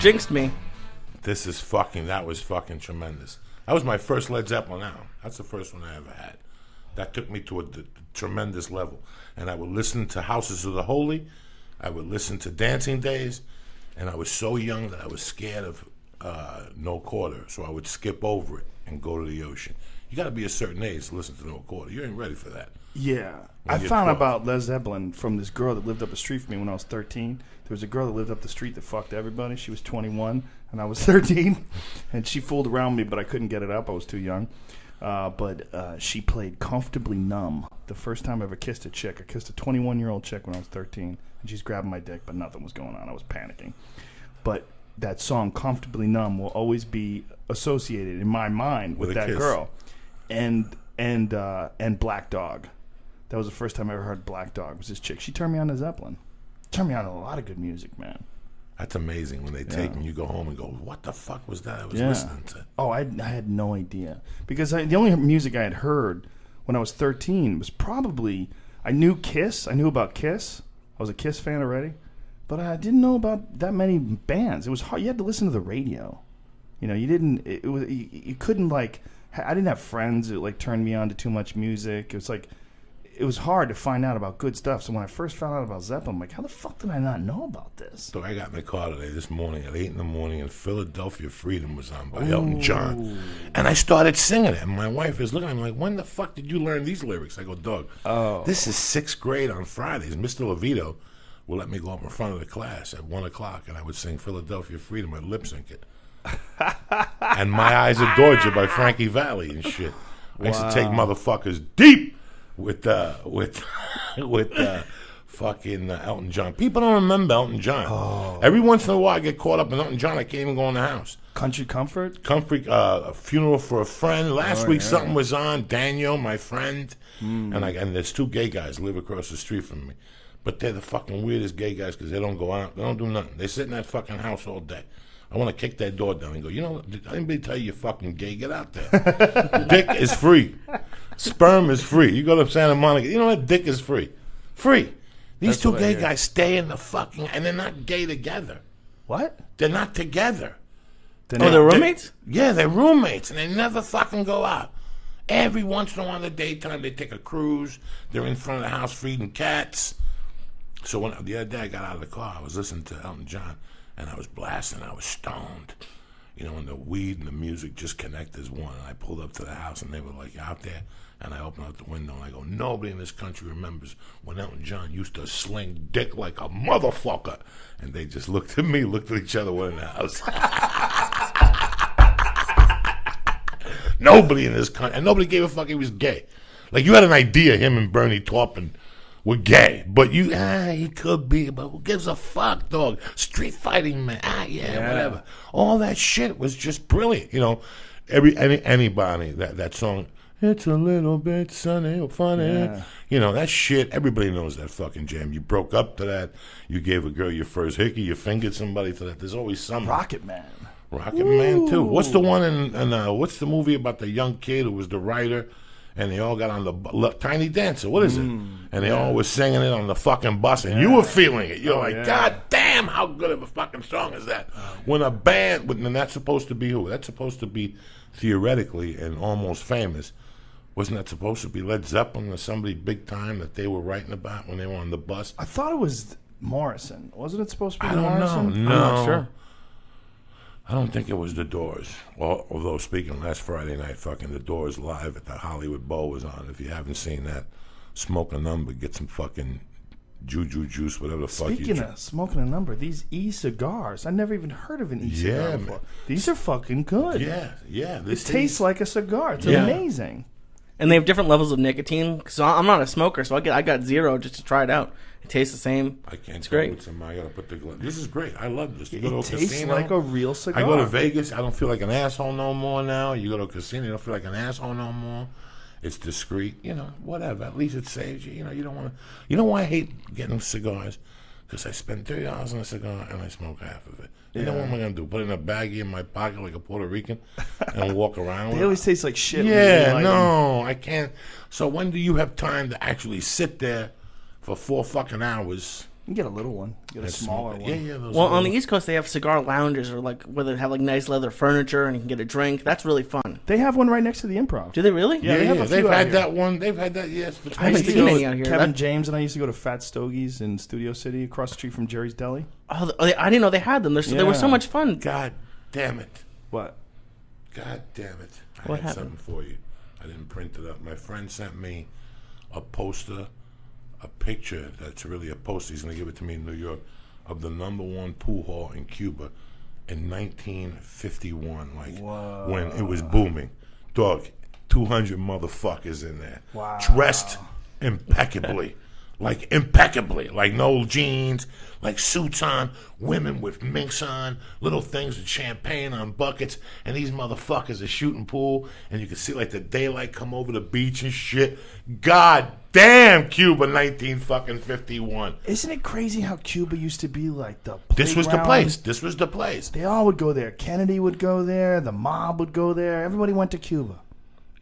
jinxed me. That was fucking tremendous. That was my first Led Zeppelin album. That's the first one I ever had. That took me to a tremendous level. And I would listen to Houses of the Holy. I would listen to Dancing Days. And I was so young that I was scared of No Quarter. So I would skip over it and go to the ocean. You got to be a certain age to listen to No Quarter. You ain't ready for that. Yeah. I found out about Led Zeppelin from this girl that lived up the street from me when I was 13. There was a girl that lived up the street that fucked everybody. She was 21 and I was 13. And she fooled around me, but I couldn't get it up. I was too young. But she played Comfortably Numb. The first time I ever kissed a chick. I kissed a 21-year-old chick when I was 13. And she's grabbing my dick, but nothing was going on. I was panicking. But that song, Comfortably Numb, will always be associated in my mind with that girl. And Black Dog. That was the first time I ever heard Black Dog. Was this chick? She turned me on to Zeppelin. Turned me on to a lot of good music, man. That's amazing when they take and you go home and go, what the fuck was that I was listening to? Oh, I had no idea. Because the only music I had heard when I was 13 was probably, I knew Kiss. I knew about Kiss. I was a Kiss fan already. But I didn't know about that many bands. It was hard. You had to listen to the radio. You know, you didn't, you couldn't like, I didn't have friends that like turned me on to too much music. It was like, it was hard to find out about good stuff. So when I first found out about Zeppelin, I'm like, how the fuck did I not know about this? So I got in the car this morning at 8 in the morning, and Philadelphia Freedom was on by Elton John. And I started singing it. And my wife is looking at me like, when the fuck did you learn these lyrics? I go, dog, this is 6th grade on Fridays. Mr. Levito will let me go up in front of the class at 1 o'clock, and I would sing Philadelphia Freedom. I'd lip sync it. And My Eyes Adored You by Frankie Valli and shit. I used to take motherfuckers deep with fucking Elton John. People don't remember Elton John. Every once in a while I get caught up in Elton John. I can't even go in the house. Country Comfort? A Funeral for a Friend. Last week something was on. Daniel, my friend. And there's 2 gay guys live across the street from me. But they're the fucking weirdest gay guys because they don't go out. They don't do nothing. They sit in that fucking house all day. I want to kick that door down and go, you know, did anybody tell you you're fucking gay? Get out there. Dick is free. Sperm is free. You go to Santa Monica. You know what? Dick is free. Free. These 2 gay guys stay in the fucking... And they're not gay together. What? They're not together. They're roommates? They're roommates. And they never fucking go out. Every once in a while in the daytime, they take a cruise. They're in front of the house feeding cats. So the other day I got out of the car, I was listening to Elton John. And I was blasting. I was stoned. You know, and the weed and the music just connect as one. And I pulled up to the house, and they were, like, out there. And I opened up the window, and I go, nobody in this country remembers when Elton John used to sling dick like a motherfucker. And they just looked at me, looked at each other, we're in the house. Nobody in this country. And nobody gave a fuck he was gay. Like, you had an idea him and Bernie Taupin were gay, but he could be, but who gives a fuck, dog? Street fighting, man, whatever. All that shit was just brilliant, you know. Anybody, that song, it's a little bit sunny or funny, you know, that shit, everybody knows that fucking jam. You broke up to that, you gave a girl your first hickey, you fingered somebody to that, there's always something. Rocket Man, too. What's the one what's the movie about the young kid who was the writer? And they all got on the Tiny Dancer. What is it? And they all were singing it on the fucking bus, and you were feeling it. You're like, God damn, how good of a fucking song is that? When a band, and that's supposed to be who? That's supposed to be theoretically and almost famous. Wasn't that supposed to be Led Zeppelin or somebody big time that they were writing about when they were on the bus? I thought it was Morrison. Wasn't it supposed to be Morrison? Morrison? No. I'm not sure. I don't think it was The Doors. Although, speaking last Friday night, fucking The Doors live at the Hollywood Bowl was on. If you haven't seen that, smoke a number, get some fucking juju juice, whatever the fuck you Speaking of smoking a number, these e-cigars, I never even heard of an e-cigar before. These are fucking good. Yeah. It tastes like a cigar. It's amazing. And they have different levels of nicotine. So I'm not a smoker, so I got 0 just to try it out. It tastes the same. I can't. It's great. I gotta put this is great. I love this. You go to a tastes casino, like a real cigar. I go to Vegas. I don't feel like an asshole no more now. You go to a casino, you don't feel like an asshole no more. It's discreet. You know, whatever. At least it saves you. You know, you don't want to. You know why I hate getting cigars? Because I spend $30 on a cigar and I smoke half of it. You know what am I going to do? Put it in a baggie in my pocket like a Puerto Rican and walk around with it? They always taste like shit. Yeah, no, I can't. So when do you have time to actually sit there for 4 fucking hours You get a little one. You get a smaller one. Yeah. Well, on the East Coast, they have cigar lounges or like where they have like nice leather furniture and you can get a drink. That's really fun. They have one right next to the Improv. Do they really? Yeah, they have a few They've out had here. that one. They've had that. Yes, but I haven't seen any out here. Kevin James and I used to go to Fat Stogies in Studio City, across the street from Jerry's Deli. Oh, I didn't know they had them. They were so much fun. God damn it! What? God damn it! What had happened? something for you. I didn't print it up. My friend sent me a poster, a picture that's really a poster. He's going to give it to me in New York of the #1 pool hall in Cuba in 1951, like when it was booming. Dog, 200 motherfuckers in there, dressed impeccably. Like impeccably, like no jeans, like suits on, women with minks on, little things with champagne on buckets, and these motherfuckers are shooting pool, and you can see like the daylight come over the beach and shit. God damn, Cuba, 1951. Isn't it crazy how Cuba used to be like the playground? This was the place. This was the place. They all would go there. Kennedy would go there. The mob would go there. Everybody went to Cuba.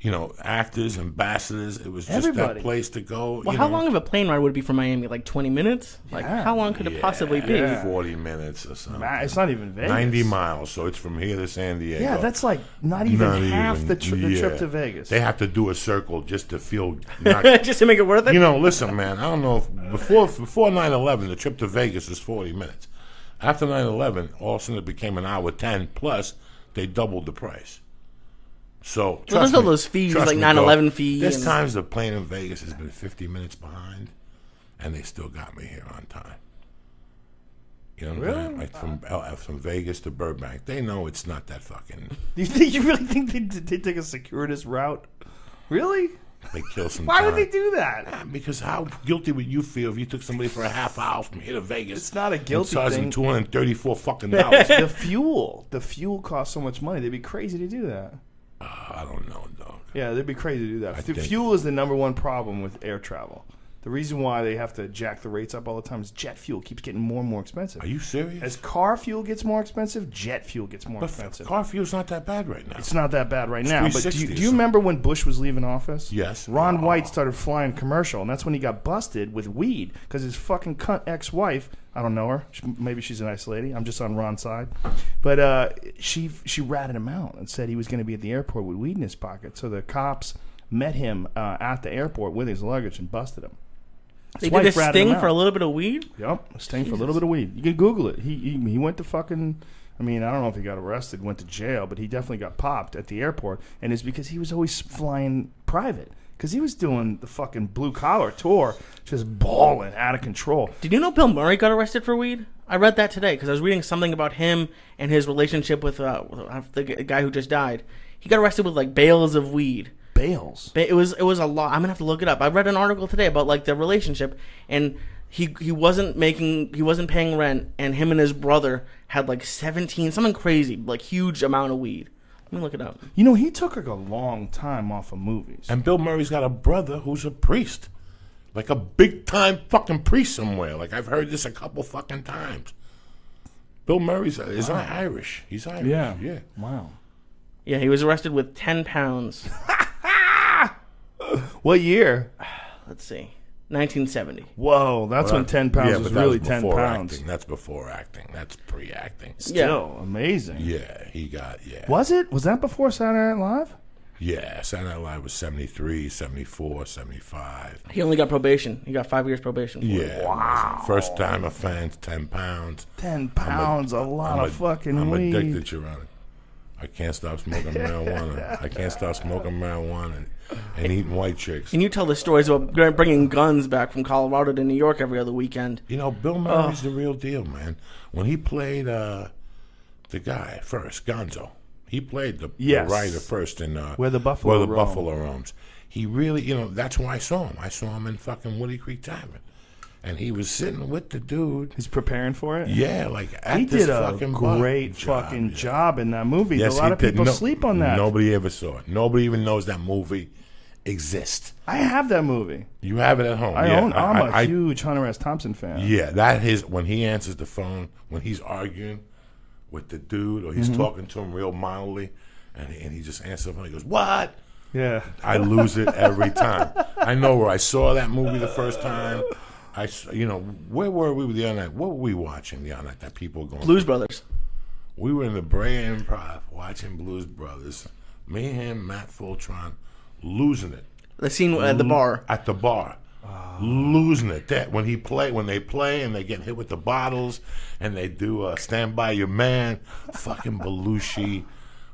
You know, actors, ambassadors. It was just Everybody. that place to go. Well, how long of a plane ride would it be from Miami? Like 20 minutes? Like, how long could it possibly be? 40 minutes or something. It's not even Vegas. 90 miles, so it's from here to San Diego. Yeah, that's like not even half the trip to Vegas. They have to do a circle just to feel... Not, Just to make it worth it? you know, listen, man, I don't know if... Before 9/11, the trip to Vegas was 40 minutes. After 9/11, all of a sudden it became an hour 10, plus they doubled the price. So, there's all those fees, like 9/11 fees. There's times the plane in Vegas has been 50 minutes behind, and they still got me here on time. You know what I'm saying? Like from Vegas to Burbank. They know it's not that fucking... You really think they take a circuitous route? Really? They kill some Why time. would they do that? Because how guilty would you feel if you took somebody for a half hour from here to Vegas? It's not a guilty and thing. charged them $234 fucking dollars. The fuel costs so much money. They'd be crazy to do that. I don't know, dog. Yeah, they'd be crazy to do that. I think- Fuel is the #1 problem with air travel. The reason why they have to jack the rates up all the time is jet fuel keeps getting more and more expensive. Are you serious? As car fuel gets more expensive, jet fuel gets more expensive. Car fuel's not that bad right now. It's not that bad right now. But do $3.60 you remember when Bush was leaving office? Yes. Ron White started flying commercial, and that's when he got busted with weed because his fucking cunt ex-wife, I don't know her, maybe she's a nice lady, I'm just on Ron's side, but she ratted him out and said he was going to be at the airport with weed in his pocket. So the cops met him at the airport with his luggage and busted him. They did a sting for a little bit of weed? Yep, a sting for a little bit of weed. You can Google it. He went to fucking... I mean, I don't know if he got arrested, went to jail, but he definitely got popped at the airport. And it's because he was always flying private. Because he was doing the fucking blue-collar tour, just balling out of control. Did you know Bill Murray got arrested for weed? I read that today because I was reading something about him and his relationship with the guy who just died. He got arrested with, like, bales of weed. Bales? It was a lot. I'm going to have to look it up. I read an article today about, like, the relationship, and... He wasn't paying rent, and him and his brother had like 17, something crazy, like huge amount of weed. Let me look it up. You know, he took like a long time off of movies. And Bill Murray's got a brother who's a priest. Like a big time fucking priest somewhere. Like I've heard this a couple fucking times. Bill Murray's is Irish. He's Irish. Yeah. Wow. Yeah, he was arrested with 10 pounds. What year? Let's see. 1970. Whoa, that's when 10 pounds was really 10 pounds. Acting. That's before acting. That's pre-acting. Still amazing. Yeah, he got, Was it? Was that before Saturday Night Live? Yeah, Saturday Night Live was 73, 74, 75. He only got probation. He got 5 years probation. Yeah. Wow. First time offense, 10 pounds. 10 pounds, a lot of fucking weed. I'm addicted, Your Honor. I can't stop smoking marijuana. I can't stop smoking marijuana and eating white chicks. And you tell the stories about bringing guns back from Colorado to New York every other weekend. You know, Bill Murray's the real deal, man. When he played the guy first, Gonzo, he played the writer first in Where the Buffalo Roams. He really, you know, that's where I saw him. I saw him in fucking Woody Creek Tavern. And he was sitting with the dude. He's preparing for it? Yeah, like at he this did a fucking great fucking job in that movie. Yes, a lot of people sleep on that. Nobody ever saw it. Nobody even knows that movie exists. I have that movie. You have it at home. I'm a huge Hunter S. Thompson fan. Yeah, that is when he answers the phone, when he's arguing with the dude or he's talking to him real mildly, and he just answers the phone. He goes, "What?" Yeah. I lose it every time. I know where I saw that movie the first time. where were we the other night? What were we watching the other night that people were going? Blues Brothers. We were in the Brea Improv watching Blues Brothers. Me, him, Matt Fultron, losing it. The scene at the bar. At the bar. Losing it. That when they play and they get hit with the bottles and they do Stand By Your Man, fucking Belushi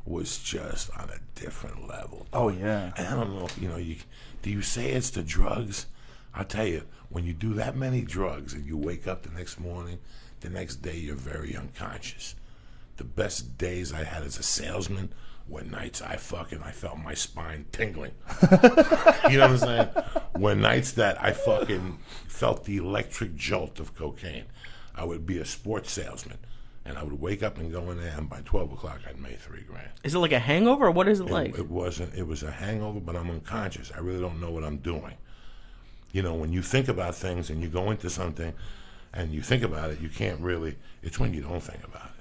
was just on a different level. Oh, yeah. And I don't know if, do you say it's the drugs? I'll tell you, when you do that many drugs and you wake up the next morning, the next day you're very unconscious. The best days I had as a salesman were nights I felt my spine tingling. You know what I'm saying? Were nights that I fucking felt the electric jolt of cocaine. I would be a sports salesman, and I would wake up and go in there, and by 12 o'clock I'd made $3 grand. Is it like a hangover, or what is it like? It wasn't. It was a hangover, but I'm unconscious. I really don't know what I'm doing. When you think about things and you go into something and you think about it, you can't really. It's when you don't think about it.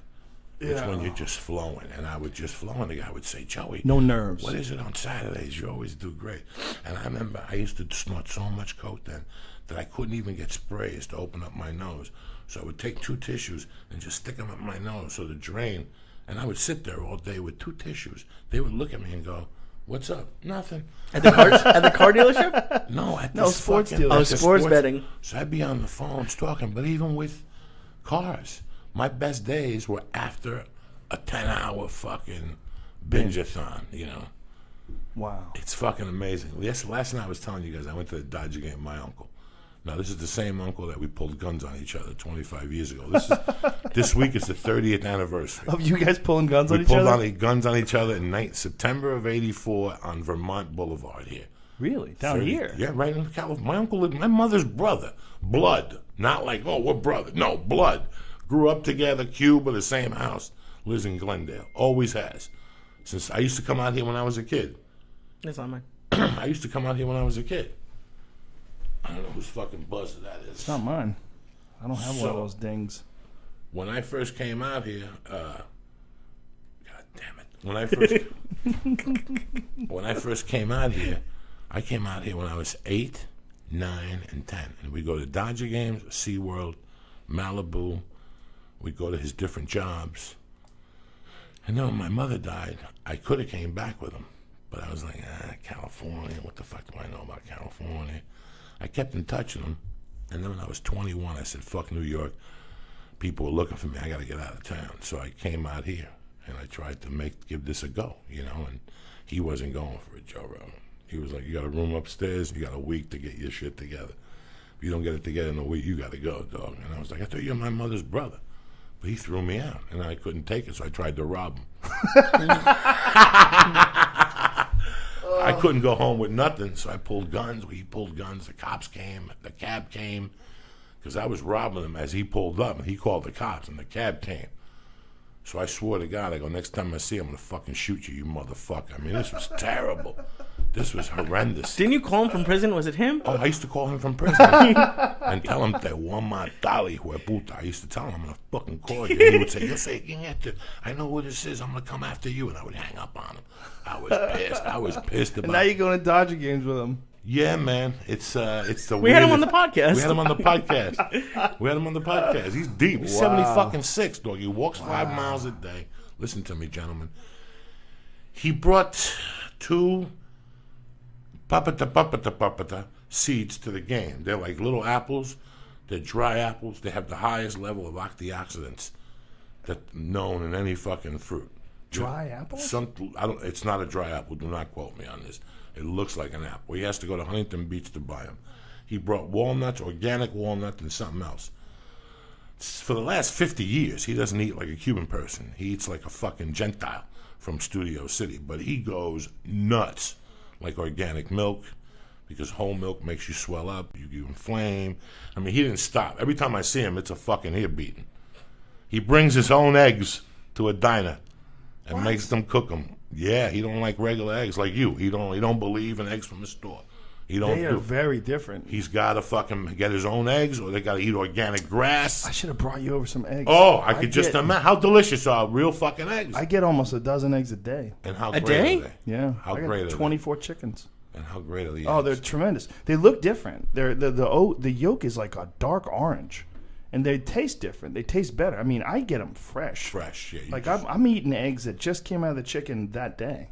It's when you're just flowing. And I would just flow, and the guy would say, Joey, no nerves. What is it on Saturdays? You always do great. And I remember I used to snort so much coke then that I couldn't even get sprays to open up my nose. So I would take 2 tissues and just stick them up my nose so the drain. And I would sit there all day with 2 tissues. They would look at me and go, "What's up?" "Nothing." At the car dealership? No, sports dealership. Oh, sports betting. So I'd be on the phones talking, but even with cars, my best days were after a 10-hour fucking binge-a-thon, Wow. It's fucking amazing. Last night I was telling you guys I went to the Dodger game with my uncle. Now, this is the same uncle that we pulled guns on each other 25 years ago. This week is the 30th anniversary. Of you guys pulling guns on each other? We pulled guns on each other in September of '84 on Vermont Boulevard here. Really? Down here? Yeah, right in California. My uncle lived, my mother's brother. Blood. Not like, oh, we're brothers. No, blood. Grew up together, Cuba, the same house. Lives in Glendale. Always has. Since I used to come out here when I was a kid. That's not mine. I used to come out here when I was a kid. I don't know whose fucking buzzer that is. It's not mine. I don't have one of those dings. When I first came out here, God damn it. When I first came out here, I came out here when I was 8, 9, and 10. And we go to Dodger games, SeaWorld, Malibu. We go to his different jobs. And then when my mother died, I could have came back with him. But I was like, California, what the fuck do I know about California? I kept in touch with him. And then when I was 21, I said, fuck New York. People were looking for me. I got to get out of town. So I came out here, and I tried to give this a go, and he wasn't going for it, Joe Rogan. He was like, you got a room upstairs, you got a week to get your shit together. If you don't get it together in a week, you got to go, dog. And I was like, I thought you were my mother's brother. But he threw me out, and I couldn't take it, so I tried to rob him. I couldn't go home with nothing, so I pulled guns. He pulled guns. The cops came. The cab came. Because I was robbing him as he pulled up, and he called the cops, and the cab came. So I swore to God, I go, next time I see him, I'm going to fucking shoot you, you motherfucker. I mean, this was terrible. This was horrendous. Didn't you call him from prison? Was it him? Oh, I used to call him from prison and tell him that one más dali, hueputa. I used to tell him, I'm going to fucking call you. And he would say, you'll say, I know who this is. I'm going to come after you. And I would hang up on him. I was pissed. I was pissed about it. And now you're going to Dodger games with him. Yeah, man. It's the We had him on the podcast. We had him on the podcast. He's deep. He's 76, dog. He walks 5 miles a day. Listen to me, gentlemen. He brought 2 papata seeds to the game. They're like little apples. They're dry apples. They have the highest level of antioxidants that known in any fucking fruit. Dry apples? It's not a dry apple. Do not quote me on this. It looks like an apple. He has to go to Huntington Beach to buy them. He brought walnuts, organic walnuts, and something else. For the last 50 years, he doesn't eat like a Cuban person. He eats like a fucking Gentile from Studio City. But he goes nuts, like organic milk, because whole milk makes you swell up, you inflame. I mean, he didn't stop. Every time I see him, it's a fucking ear beating. He brings his own eggs to a diner and makes them cook them. Yeah, he don't like regular eggs like you. He don't believe in eggs from the store. They are very different. He's got to fucking get his own eggs, or they got to eat organic grass. I should have brought you over some eggs. Oh, I could just imagine how delicious are real fucking eggs. I get almost a dozen eggs a day. And how a great day? are they? Yeah, How I got great are 24 chickens. And how great are the Oh, eggs? they're tremendous. They look different. The yolk is like a dark orange, and they taste different. They taste better. I mean, I get them fresh. Fresh, yeah. Like I'm eating eggs that just came out of the chicken that day.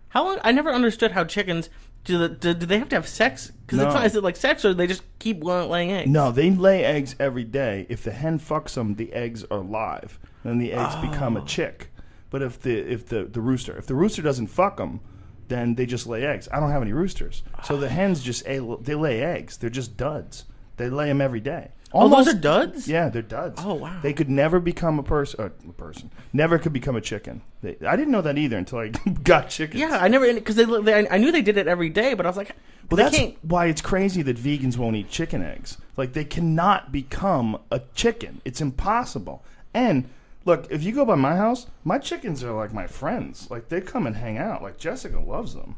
How long? I never understood how chickens do they have to have sex? Because No. it's not. Is it like sex, or do they just keep laying eggs? No, they lay eggs every day. If the hen fucks them, the eggs are live. Then the eggs become a chick. But if the rooster doesn't fuck them, then they just lay eggs. I don't have any roosters, so the hens they lay eggs. They're just duds. They lay them every day. Oh, those are duds? Yeah, they're duds. Oh, wow. They could never become a person. Never could become a chicken. I didn't know that either until I got chickens. Yeah, I never, because I knew they did it every day, but I was like, Well, they that's can't. why it's crazy that vegans won't eat chicken eggs. Like, they cannot become a chicken. It's impossible. And look, if you go by my house, my chickens are like my friends. Like, they come and hang out. Like, Jessica loves them.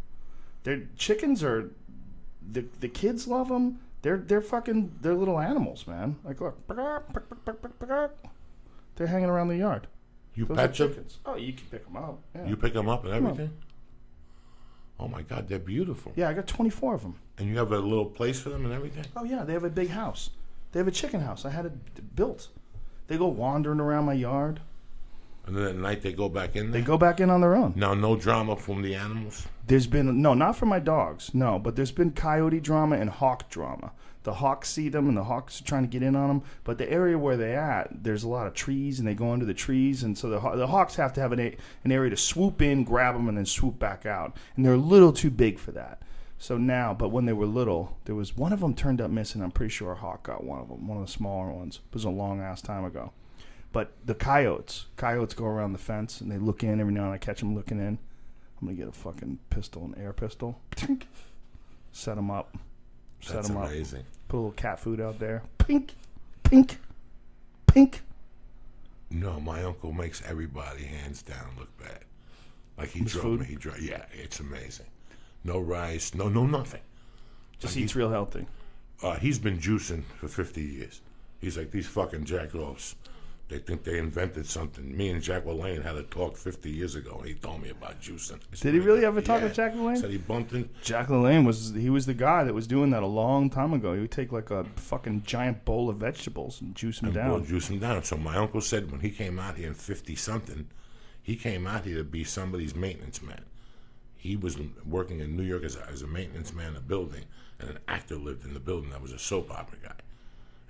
Their chickens are, the kids love them. They're little animals, man. Like, look, they're hanging around the yard. You Those pet are them? chickens. Oh, you can pick them up. Yeah. You pick them up and everything? Oh, my God, they're beautiful. Yeah, I got 24 of them. And you have a little place for them and everything? Oh, yeah, they have a big house. They have a chicken house. I had it built. They go wandering around my yard. And then at night they go back in there? They go back in on their own. Now, no drama from the animals? There's been, no, not for my dogs, no, but there's been coyote drama and hawk drama. The hawks see them, and the hawks are trying to get in on them. But the area where they're at, there's a lot of trees, and they go under the trees, and so the hawks have to have an area to swoop in, grab them, and then swoop back out. And they're a little too big for that. So now, but when they were little, there was one of them turned up missing. I'm pretty sure a hawk got one of them, one of the smaller ones. It was a long-ass time ago. But the coyotes go around the fence, and they look in every now and I catch them looking in. I'm going to get a fucking pistol, an air pistol. Set them up. That's amazing. Put a little cat food out there. Pink, pink, pink. No, my uncle makes everybody hands down look bad. Like he His drove food? me. Yeah, it's amazing. No rice, no nothing. Just Like eats real healthy. He's been juicing for 50 years. He's like, these fucking jackalopes, they think they invented something. Me and Jack LaLanne had a talk 50 years ago, and he told me about juicing. Did he really have a talk with Jack LaLanne? Said he bumped in. Jack LaLanne was the guy that was doing that a long time ago. He would take like a fucking giant bowl of vegetables and juice them down. Juice him down. So my uncle said when he came out here in 50-something, he came out here to be somebody's maintenance man. He was working in New York as a maintenance man in a building, and an actor lived in the building that was a soap opera guy.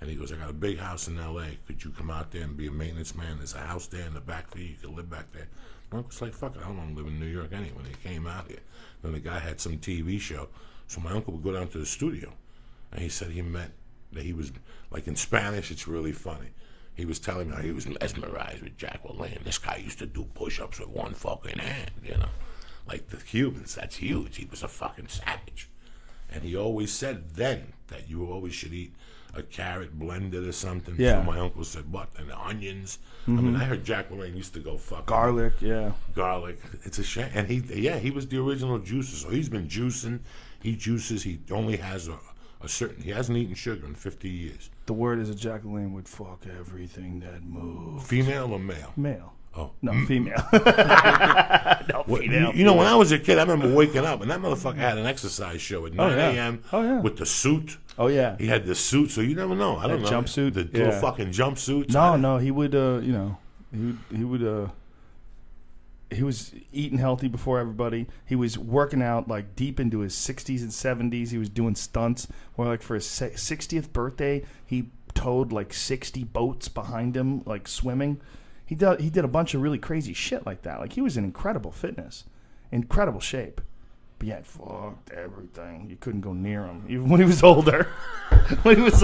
And he goes, I got a big house in L.A. Could you come out there and be a maintenance man? There's a house there in the back for you. You could live back there. My uncle's like, fuck it, I don't want to live in New York anyway. When he came out here, then the guy had some TV show. So my uncle would go down to the studio, and he said he met, that he was, like in Spanish, it's really funny. He was telling me how he was mesmerized with Jack LaLanne. This guy used to do push-ups with one fucking hand, you know. Like the Cubans, that's huge. He was a fucking savage. And he always said then that you always should eat a carrot blended or something. Yeah. So my uncle said, what? And the onions? I mean, I heard Jack LaLanne used to go fucking Garlic, yeah. garlic. It's a shame. And he was the original juicer. So he's been juicing. He juices. He only has a certain, he hasn't eaten sugar in 50 years. The word is that Jack LaLanne would fuck everything that moves. Female or male? Male. Oh. No, female. No, Well, female. you know, when I was a kid, I remember waking up, and that motherfucker had an exercise show at 9 yeah. a.m. Oh, yeah. with the suit. Oh, yeah. He had the suit, so you never know. I don't know. Jumpsuit? The Yeah. little fucking jumpsuits. No, he would, he was eating healthy before everybody. He was working out like deep into his 60s and 70s. He was doing stunts where like for his 60th birthday, he towed like 60 boats behind him, like swimming. He did a bunch of really crazy shit like that. Like he was in incredible fitness, incredible shape. But yeah, fucked everything. You couldn't go near him, even when he was older. Which makes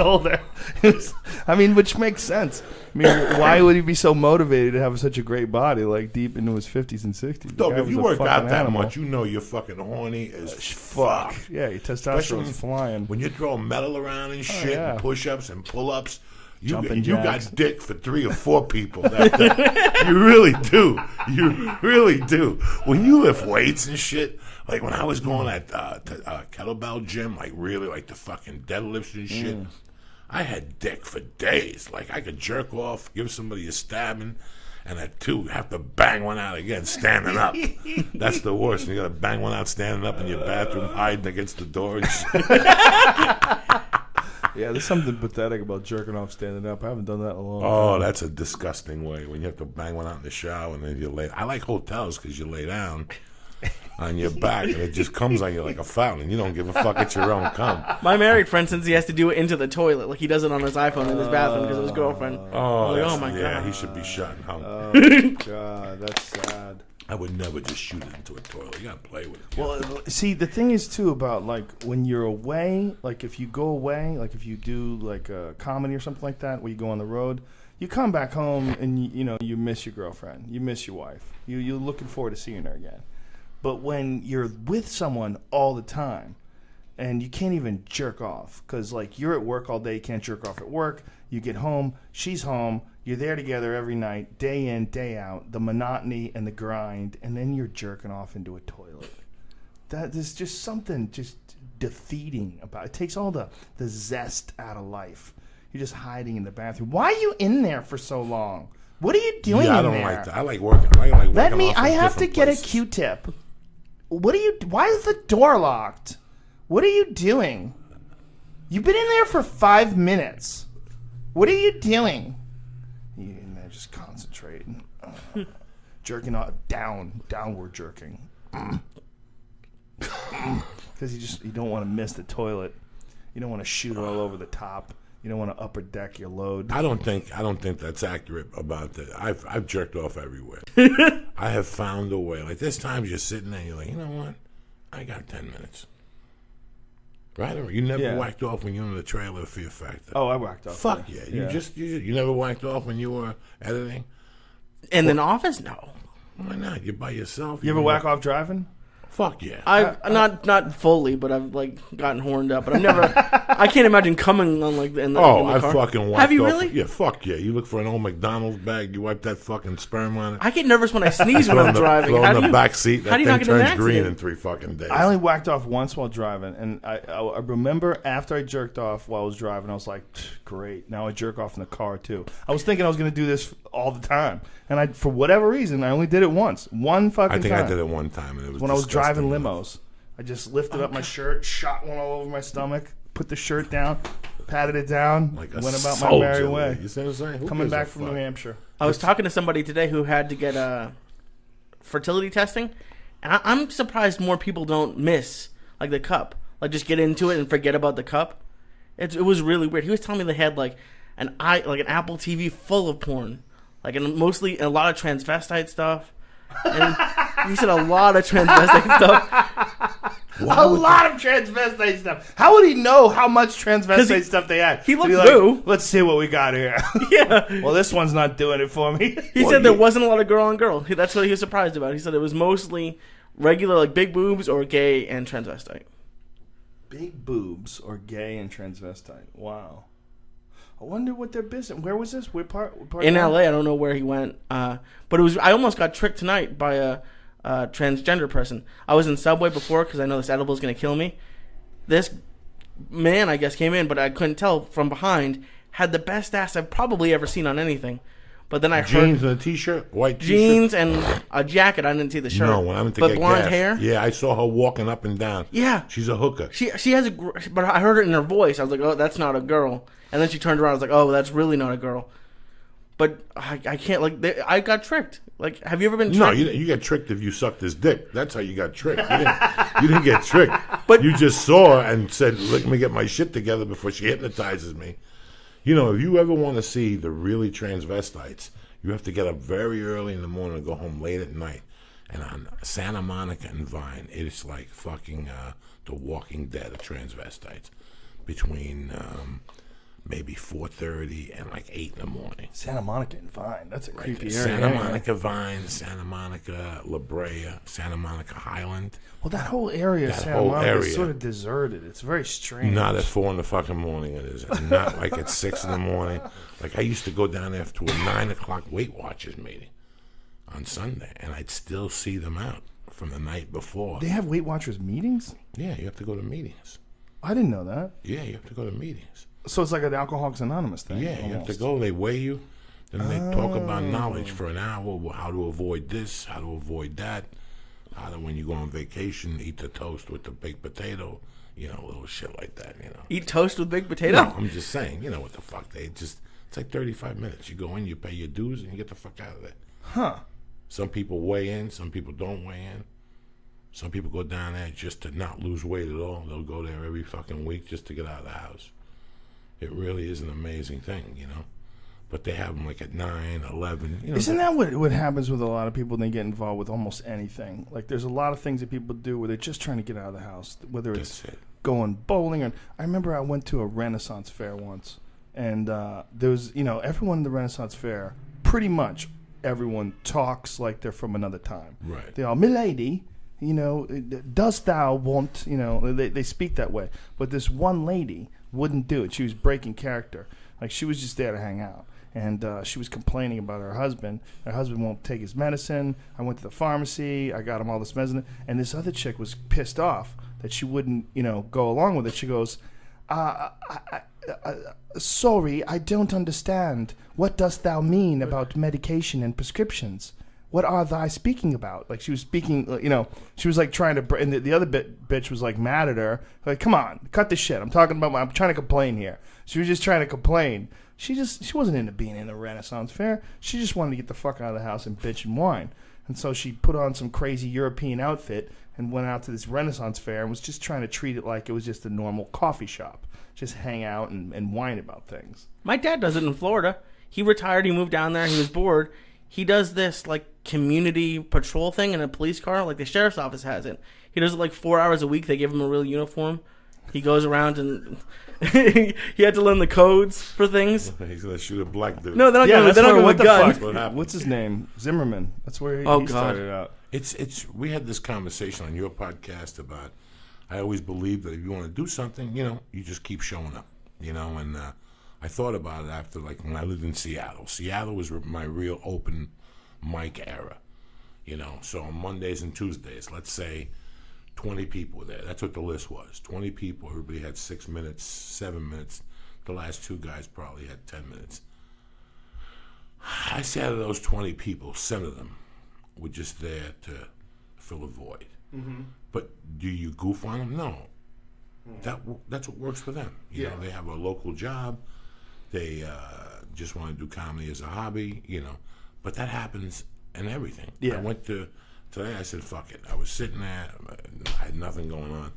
sense. I mean, why would he be so motivated to have such a great body, like deep into his 50s and 60s? Dog, if you work out that much, you know you're fucking horny as fuck. Yeah, your testosterone's flying. When you throw metal around and shit, yeah. and push-ups and pull-ups, you Jumping got jacks. dick for 3 or 4 people. You really do. You really do. When you lift weights and shit, like when I was going at kettlebell gym, like really like the fucking deadlifts and shit, I had dick for days. Like I could jerk off, give somebody a stabbing, And at 2, you have to bang one out again, standing up. That's the worst. You got to bang one out standing up in your bathroom, hiding against the door and shit. Yeah, there's something pathetic about jerking off standing up. I haven't done that in a long time. Oh, that's a disgusting way when you have to bang one out in the shower and then you lay. I like hotels because you lay down on your back and it just comes on you like a fountain. You don't give a fuck. It's your own cum. My married friend, since he has to do it into the toilet, like he does it on his iPhone in his bathroom because of his girlfriend. Oh my yeah, God. he should be shot and hung. Oh, God, that's sad. I would never just shoot it into a toilet. You gotta play with it. Well, see, the thing is, too, about, like, when you're away, like, if you go away, like, if you do, like, a comedy or something like that, where you go on the road, you come back home and, you miss your girlfriend. You miss your wife. You're looking forward to seeing her again. But when you're with someone all the time and you can't even jerk off because, like, you're at work all day, you can't jerk off at work, you get home, she's home, you're there together every night, day in, day out, the monotony and the grind, and then you're jerking off into a toilet. There's just something just defeating about it. It takes all the zest out of life. You're just hiding in the bathroom. Why are you in there for so long? What are you doing in there? I don't like that. I like working. I like working I have to get places. a Q-tip. Why is the door locked? What are you doing? You've been in there for 5 minutes. What are you doing? You're in there just concentrating. Jerking off, downward jerking. Because you don't want to miss the toilet. You don't want to shoot all over the top. You don't want to upper deck your load. I don't think that's accurate about that. I've jerked off everywhere. I have found a way. Like there's times you're sitting there, you're like, you know what? I got 10 minutes. Right? You never whacked off when you were in the trailer for Fear Factor. Oh, I whacked off. Fuck yeah. You never whacked off when you were editing? In an office? No. Why not? You're by yourself. You ever whack off driving? Fuck yeah. I've not fully, but I've like gotten horned up. But I've never. I can't imagine coming on like in the I car. fucking whacked Have you off. really? Yeah, fuck yeah. You look for an old McDonald's bag. You wipe that fucking sperm on it. I get nervous when I sneeze when I'm driving. Throw How in do the you, back seat. how That do you thing not get in an turns green accident? in 3 fucking days. I only whacked off once while driving, and I remember after I jerked off while I was driving, I was like, great, now I jerk off in the car too. I was thinking I was going to do this all the time, and for whatever reason, I only did it once. One fucking time. I think I did it one time, and it was when I was driving disgusting. limos. I just lifted up my shirt, shot one all over my stomach, put the shirt down, patted it down, Like a went about my soldier, merry way. You see what I'm saying? Who Coming gives a back from fuck? New Hampshire. I was talking to somebody today who had to get fertility testing, and I'm surprised more people don't miss like the cup, like just get into it and forget about the cup. It was really weird. He was telling me they had like an Apple TV full of porn, like and mostly a lot of transvestite stuff. And he said a lot of transvestite stuff. A lot of transvestite stuff. How would he know how much transvestite stuff they had? He looked He'd be through. Let's see what we got here. Yeah. Well, this one's not doing it for me. He said there wasn't a lot of girl on girl. That's what he was surprised about. He said it was mostly regular, like big boobs or gay and transvestite. Big boobs or gay and transvestite. Wow. I wonder what their business. Where was this? What part In LA, I don't know where he went. But it was. I almost got tricked tonight by a transgender person. I was in Subway before because I know this edible is going to kill me. This man, I guess, came in, but I couldn't tell from behind. Had the best ass I've probably ever seen on anything. But then I heard Jeans and a t-shirt, white t-shirt. jeans and a jacket. I didn't see the shirt. No, when I went to but get blonde gas. hair. Yeah, I saw her walking up and down. Yeah, She's a hooker. she has but I heard it in her voice. I was like, oh, that's not a girl. And then she turned around. I was like, oh, that's really not a girl. But I can't I got tricked. Like, have you ever been tricked? No, you got tricked if you sucked his dick. That's how you got tricked. You didn't get tricked. But you just saw her and said, let me get my shit together before she hypnotizes me. You know, if you ever want to see the really transvestites, you have to get up very early in the morning and go home late at night. And on Santa Monica and Vine, it's like fucking The Walking Dead of transvestites. Between maybe 4:30 and like 8 in the morning. Santa Monica and Vine. That's a creepy area. Santa Monica Vine, Santa Monica La Brea, Santa Monica Highland. Well, that whole area of Santa Monica is sort of deserted. It's very strange. Not at 4 in the fucking morning it is. Not like at 6 in the morning. Like I used to go down there to a 9 o'clock Weight Watchers meeting on Sunday, and I'd still see them out from the night before. They have Weight Watchers meetings? Yeah, you have to go to meetings. I didn't know that. Yeah, you have to go to meetings. So it's like an Alcoholics Anonymous thing. Yeah, almost. you have to go. They weigh you. And they talk about knowledge for an hour, how to avoid this, how to avoid that, how to, when you go on vacation, eat the toast with the baked potato, little shit like that, Eat toast with baked potato? No, I'm just saying, what the fuck. It's like 35 minutes. You go in, you pay your dues, and you get the fuck out of there. Huh. Some people weigh in, some people don't weigh in. Some people go down there just to not lose weight at all. They'll go there every fucking week just to get out of the house. It really is an amazing thing, But they have them like at 9, 11. Isn't that what happens with a lot of people when they get involved with almost anything? Like there's a lot of things that people do where they're just trying to get out of the house, whether it's going bowling or... I remember I went to a Renaissance fair once, and there was, everyone in the Renaissance fair, pretty much everyone talks like they're from another time. Right. They all, milady... dost thou want, they speak that way. But this one lady wouldn't do it. She was breaking character. Like, she was just there to hang out. And she was complaining about her husband. Her husband won't take his medicine. I went to the pharmacy. I got him all this medicine. And this other chick was pissed off that she wouldn't, go along with it. She goes, sorry, I don't understand. What dost thou mean about medication and prescriptions? What are thy speaking about? Like, she was speaking, she was like trying to, and the other bitch was like mad at her. Like, come on, cut this shit. I'm trying to complain here. She was just trying to complain. She wasn't into being in a Renaissance fair. She just wanted to get the fuck out of the house and bitch and whine. And so she put on some crazy European outfit and went out to this Renaissance fair and was just trying to treat it like it was just a normal coffee shop. Just hang out and whine about things. My dad does it in Florida. He retired. He moved down there. He was bored. He does this like community patrol thing in a police car, like the sheriff's office has it. He does it like 4 hours a week. They give him a real uniform. He goes around and he had to learn the codes for things. He's gonna shoot a black dude. No, they don't go with a gun. Fuck? What's his name? Zimmerman. That's where he started out. It's. We had this conversation on your podcast about. I always believe that if you want to do something, you just keep showing up. And I thought about it after, like, when I lived in Seattle. Seattle was my real open mic era, So on Mondays and Tuesdays, let's say 20 people were there. That's what the list was. 20 people. Everybody had 6 minutes, 7 minutes. The last two guys probably had 10 minutes. I say out of those 20 people, 7 of them were just there to fill a void. Mm-hmm. But do you goof on them? No. That's what works for them. You know, they have a local job. They just want to do comedy as a hobby, But that happens in everything. Yeah. I went to today. I said, "Fuck it." I was sitting there. I had nothing going on.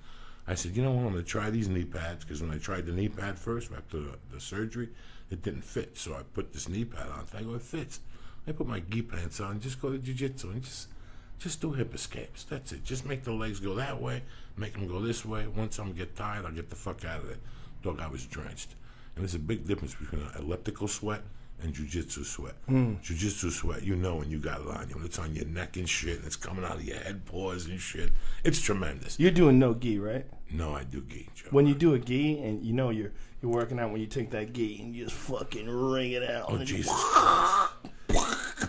I said, "You know what? I'm going to try these knee pads because when I tried the knee pad first after the surgery, it didn't fit. So I put this knee pad on. I go, it fits. I put my gi pants on. Just go to jiu-jitsu and just do hip escapes. That's it. Just make the legs go that way. Make them go this way. Once I'm get tired, I'll get the fuck out of there." Dog, I was drenched. And there's a big difference between an elliptical sweat and jiu-jitsu sweat. Jiu-jitsu sweat, when you got it on you. When it's on your neck and shit, and it's coming out of your head paws and shit. It's tremendous. You're doing no gi, right? No, I do gi, Joe. When you do a gi, and you're working out when you take that gi, and you just fucking wring it out. Oh, Jesus.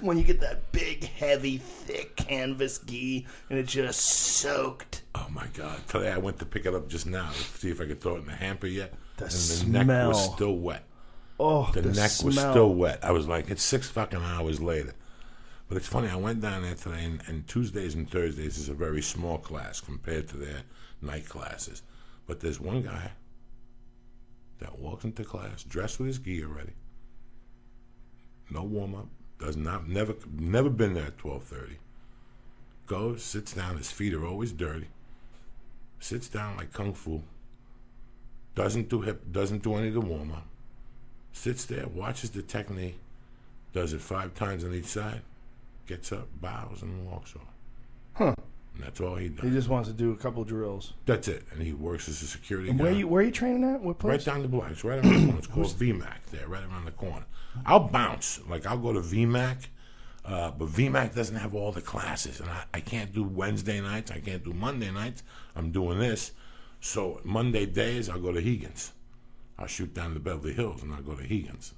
When you get that big, heavy, thick canvas gi, and it's just soaked. Oh, my God. Today I went to pick it up just now to see if I could throw it in the hamper yet. The neck was still wet. Oh, the neck was still wet. I was like, it's 6 fucking hours later. But it's funny, I went down there today, and Tuesdays and Thursdays is a very small class compared to their night classes. But there's one guy that walks into class dressed with his gi already. No warm-up. Never been there at 12:30. Goes, sits down, his feet are always dirty. Sits down like kung fu. Doesn't do any of the warm-up. Sits there, watches the technique, does it 5 times on each side, gets up, bows, and walks off. Huh. And that's all he does. He just wants to do a couple drills. That's it. And he works as a security and guy. Where are you training at? What place? Right down the block. It's right around the corner. It's called VMAC there, right around the corner. I'll bounce. Like, I'll go to VMAC, but VMAC doesn't have all the classes. And I can't do Wednesday nights. I can't do Monday nights. I'm doing this. So Monday days, I'll go to Higgins. I'll shoot down to Beverly Hills, and I'll go to Higgins.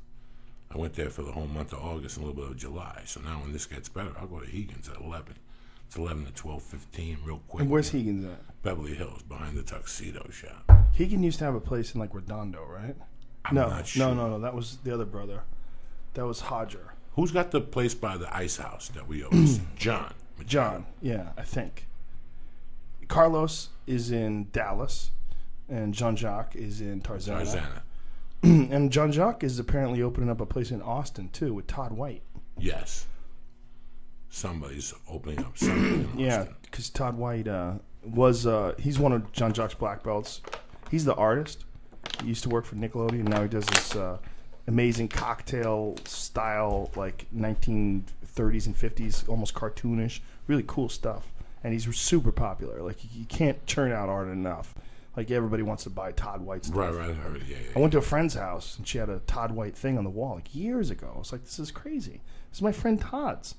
I went there for the whole month of August and a little bit of July. So now when this gets better, I'll go to Higgins at 11. It's 11 to 12:15, real quick. And where's Higgins at? Beverly Hills, behind the tuxedo shop. Higgins used to have a place in, like, Redondo, right? I'm not sure. No. That was the other brother. That was Hodger. Who's got the place by the ice house that we always John. John, yeah, I think. Carlos is in Dallas, and Jean-Jacques is in Tarzana. And Jean-Jacques is apparently opening up a place in Austin, too, with Todd White. Yes. Somebody's opening up something in Yeah, Austin. because Todd White he's one of Jean-Jacques' black belts. He's the artist. He used to work for Nickelodeon, and now he does this amazing cocktail style, like 1930s and 50s, almost cartoonish, really cool stuff. And he's super popular. Like, you can't churn out art enough. Like, everybody wants to buy Todd White stuff. Right, yeah. I went to a friend's house, and she had a Todd White thing on the wall, like, years ago. I was like, this is crazy. This is my friend Todd's.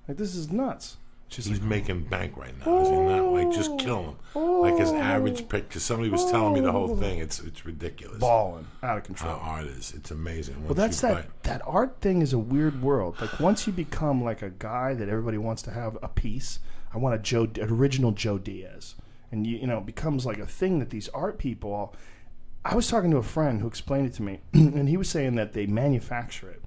Like, this is nuts. He's making bank right now, is he not? Like, just kill him. Like his average pick, because somebody was telling me the whole thing. It's ridiculous. Balling. Out of control. How art is. It's amazing. Well, that's that art thing is a weird world. Like, once you become like a guy that everybody wants to have a piece, I want an original Joe Diaz. And, it becomes like a thing that these art people, I was talking to a friend who explained it to me, and he was saying that they manufacture it.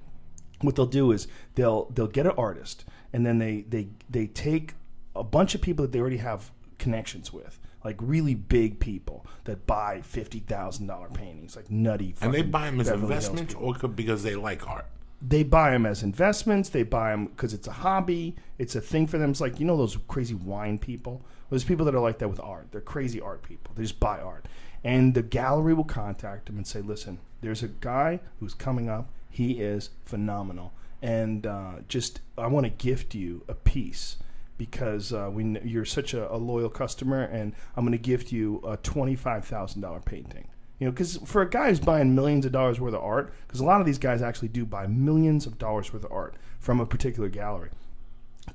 What they'll do is they'll get an artist, and then they take a bunch of people that they already have connections with, like really big people that buy $50,000 paintings, like nutty. And they buy them as Beverly investments or because they like art? They buy them as investments. They buy them because it's a hobby. It's a thing for them. It's like, those crazy wine people? There's people that are like that with art. They're crazy art people. They just buy art. And the gallery will contact them and say, listen, there's a guy who's coming up. He is phenomenal. And I want to gift you a piece because you're such a loyal customer, and I'm going to gift you a $25,000 painting. Because for a guy who's buying millions of dollars worth of art, because a lot of these guys actually do buy millions of dollars worth of art from a particular gallery.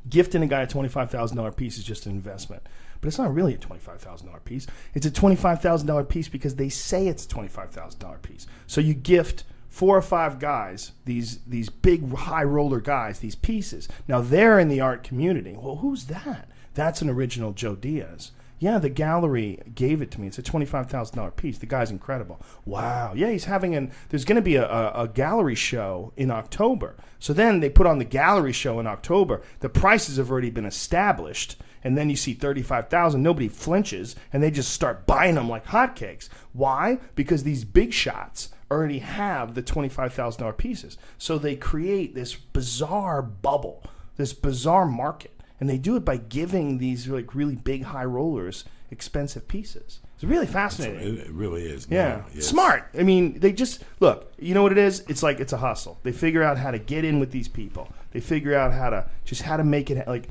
Gifting a guy a $25,000 piece is just an investment. But it's not really a $25,000 piece. It's a $25,000 piece because they say it's a $25,000 piece. So you gift 4 or 5 guys, these big high roller guys, these pieces. Now they're in the art community. Well, who's that? That's an original Joe Diaz. Yeah, the gallery gave it to me. It's a $25,000 piece. The guy's incredible. Wow. Yeah, he's having there's going to be a gallery show in October. So then they put on the gallery show in October. The prices have already been established. And then you see $35,000. Nobody flinches. And they just start buying them like hotcakes. Why? Because these big shots already have the $25,000 pieces. So they create this bizarre bubble, this bizarre market. And they do it by giving these like really big high rollers expensive pieces. It's really fascinating. It really is. Yeah. Yes. Smart. I mean, they just, look, you know what it is? It's like it's a hustle. They figure out how to get in with these people. They figure out how to make it, like,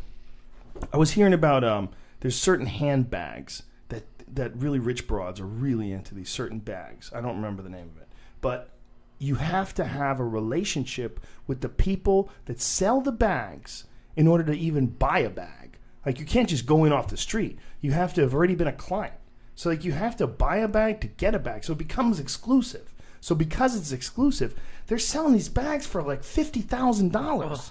I was hearing about, there's certain handbags that really rich broads are really into, these certain bags. I don't remember the name of it. But you have to have a relationship with the people that sell the bags in order to even buy a bag. Like, you can't just go in off the street. You have to have already been a client. So, like, you have to buy a bag to get a bag. So it becomes exclusive. So because it's exclusive, they're selling these bags for like $50,000. And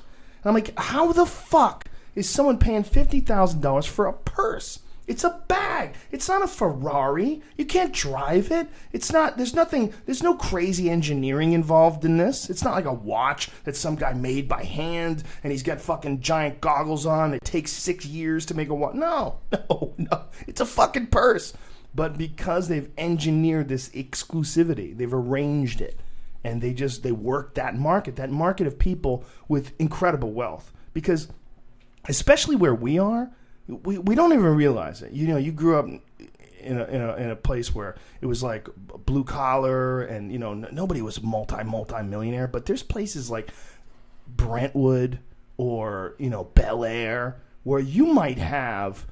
I'm like, how the fuck is someone paying $50,000 for a purse? It's a bag. It's not a Ferrari. You can't drive it. It's not, there's no crazy engineering involved in this. It's not like a watch that some guy made by hand and he's got fucking giant goggles on. It takes 6 years to make a watch. No. It's a fucking purse. But because they've engineered this exclusivity, they've arranged it. And they work that market of people with incredible wealth. Because especially where we are, we don't even realize it. You grew up in a place where it was like blue collar, and nobody was multi-millionaire. But there's places like Brentwood or Bel Air where you might have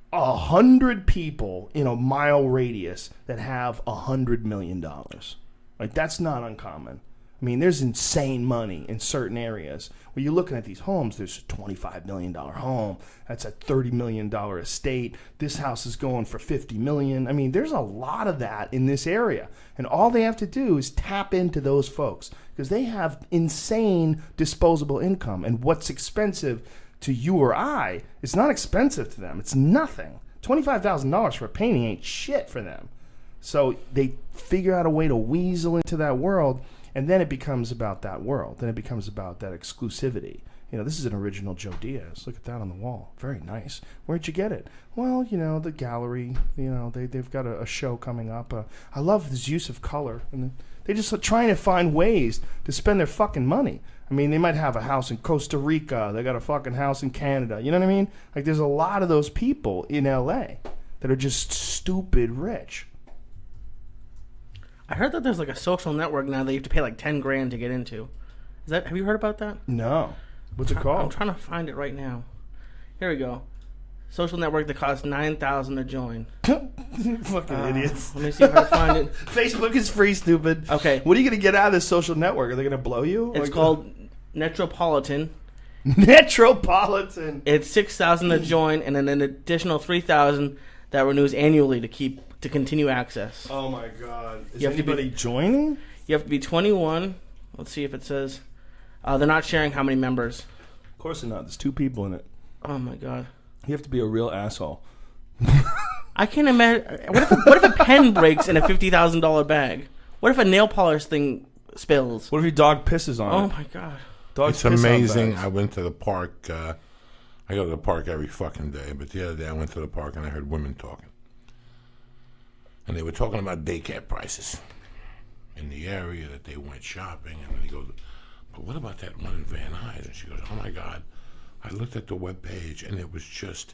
100 people in a mile radius that have $100 million. Like, that's not uncommon. I mean, there's insane money in certain areas where you're looking at these homes. There's a $25 million home. That's a $30 million estate. This house is going for $50 million. I mean, there's a lot of that in this area. And all they have to do is tap into those folks because they have insane disposable income. And what's expensive to you or I, it's not expensive to them. It's nothing. $25,000 for a painting ain't shit for them. So they figure out a way to weasel into that world. And then it becomes about that world. Then it becomes about that exclusivity. You know, this is an original Joe Diaz. Look at that on the wall. Very nice. Where'd you get it? Well, you know, the gallery. You know, they've got a show coming up. I love this use of color. And they're just trying to find ways to spend their fucking money. I mean, they might have a house in Costa Rica. They got a fucking house in Canada. You know what I mean? Like, there's a lot of those people in L.A. that are just stupid rich. I heard that there's like a social network now that you have to pay like $10,000 to get into. Have you heard about that? No. What's it called? I'm trying to find it right now. Here we go. Social network that costs $9,000 to join. Fucking idiots. Let me see if I can find it. Facebook is free, stupid. Okay. What are you going to get out of this social network? Are they going to blow you? It's called Metropolitan. Metropolitan. It's $6,000 to join, and then an additional $3,000 that renews annually to continue access. Oh my God! Is you have anybody joining? You have to be 21. Let's see if it says. They're not sharing how many members. Of course they're not. There's 2 people in it. Oh my God! You have to be a real asshole. I can't imagine. What if a pen breaks in a $50,000 bag? What if a nail polish thing spills? What if your dog pisses on it? Oh my God! Dogs It's piss on amazing. bags. I went to the park. I go to the park every fucking day, but the other day I went to the park and I heard women talking. And they were talking about daycare prices in the area that they went shopping. And they go, but what about that one in Van Nuys? And she goes, oh my God. I looked at the webpage and it was just,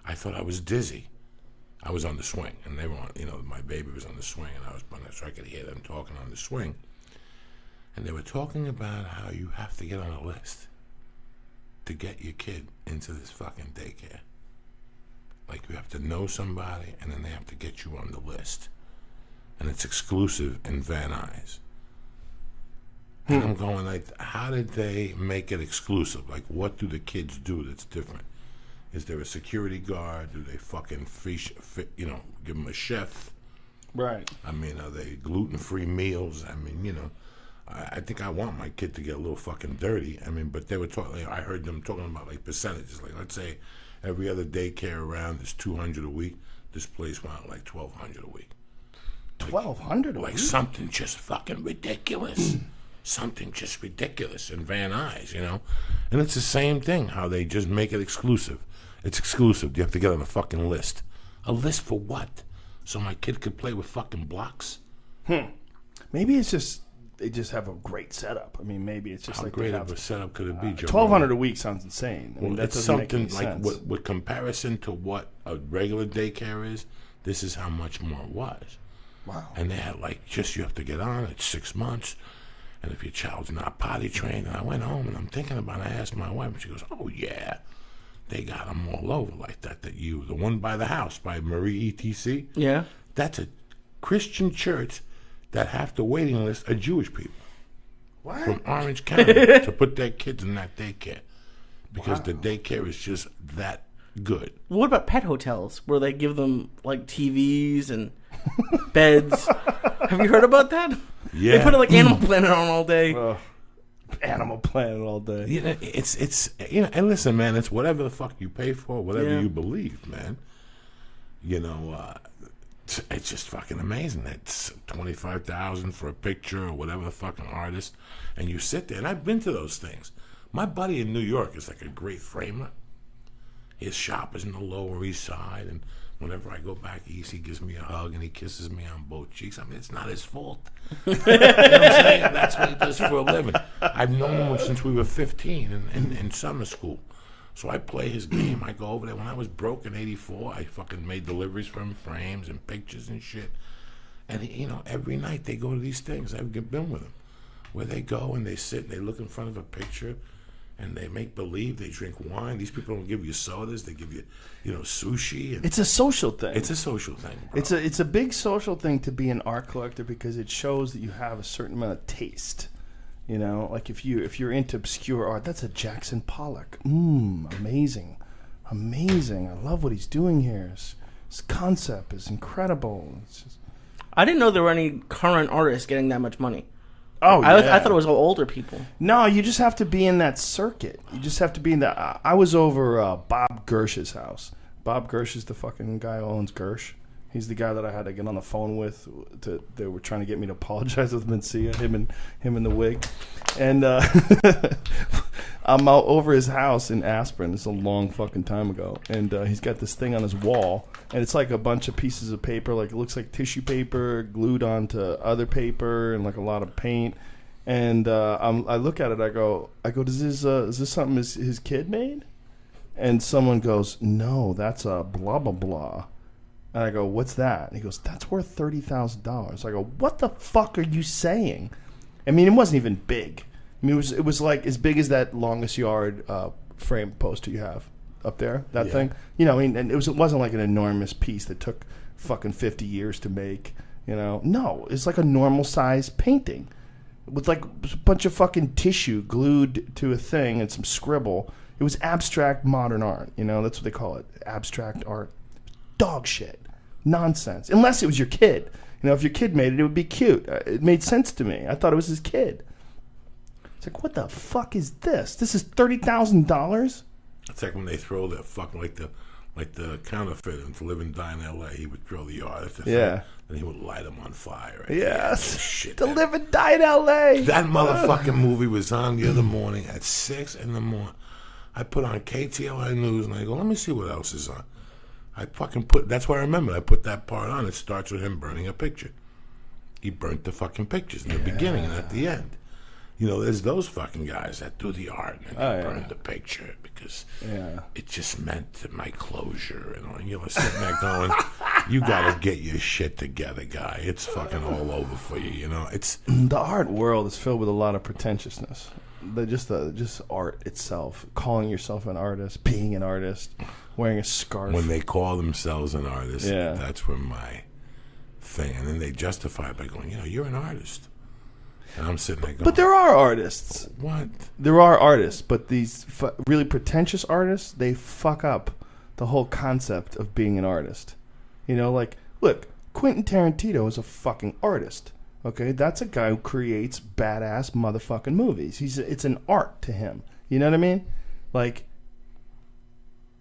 I thought I was dizzy. I was on the swing and they were on, you know, my baby was on the swing and I was on there so I could hear them talking on the swing. And they were talking about how you have to get on a list to get your kid into this fucking daycare. Like, you have to know somebody, and then they have to get you on the list. And it's exclusive in Van Nuys. And I'm going, like, how did they make it exclusive? Like, what do the kids do that's different? Is there a security guard? Do they fucking, give them a chef? Right. I mean, are they gluten-free meals? I mean, you know, I think I want my kid to get a little fucking dirty. I mean, but they were talking, I heard them talking about, like, percentages. Like, let's say every other daycare around is $200 a week. This place went like $1,200 a week. $1,200 a Like week? something just fucking ridiculous. Something just ridiculous in Van Nuys, you know? And it's the same thing, how they just make it exclusive. It's exclusive. You have to get on a fucking list. A list for what? So my kid could play with fucking blocks? Maybe it's just they just have a great setup. I mean, maybe it's just How like great they of have a setup could it be, Joe? $1,200 a week sounds insane. I mean, that it's doesn't make something any like sense. with comparison to what a regular daycare is. This is how much more it was. Wow. And they had like you have to get on. It's 6 months, and if your child's not potty trained, and I went home and I'm thinking about it. I asked my wife, and she goes, "Oh yeah, they got them all over like that. The one by the house by Marie ETC. Yeah. That's a Christian church that have the waiting list of Jewish people." What? From Orange County to put their kids in that daycare because the daycare is just that good. What about pet hotels where they give them like TVs and beds? Have you heard about that? Yeah, They put like Animal Planet on all day. Animal Planet all day. You know, it's you know, and listen, man, it's whatever the fuck you pay for, whatever Yeah. you believe, man. You know, it's just fucking amazing. It's $25,000 for a picture or whatever the fucking artist, and you sit there. And I've been to those things. My buddy in New York is like a great framer. His shop is in the Lower East Side, and whenever I go back east, he gives me a hug and he kisses me on both cheeks. I mean, it's not his fault. You know what I'm saying? That's what he does for a living. I've known him since we were 15 in summer school. So I play his game. I go over there. When I was broke in '84, I fucking made deliveries for him, frames and pictures and shit. And, you know, every night they go to these things. I've been with them. Where they go and they sit and they look in front of a picture and they make believe, they drink wine. These people don't give you sodas. They give you, you know, sushi. And It's a social thing. it's a social thing, bro. It's a big social thing to be an art collector because it shows that you have a certain amount of taste. You know, like if you're into obscure art, that's a Jackson Pollock. Amazing. I love what he's doing here. His concept is incredible. It's just... I didn't know there were any current artists getting that much money. Oh, yeah. I thought it was all older people. No, you just have to be in that circuit. You just have to be in that. I was over Bob Gersh's house. Bob Gersh is the fucking guy who owns Gersh. He's the guy that I had to get on the phone with. They were trying to get me to apologize with Mencia, him in the wig. And I'm out over his house in Aspirin. It's a long fucking time ago. And he's got this thing on his wall. And it's like a bunch of pieces of paper. Like, it looks like tissue paper glued onto other paper and like a lot of paint. And I look at it. I go, is this something his kid made? And someone goes, no, that's a blah, blah, blah. And I go, what's that? And he goes, that's worth $30,000. I go, what the fuck are you saying? I mean, it wasn't even big. I mean, it was like as big as that longest yard frame poster you have up there, that thing. You know, I mean, and it wasn't like an enormous piece that took fucking 50 years to make, you know. No, it's like a normal size painting with like a bunch of fucking tissue glued to a thing and some scribble. It was abstract modern art, you know, that's what they call it, abstract art. Dog shit. Nonsense. Unless it was your kid. You know, if your kid made it, it would be cute. It made sense to me. I thought it was his kid. It's like, what the fuck is this? This is $30,000? It's like when they throw the fucking, like the counterfeit into Live and Die in L.A., he would throw the artist. Yeah. And he would light them on fire. Right? Yes. Shit. To Live and Die in L.A. That motherfucking movie was on the other morning at 6 in the morning. I put on KTLA News, and I go, let me see what else is on. I fucking that's what I remember. I put that part on. It starts with him burning a picture. He burnt the fucking pictures in the beginning and at the end. You know, there's those fucking guys that do the art and burn the picture because it just meant my closure. And you're sitting there going, you got to get your shit together, guy. It's fucking all over for you, you know. It's the art world is filled with a lot of pretentiousness. Just art itself, calling yourself an artist, being an artist, wearing a scarf. When they call themselves an artist, that's where my thing. And then they justify it by going, you know, you're an artist. And I'm sitting there going, but there are artists. What? There are artists, but these really pretentious artists, they fuck up the whole concept of being an artist. You know, like, look, Quentin Tarantino is a fucking artist. Okay, that's a guy who creates badass motherfucking movies. It's an art to him. You know what I mean? Like,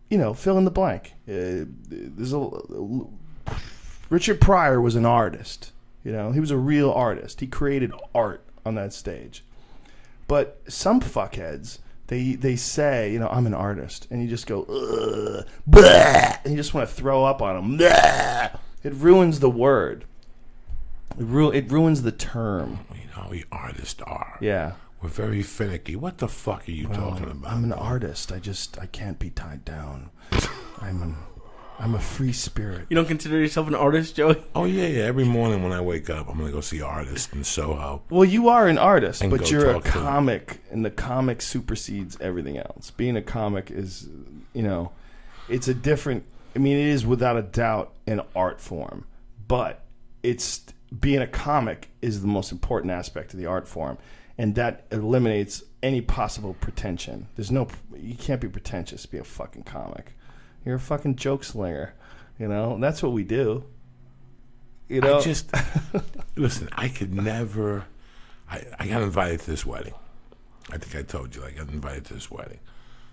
you know, fill in the blank. Richard Pryor was an artist. You know, he was a real artist. He created art on that stage. But some fuckheads, they say, you know, I'm an artist, and you just go, ugh, blah, and you just want to throw up on them. Blah. It ruins the word. It ruins the term. You know, we artists are. Yeah. We're very finicky. What the fuck are you talking about? I'm an artist. I can't be tied down. I'm a free spirit. You don't consider yourself an artist, Joey? Oh, yeah. Every morning when I wake up, I'm going to go see artists in Soho. Well, you are an artist, and but you're a comic, and the comic supersedes everything else. Being a comic is, you know, it's a different, I mean, it is without a doubt an art form, but being a comic is the most important aspect of the art form, and that eliminates any possible pretension. You can't be pretentious to be a fucking comic. You're a fucking joke slinger, you know. That's what we do. You know, listen. I could never. I got invited to this wedding. I think I told you I got invited to this wedding.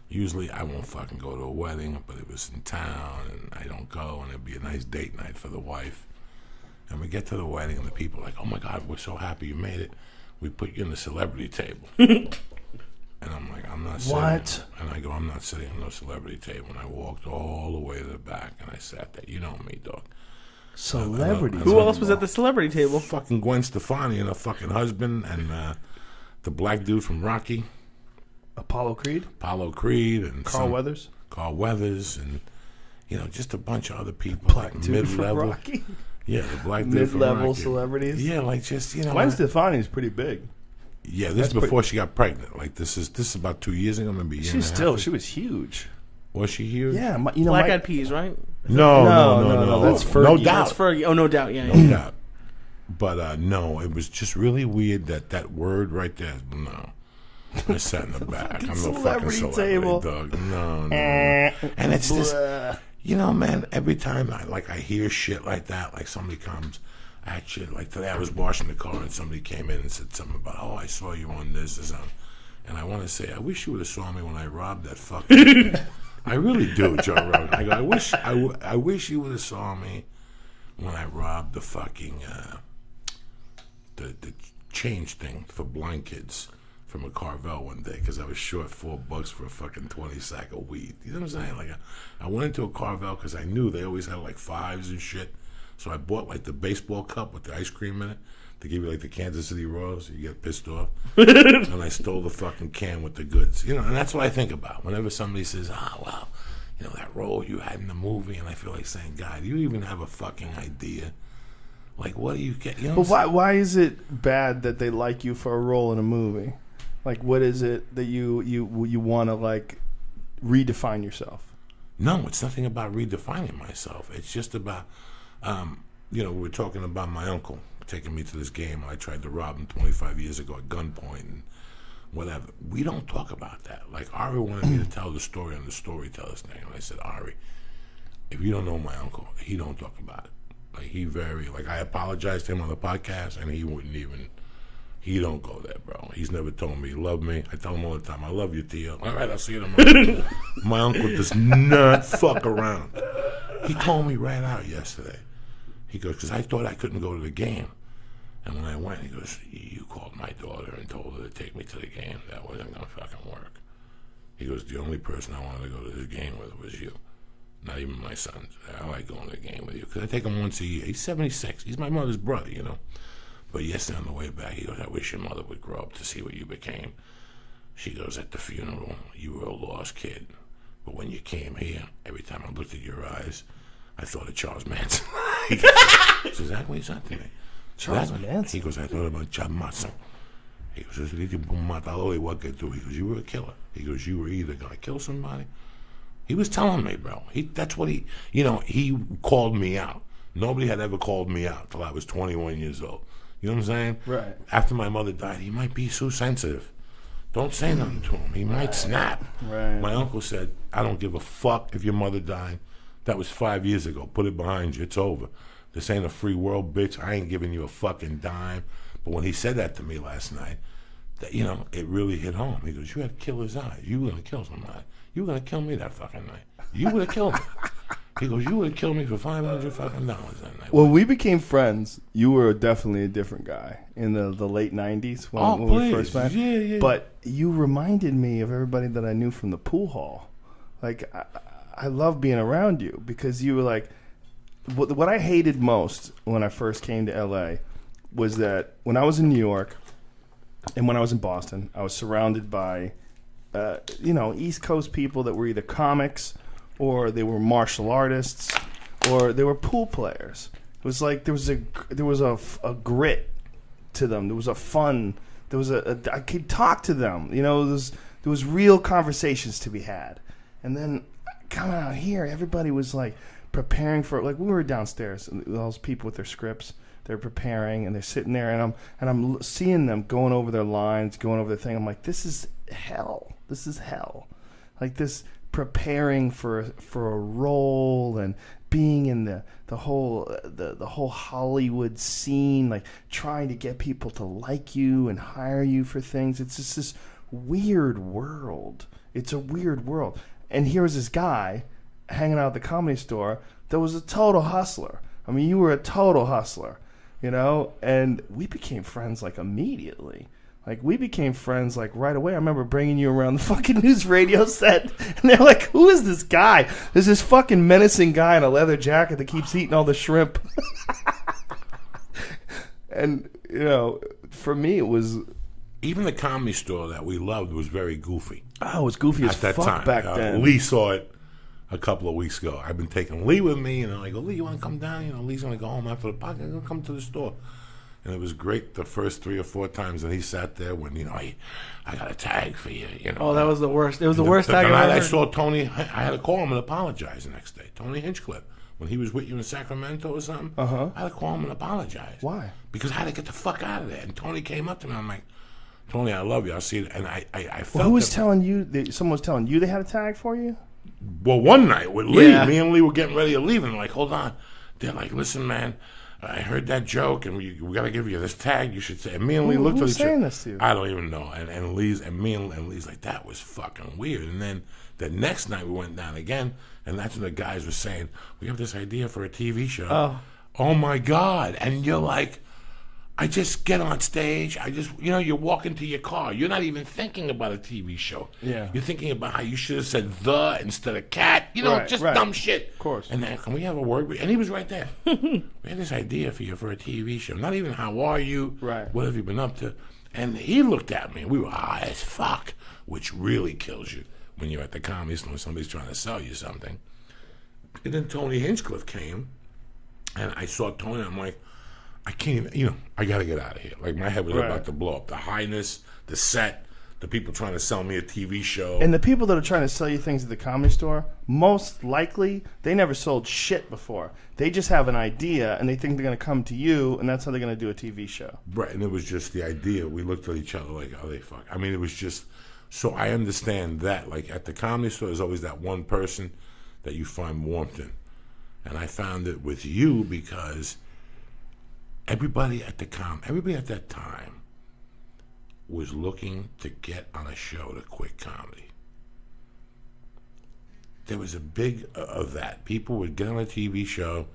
Usually I won't fucking go to a wedding, but it was in town, and I don't go, and it'd be a nice date night for the wife. And we get to the wedding, and the people are like, "Oh my God, we're so happy you made it. We put you in the celebrity table." And I'm like, I'm not sitting. What? And I go, I'm not sitting on no celebrity table. And I walked all the way to the back, and I sat there. You know me, dog. Celebrity. Who else was at the celebrity table? Fucking Gwen Stefani and her fucking husband, and the black dude from Rocky. Apollo Creed, and Carl Weathers, and you know, just a bunch of other people, black like dude mid-level. from Rocky. Yeah, the black dude from mid-level Rocky. celebrities. Yeah, like just, you know. Gwen Stefani's pretty big. Yeah, this is before she got pregnant. Like this is about 2 years ago, maybe. She was huge. Was she huge? Yeah, Black Eyed Peas, right? No. That's Fergie. No doubt. That's Fergie. Oh, no doubt. Yeah. No doubt. But no, it was just really weird that word right there. No. I sat in the back. I'm no fucking celebrity, dog. No. And it's this, you know, man, every time I hear shit like that, like somebody comes at shit. Like today I was washing the car and somebody came in and said something about, oh, I saw you on this or something. And I want to say, I wish you would have saw me when I robbed that fucking... I really do, Joe Rogan. I go, I wish you would have saw me when I robbed the fucking the change thing for blind kids from a Carvel one day because I was short $4 for a fucking 20 sack of weed. You know what I'm saying? Like I went into a Carvel because I knew they always had like fives and shit. So I bought like the baseball cup with the ice cream in it to give you like the Kansas City Royals. You get pissed off. And I stole the fucking can with the goods. You know, and that's what I think about whenever somebody says, well, you know, that role you had in the movie, and I feel like saying, God, do you even have a fucking idea? Like, what do you get? You know, but why is it bad that they like you for a role in a movie? Like, what is it that you want to, like, redefine yourself? No, it's nothing about redefining myself. It's just about, you know, we were talking about my uncle taking me to this game. I tried to rob him 25 years ago at gunpoint and whatever. We don't talk about that. Like, Ari wanted me to tell the story on the Storytellers thing. And I said, Ari, if you don't know my uncle, he don't talk about it. Like, I apologized to him on the podcast, and he wouldn't even, he don't go there, bro. He's never told me he loved me. I tell him all the time, I love you, Theo. All right, I'll see you tomorrow. My uncle does not fuck around. He told me right out yesterday. He goes, because I thought I couldn't go to the game. And when I went, he goes, you called my daughter and told her to take me to the game. That wasn't going to fucking work. He goes, the only person I wanted to go to the game with was you. Not even my son. I like going to the game with you because I take him once a year. He's 76. He's my mother's brother, you know. But yesterday on the way back, he goes, I wish your mother would grow up to see what you became. She goes, at the funeral, you were a lost kid. But when you came here, every time I looked at your eyes, I thought of Charles Manson. He goes, that's exactly what he said to me. Charles Manson? He goes, I thought about Charles Manson. He goes, you were a killer. He goes, you were either going to kill somebody. He was telling me, bro. That's what he, you know, he called me out. Nobody had ever called me out till I was 21 years old. You know what I'm saying? Right. After my mother died, he might be so sensitive. Don't say nothing to him. He might snap. Right. My uncle said, I don't give a fuck if your mother died. That was 5 years ago. Put it behind you. It's over. This ain't a free world, bitch. I ain't giving you a fucking dime. But when he said that to me last night, that, you know, it really hit home. He goes, you had to kill his eyes. You were going to kill somebody. You were going to kill me that fucking night. You would have killed me. He goes, you would have killed me for $500 fucking dollars that night. When we became friends, you were definitely a different guy in the late 90s when we first met. Yeah. But you reminded me of everybody that I knew from the pool hall. Like, I love being around you because you were like, what I hated most when I first came to L.A. was that when I was in New York and when I was in Boston, I was surrounded by East Coast people that were either comics or they were martial artists or they were pool players. It was like there was a grit to them. There was a fun. There was I could talk to them. You know, there was real conversations to be had. And then coming out here, everybody was like preparing for, like, we were downstairs and all those people with their scripts. They're preparing and they're sitting there and I'm seeing them going over their lines, going over their thing. I'm like, this is hell. This is hell. Like this preparing for a role and being in the whole Hollywood scene, like trying to get people to like you and hire you for things. It's just this weird world. It's a weird world. And here was this guy hanging out at the Comedy Store that was a total hustler. I mean, you were a total hustler, you know? And we became friends like immediately. Like, we became friends, like, right away. I remember bringing you around the fucking news radio set, and they're like, who is this guy? There's this fucking menacing guy in a leather jacket that keeps eating all the shrimp. And, you know, for me, it was... Even the Comedy Store that we loved was very goofy. Oh, it was goofy as fuck time. back then. Lee saw it a couple of weeks ago. I've been taking Lee with me, and I go, Lee, you want to come down? You know, Lee's going to go home after the podcast. I'm going to come to the store. And it was great the first 3 or 4 times that he sat there when, you know, I got a tag for you, you know. Oh, that was the worst. It was the worst tag I ever I heard. saw Tony, I had to call him and apologize the next day. Tony Hinchcliffe, when he was with you in Sacramento or something, I had to call him and apologize. Why? Because I had to get the fuck out of there. And Tony came up to me, I'm like, Tony, I love you. I'll see you. And I felt Well, who was telling you, someone was telling you they had a tag for you? Well, one night with Lee, Yeah. me and Lee were getting ready to leave, and they're like, hold on. They're like, listen, man, I heard that joke, and we got to give you this tag. You should say. And me and Lee looked at each other. Who's saying this to you? I don't even know. And Lee's like, that was fucking weird. And then the next night we went down again, and that's when the guys were saying, we have this idea for a TV show. Oh. oh my God. And you're like, I just get on stage. You walk into your car. You're not even thinking about a TV show. Yeah. You're thinking about how you should have said the instead of cat. Just dumb shit. Of course. And then, can we have a word? And he was right there. We had this idea for you for a TV show. Not even how are you? Right. What have you been up to? And he looked at me, and we were high as fuck, which really kills you when you're at the Comedy Store and somebody's trying to sell you something. And then Tony Hinchcliffe came, and I saw Tony, and I'm like, I can't even, I got to get out of here. Like, my head was about to blow up. The highness, the set, the people trying to sell me a TV show. And the people that are trying to sell you things at the Comedy Store, most likely, they never sold shit before. They just have an idea, and they think they're going to come to you, and that's how they're going to do a TV show. Right, and it was just the idea. We looked at each other like, oh, they fuck. I mean, it was just, so I understand that. Like, at the Comedy Store, there's always that one person that you find warmth in. And I found it with you because everybody at that time was looking to get on a show to quit comedy. There was a big of that. People would get on a TV show,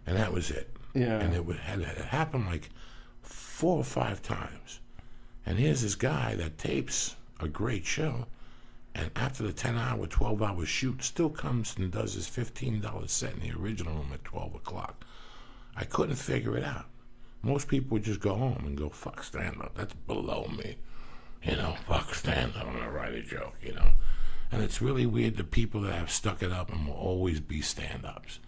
and that was it. Yeah. And it happened like 4 or 5 times. And here's this guy that tapes a great show, and after the 10-hour, 12-hour shoot, still comes and does his $15 set in the original room at 12 o'clock. I couldn't figure it out. Most people would just go home and go, fuck stand-up. That's below me. Fuck stand-up. I'm going to write a joke, And it's really weird, the people that have stuck it up and will always be stand-ups.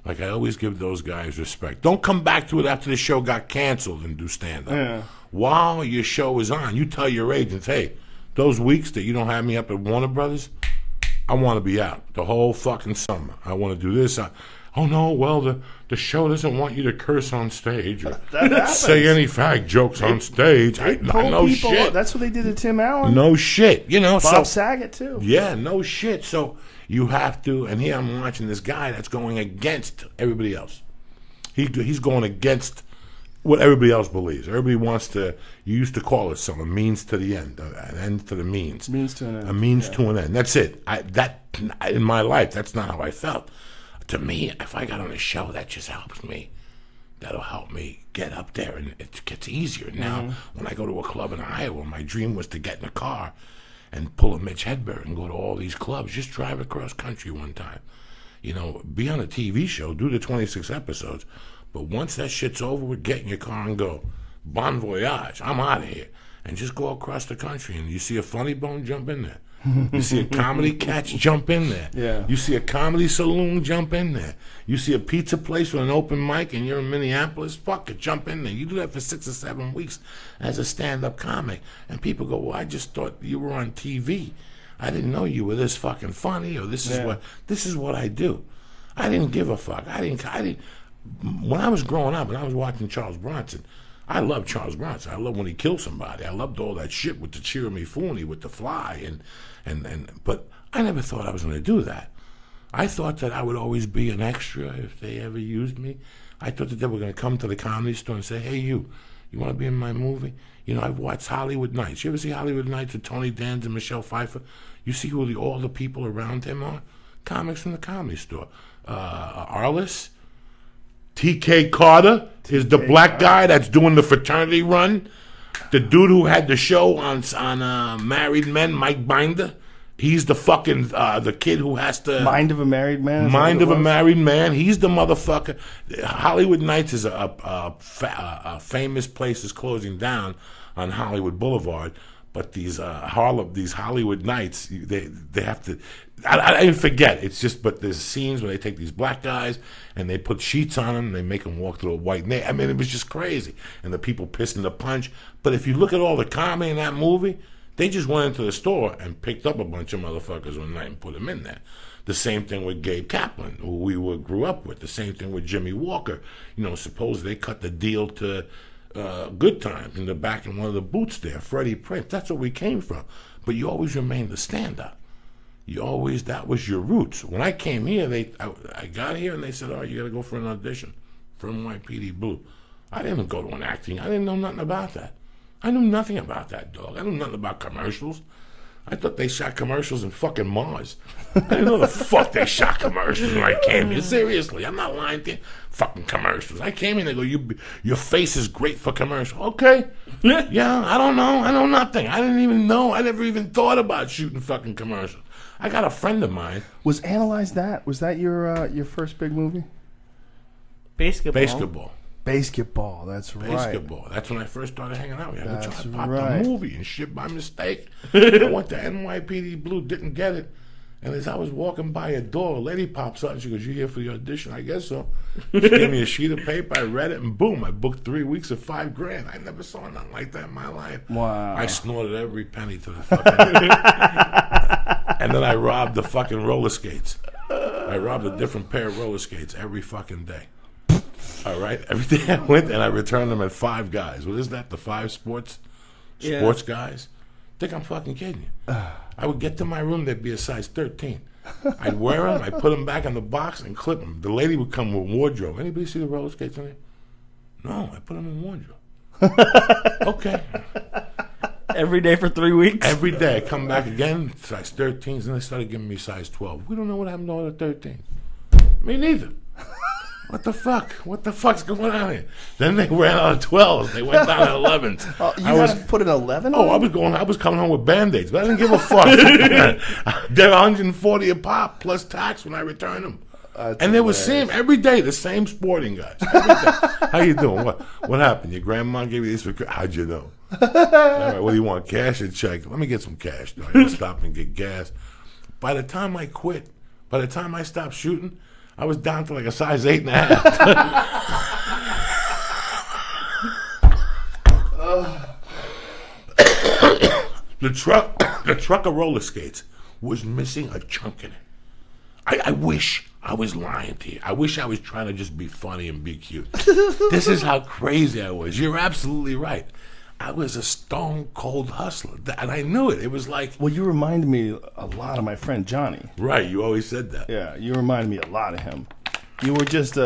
Like, I always give those guys respect. Don't come back to it after the show got canceled and do stand-up. Yeah. While your show is on, you tell your agents, hey, those weeks that you don't have me up at Warner Brothers, I want to be out the whole fucking summer. I want to do this. Oh no, well the show doesn't want you to curse on stage or say any fag jokes on stage. No shit. That's what they did to Tim Allen. No shit, Bob Saget too. Yeah, no shit. So you have to. And here I'm watching this guy that's going against everybody else. He's going against what everybody else believes. Everybody wants to. You used to call it something. Means to the end. An end to the means. Means to an end. A means to an end. That's it. In my life, that's not how I felt. To me, if I got on a show, that just helps me. That'll help me get up there, and it gets easier. Now, when I go to a club in Iowa, my dream was to get in a car and pull a Mitch Hedberg and go to all these clubs. Just drive across country one time. Be on a TV show, do the 26 episodes. But once that shit's over with, get in your car and go, bon voyage, I'm out of here. And just go across the country, and you see a funny bone, jump in there. You see a comedy catch, jump in there. Yeah. You see a comedy saloon, jump in there. You see a pizza place with an open mic and you're in Minneapolis, fuck it, jump in there. You do that for 6 or 7 weeks as a stand-up comic. And people go, well, I just thought you were on TV. I didn't know you were this fucking funny, or this is what I do. I didn't give a fuck. I didn't. When I was growing up and I was watching Charles Bronson, I loved Charles Bronson. I loved when he killed somebody. I loved all that shit with the Cheer Me Fooney, with the Fly, but I never thought I was going to do that. I thought that I would always be an extra if they ever used me. I thought that they were going to come to the Comedy Store and say, hey, you want to be in my movie? I've watched Hollywood Nights. You ever see Hollywood Nights with Tony Danza and Michelle Pfeiffer? You see who all the people around him are? Comics from the Comedy Store. Arliss, T.K. Carter is the black guy that's doing the fraternity run. The dude who had the show on Married Men, Mike Binder. He's the fucking the kid who has to Mind of a Married Man. Mind of a Married Man. He's the motherfucker. Hollywood Nights is a famous place is closing down on Hollywood Boulevard. But these Hollywood Nights, they have to. I didn't forget. It's just, but there's scenes where they take these black guys and they put sheets on them and they make them walk through a white net. I mean, it was just crazy. And the people pissing the punch. But if you look at all the comedy in that movie, they just went into the store and picked up a bunch of motherfuckers one night and put them in there. The same thing with Gabe Kaplan, who we grew up with. The same thing with Jimmy Walker. Suppose they cut the deal to Good Times in the back in one of the boots there. Freddie Prinze. That's where we came from. But you always remained the stand-up. That was your roots. When I came here, I got here and they said, you got to go for an audition for NYPD Blue. I didn't go to an acting. I didn't know nothing about that. I knew nothing about that, dog. I knew nothing about commercials. I thought they shot commercials in fucking Mars. I didn't know the fuck they shot commercials when I came here. Seriously, I'm not lying to you. Fucking commercials. I came in, they go, your face is great for commercial. Okay. Yeah, I don't know. I know nothing. I didn't even know. I never even thought about shooting fucking commercials. I got a friend of mine. Was Analyze That? Was that your first big movie? Basketball. Basketball, that's right. Basketball. That's when I first started hanging out with you. I was trying to pop right. the movie and shit by mistake. I went to NYPD Blue, didn't get it. And as I was walking by a door, a lady pops up and she goes, "You here for the audition?" I guess so. She gave me a sheet of paper, I read it, and boom, I booked 3 weeks of $5,000. I never saw nothing like that in my life. Wow. I snorted every penny to the fucking and then I robbed the fucking roller skates. I robbed a different pair of roller skates every fucking day. All right, every day I went and I returned them at Five Guys. What is that? The five sports guys? Think I'm fucking kidding you? I would get to my room, there'd be a size 13. I'd wear them, I'd put them back in the box and clip them. The lady would come with wardrobe. Anybody see the roller skates in there? No, I put them in wardrobe. Okay. Every day for 3 weeks? Every day I come back again, size 13s, and they started giving me size 12. We don't know what happened to all the 13s. Me neither. What the fuck? What the fuck's going on here? Then they ran out of 12s. They went down to 11s. You had to put an 11 on? I was coming home with Band-Aids, but I didn't give a fuck. They're $140 a pop plus tax when I returned them. And they were same every day, the same sporting guys. Every day. How you doing? What happened? Your grandma gave you these for how'd you know? All right, what do you want, cash or check? Let me get some cash. I gotta stop and get gas. By the time I quit, by the time I stopped shooting, I was down to like a size 8.5. The truck of roller skates was missing a chunk in it. I wish I was lying to you. I wish I was trying to just be funny and be cute. This is how crazy I was. You're absolutely right. I was a stone cold hustler, and I knew it. It was like... Well, you remind me a lot of my friend Johnny. Right, you always said that. Yeah, you remind me a lot of him. You were just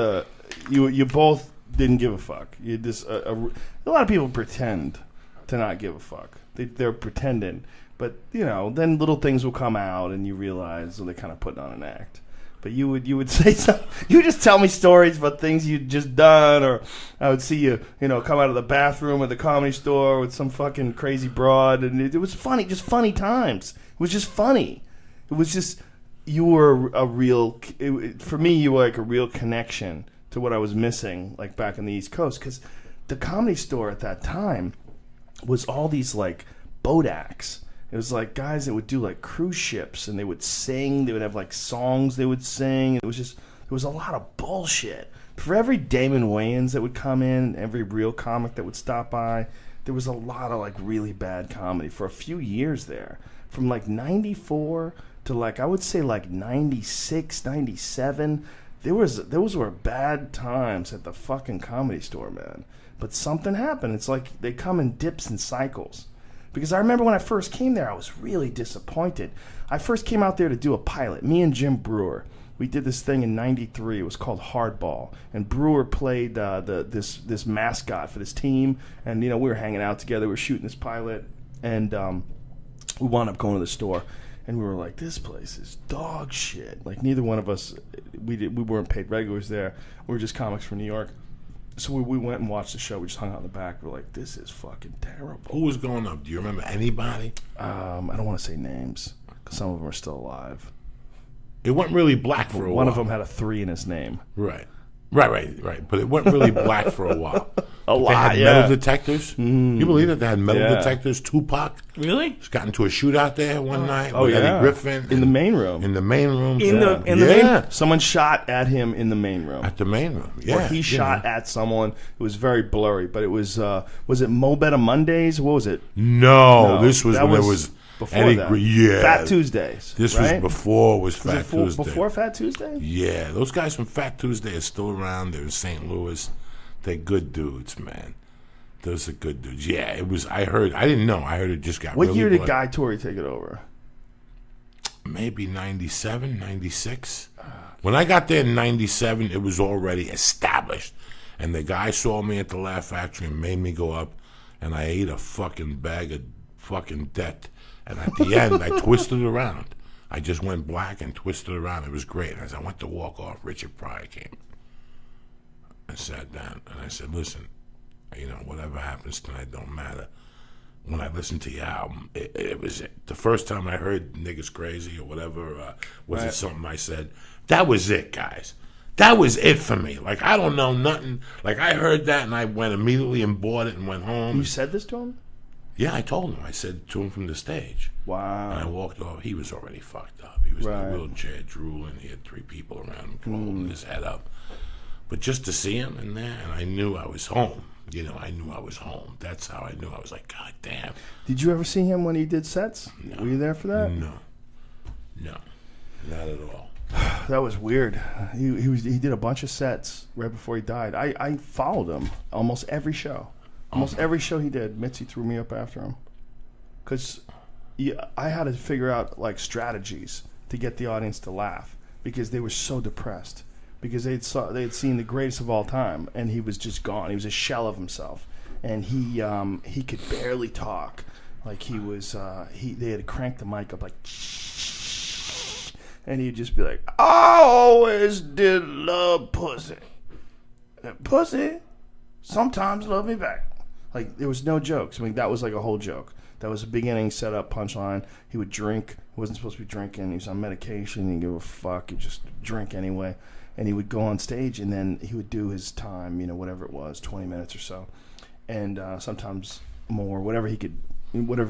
you both didn't give a fuck. You just a lot of people pretend to not give a fuck. They're pretending, but then little things will come out, and you realize they're kind of putting on an act. But you would say something. You would just tell me stories about things you'd just done, or I would see you, come out of the bathroom at the Comedy Store with some fucking crazy broad, and it was funny, just funny times. It was just funny. It was just you were a real. For me, you were like a real connection to what I was missing, like back in the East Coast, because the Comedy Store at that time was all these like boat acts. It was like guys that would do like cruise ships, and they would sing. They would have like songs they would sing. It was a lot of bullshit. For every Damon Wayans that would come in, every real comic that would stop by, there was a lot of like really bad comedy for a few years there. From like 94 to like, I would say like 96, 97. Those were bad times at the fucking Comedy Store, man. But something happened. It's like they come in dips and cycles. Because I remember when I first came there, I was really disappointed. I first came out there to do a pilot. Me and Jim Brewer, we did this thing in '93. It was called Hardball, and Brewer played this mascot for this team. And we were hanging out together. We were shooting this pilot, and we wound up going to the store. And we were like, this place is dog shit. Like neither one of us, we weren't paid regulars there. We were just comics from New York. So we went and watched the show. We just hung out in the back. We're like, this is fucking terrible. Who was going up? Do you remember anybody? I don't want to say names, because some of them are still alive. It went really black for a while. One of them had a 3 in his name. Right. But it went really black for a while. They had metal detectors. You believe that they had metal detectors? Tupac. Really? Just got into a shootout there one night with Eddie Griffin. In the main room. In the main room. In the main. Someone shot at him in the main room. At the main room. Yeah. Or he shot at someone. It was very blurry, but it was it Mo Better Mondays? What was it? No, this was when there was before Eddie that. Fat Tuesdays. This was before Fat Tuesday. Before Fat Tuesday? Yeah, those guys from Fat Tuesday are still around. They're in St. Louis. They're good dudes, man. Those are good dudes. Yeah, it was. I didn't know. I heard it just got. What year did Guy Torrey take it over? Maybe 97, 96. When I got there in 97, it was already established. And the guy saw me at the Laugh Factory and made me go up, and I ate a fucking bag of fucking debt. And at the end, I twisted around. I just went black and twisted around. It was great. As I went to walk off, Richard Pryor came and sat down. And I said, listen, whatever happens tonight don't matter. When I listened to your album, it was it. The first time I heard Niggas Crazy or whatever, was it something I said? That was it, guys. That was it for me. Like, I don't know nothing. Like, I heard that and I went immediately and bought it and went home. You said this to him? Yeah, I told him. I said to him from the stage. Wow. And I walked off. He was already fucked up. He was in a wheelchair, drooling. He had 3 people around him holding his head up. But just to see him in there, and I knew I was home. I knew I was home. That's how I knew. I was like, God damn. Did you ever see him when he did sets? No. Were you there for that? No, not at all. That was weird. He did a bunch of sets right before he died. I followed him almost every show. Almost every show he did, Mitzi threw me up after him. Because I had to figure out like strategies to get the audience to laugh because they were so depressed. Because they had seen the greatest of all time, and he was just gone. He was a shell of himself, and he could barely talk. Like they had cranked the mic up like, and he'd just be like, I always did love pussy. And pussy sometimes love me back. Like, there was no jokes. I mean, that was like a whole joke. That was a beginning, setup, punchline. He would drink. He wasn't supposed to be drinking. He was on medication. He didn't give a fuck. He'd just drink anyway. And he would go on stage, and then he would do his time, whatever it was, 20 minutes or so. And sometimes more, whatever he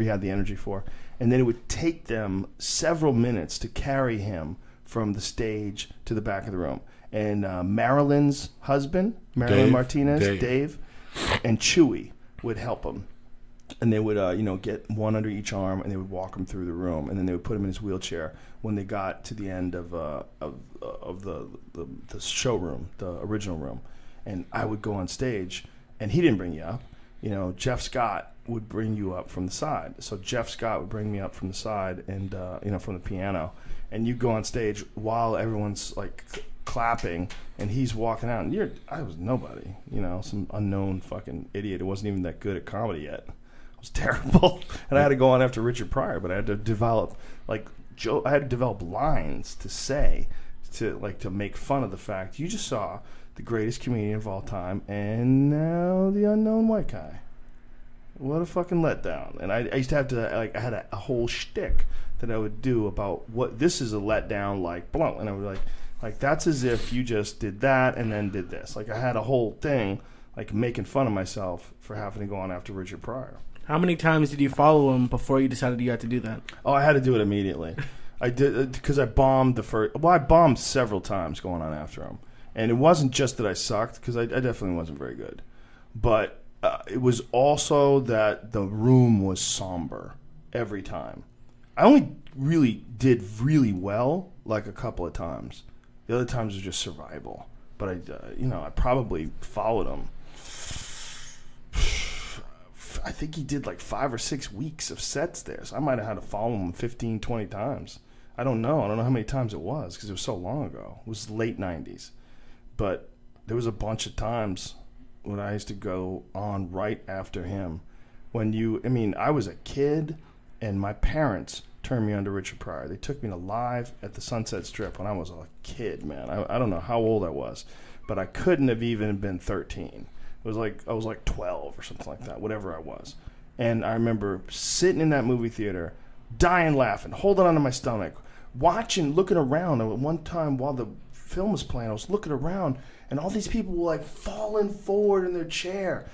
had the energy for. And then it would take them several minutes to carry him from the stage to the back of the room. And Marilyn's husband, Marilyn Martinez, Dave, and Chewy would help him. And they would, get one under each arm, and they would walk him through the room, and then they would put him in his wheelchair when they got to the end of the showroom, the original room. And I would go on stage, and he didn't bring you up. Jeff Scott would bring you up from the side. So Jeff Scott would bring me up from the side, and from the piano, and you go on stage while everyone's like clapping, and he's walking out, and I was nobody, some unknown fucking idiot who wasn't even that good at comedy yet. It was terrible, and I had to go on after Richard Pryor, but I had to develop lines to say to make fun of the fact you just saw the greatest comedian of all time, and now the unknown white guy. What a fucking letdown! And I used to have to I had a whole shtick that I would do about what this is a letdown like, blah, and I would like that's as if you just did that and then did this. Like I had a whole thing like making fun of myself for having to go on after Richard Pryor. How many times did you follow him before you decided you had to do that? Oh, I had to do it immediately. I did because I bombed the first. Well, I bombed several times going on after him, and it wasn't just that I sucked because I definitely wasn't very good, but it was also that the room was somber every time. I only really did really well like a couple of times. The other times was just survival. But I probably followed him. I think he did like 5 or 6 weeks of sets there. So I might have had to follow him 15, 20 times. I don't know. I don't know how many times it was because it was so long ago. It was late 90s. But there was a bunch of times when I used to go on right after him. I was a kid and my parents turned me on to Richard Pryor. They took me to live at the Sunset Strip when I was a kid, man. I don't know how old I was, but I couldn't have even been 13. It was like I was like 12 or something like that, whatever I was. And I remember sitting in that movie theater, dying laughing, holding onto my stomach, watching, looking around. And one time while the film was playing, I was looking around, and all these people were like falling forward in their chair.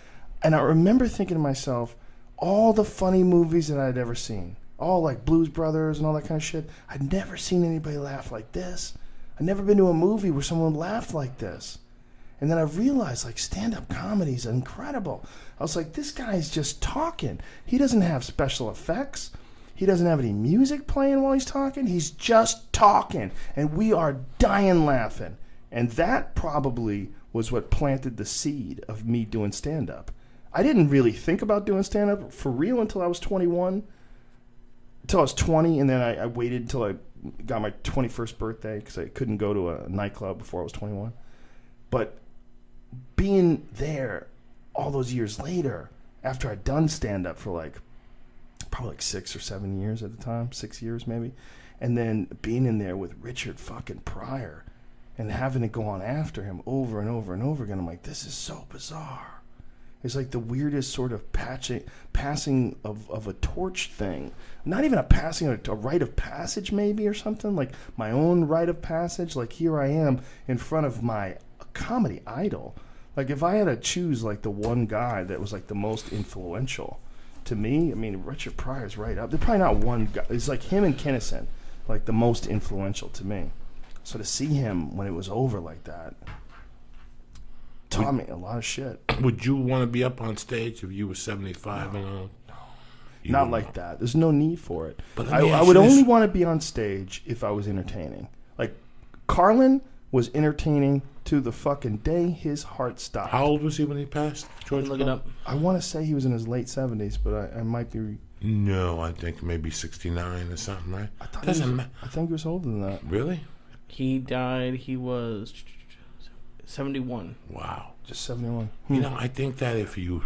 And I remember thinking to myself, all the funny movies that I'd ever seen, all like Blues Brothers and all that kind of shit, I'd never seen anybody laugh like this. I'd never been to a movie where someone laughed like this. And then I realized, like, stand-up comedy is incredible. I was like, this guy's just talking. He doesn't have special effects. He doesn't have any music playing while he's talking. He's just talking. And we are dying laughing. And that probably was what planted the seed of me doing stand-up. I didn't really think about doing stand-up for real until I was 21. Until I was 20, and then I waited until I got my 21st birthday because I couldn't go to a nightclub before I was 21. But being there all those years later, after I'd done stand-up for like probably like 6 or 7 years at the time, 6 years maybe. And then being in there with Richard fucking Pryor and having to go on after him over and over and over again. I'm like, this is so bizarre. It's like the weirdest sort of passing of a torch thing. Not even a passing, a rite of passage maybe or something. Like my own rite of passage. Like here I am in front of my comedy idol. Like if I had to choose like the one guy that was like the most influential to me, I mean, Richard Pryor's right up. They're probably not one guy. It's like him and Kinnison, like the most influential to me. So to see him when it was over like that taught me a lot of shit. Would you want to be up on stage if you were 75 and all? Not like that. There's no need for it. But I would only want to be on stage if I was entertaining. Like, Carlin was entertaining to the fucking day his heart stopped. How old was he when he passed? George, look it up. I want to say he was in his late 70s, but I might be... No, I think maybe 69 or something, right? I think he was older than that. Really? He died, he was 71. Wow. Just 71. You know, I think that if you're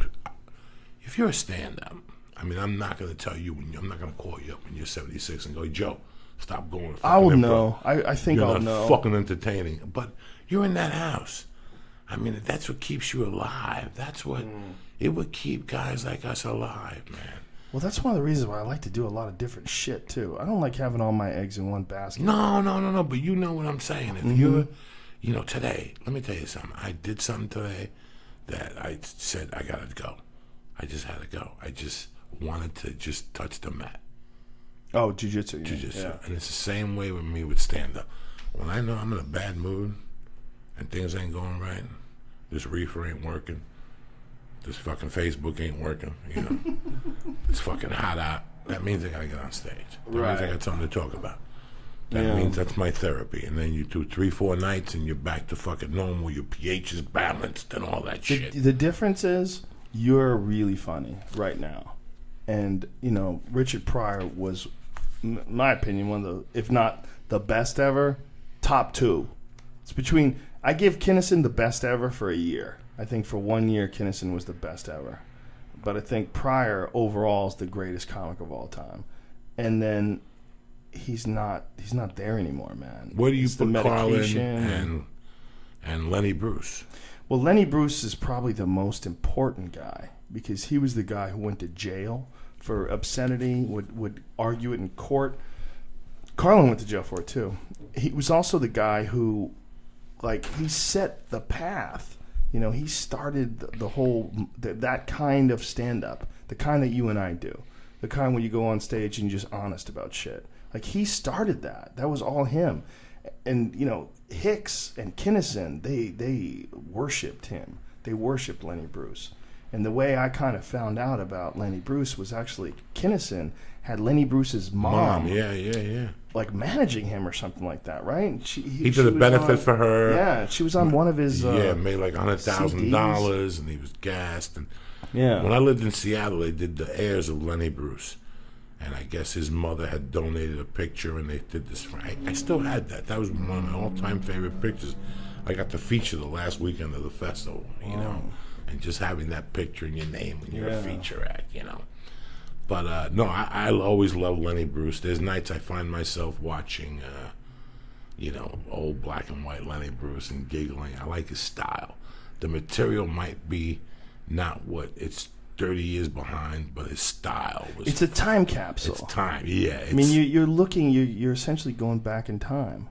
a stand-up, I mean, I'm not going to tell you, I'm not going to call you up when you're 76 and go, Joe, stop going to fucking I will improv. know. I think you're I'll not know. Fucking entertaining. But you're in that house. I mean, that's what keeps you alive. That's what, it would keep guys like us alive, man. Well, that's one of the reasons why I like to do a lot of different shit, too. I don't like having all my eggs in one basket. No, but you know what I'm saying. If you're, you know, today, let me tell you something. I did something today that I said I got to go. I just had to go. I just wanted to just touch the mat. Oh, jiu-jitsu. Yeah. Jiu-jitsu. Yeah. And it's the same way with me with stand-up. When I know I'm in a bad mood and things ain't going right, this reefer ain't working, this fucking Facebook ain't working, you know, it's fucking hot out, that means I gotta get on stage. That means I got something to talk about. That means that's my therapy. And then you do 3-4 nights and you're back to fucking normal, your pH is balanced and all that shit. The difference is you're really funny right now. And, you know, Richard Pryor was, in my opinion, one of the, if not the best ever, top 2. It's between, I give Kinnison the best ever for a year. I think for 1 year, Kinnison was the best ever. But I think Pryor overall is the greatest comic of all time. And then he's not there anymore, man. Where do you it's put Carlin and Lenny Bruce? Well, Lenny Bruce is probably the most important guy because he was the guy who went to jail for obscenity, would argue it in court. Carlin went to jail for it, too. He was also the guy who, like, he set the path. You know, he started the whole, that kind of stand-up, the kind that you and I do, the kind where you go on stage and you're just honest about shit. Like, he started that. That was all him. And, you know, Hicks and Kinnison, they worshipped him. They worshipped Lenny Bruce. And the way I kind of found out about Lenny Bruce was actually Kinnison had Lenny Bruce's mom. Yeah. Like managing him or something like that, right? He did a benefit for her. Yeah, she was on one of his. Made like $100,000, and he was gassed. And when I lived in Seattle, they did the heirs of Lenny Bruce, and I guess his mother had donated a picture, and they did this. I still had that. That was one of my all-time favorite pictures. I got to feature the last weekend of the festival, you know, and just having that picture in your name when you're a feature act, you know. But, no, I always love Lenny Bruce. There's nights I find myself watching, you know, old black and white Lenny Bruce and giggling. I like his style. The material might be not what it's 30 years behind, but his style was... It's a time capsule. It's time, yeah. I mean, you're essentially going back in time.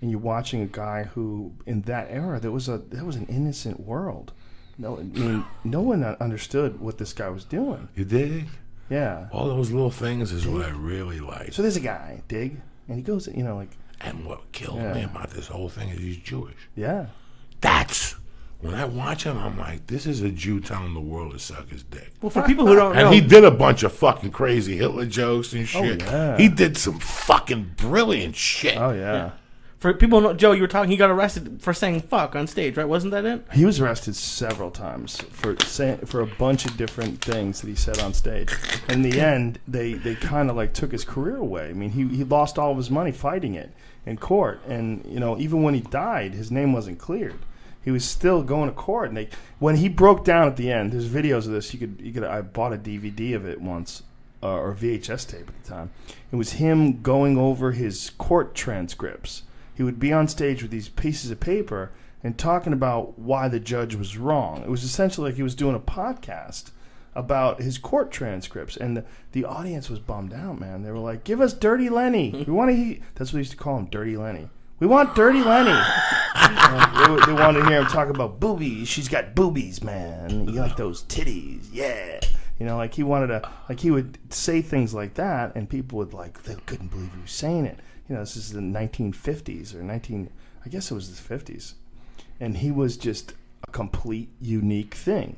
And you're watching a guy who, in that era, that was an innocent world. No, I mean, no one understood what this guy was doing. You dig? Yeah. All those little things is what I really like. So there's a guy, Dig, and he goes, you know, like... And what killed me about this whole thing is he's Jewish. Yeah. That's... When I watch him, I'm like, this is a Jew telling the world to suck his dick. Well, for people who don't know... And he did a bunch of fucking crazy Hitler jokes and shit. Oh, yeah. He did some fucking brilliant shit. Oh, yeah. For people who know, Joe, you were talking, he got arrested for saying fuck on stage, right? Wasn't that it? He was arrested several times for a bunch of different things that he said on stage. In the end, they kind of like took his career away. I mean, he lost all of his money fighting it in court. And, you know, even when he died, his name wasn't cleared. He was still going to court. And when he broke down at the end, there's videos of this. I bought a DVD of it once. or VHS tape at the time. It was him going over his court transcripts. He would be on stage with these pieces of paper and talking about why the judge was wrong. It was essentially like he was doing a podcast about his court transcripts, and the audience was bummed out, man. They were like, give us Dirty Lenny. We want to that's what they used to call him, Dirty Lenny. We want Dirty Lenny. They wanted to hear him talk about boobies. She's got boobies, man. You like those titties. Yeah. You know, like he wanted to, like he would say things like that, and people would like, they couldn't believe he was saying it. You know, this is the 1950s or I guess it was the 50s. And he was just a complete unique thing.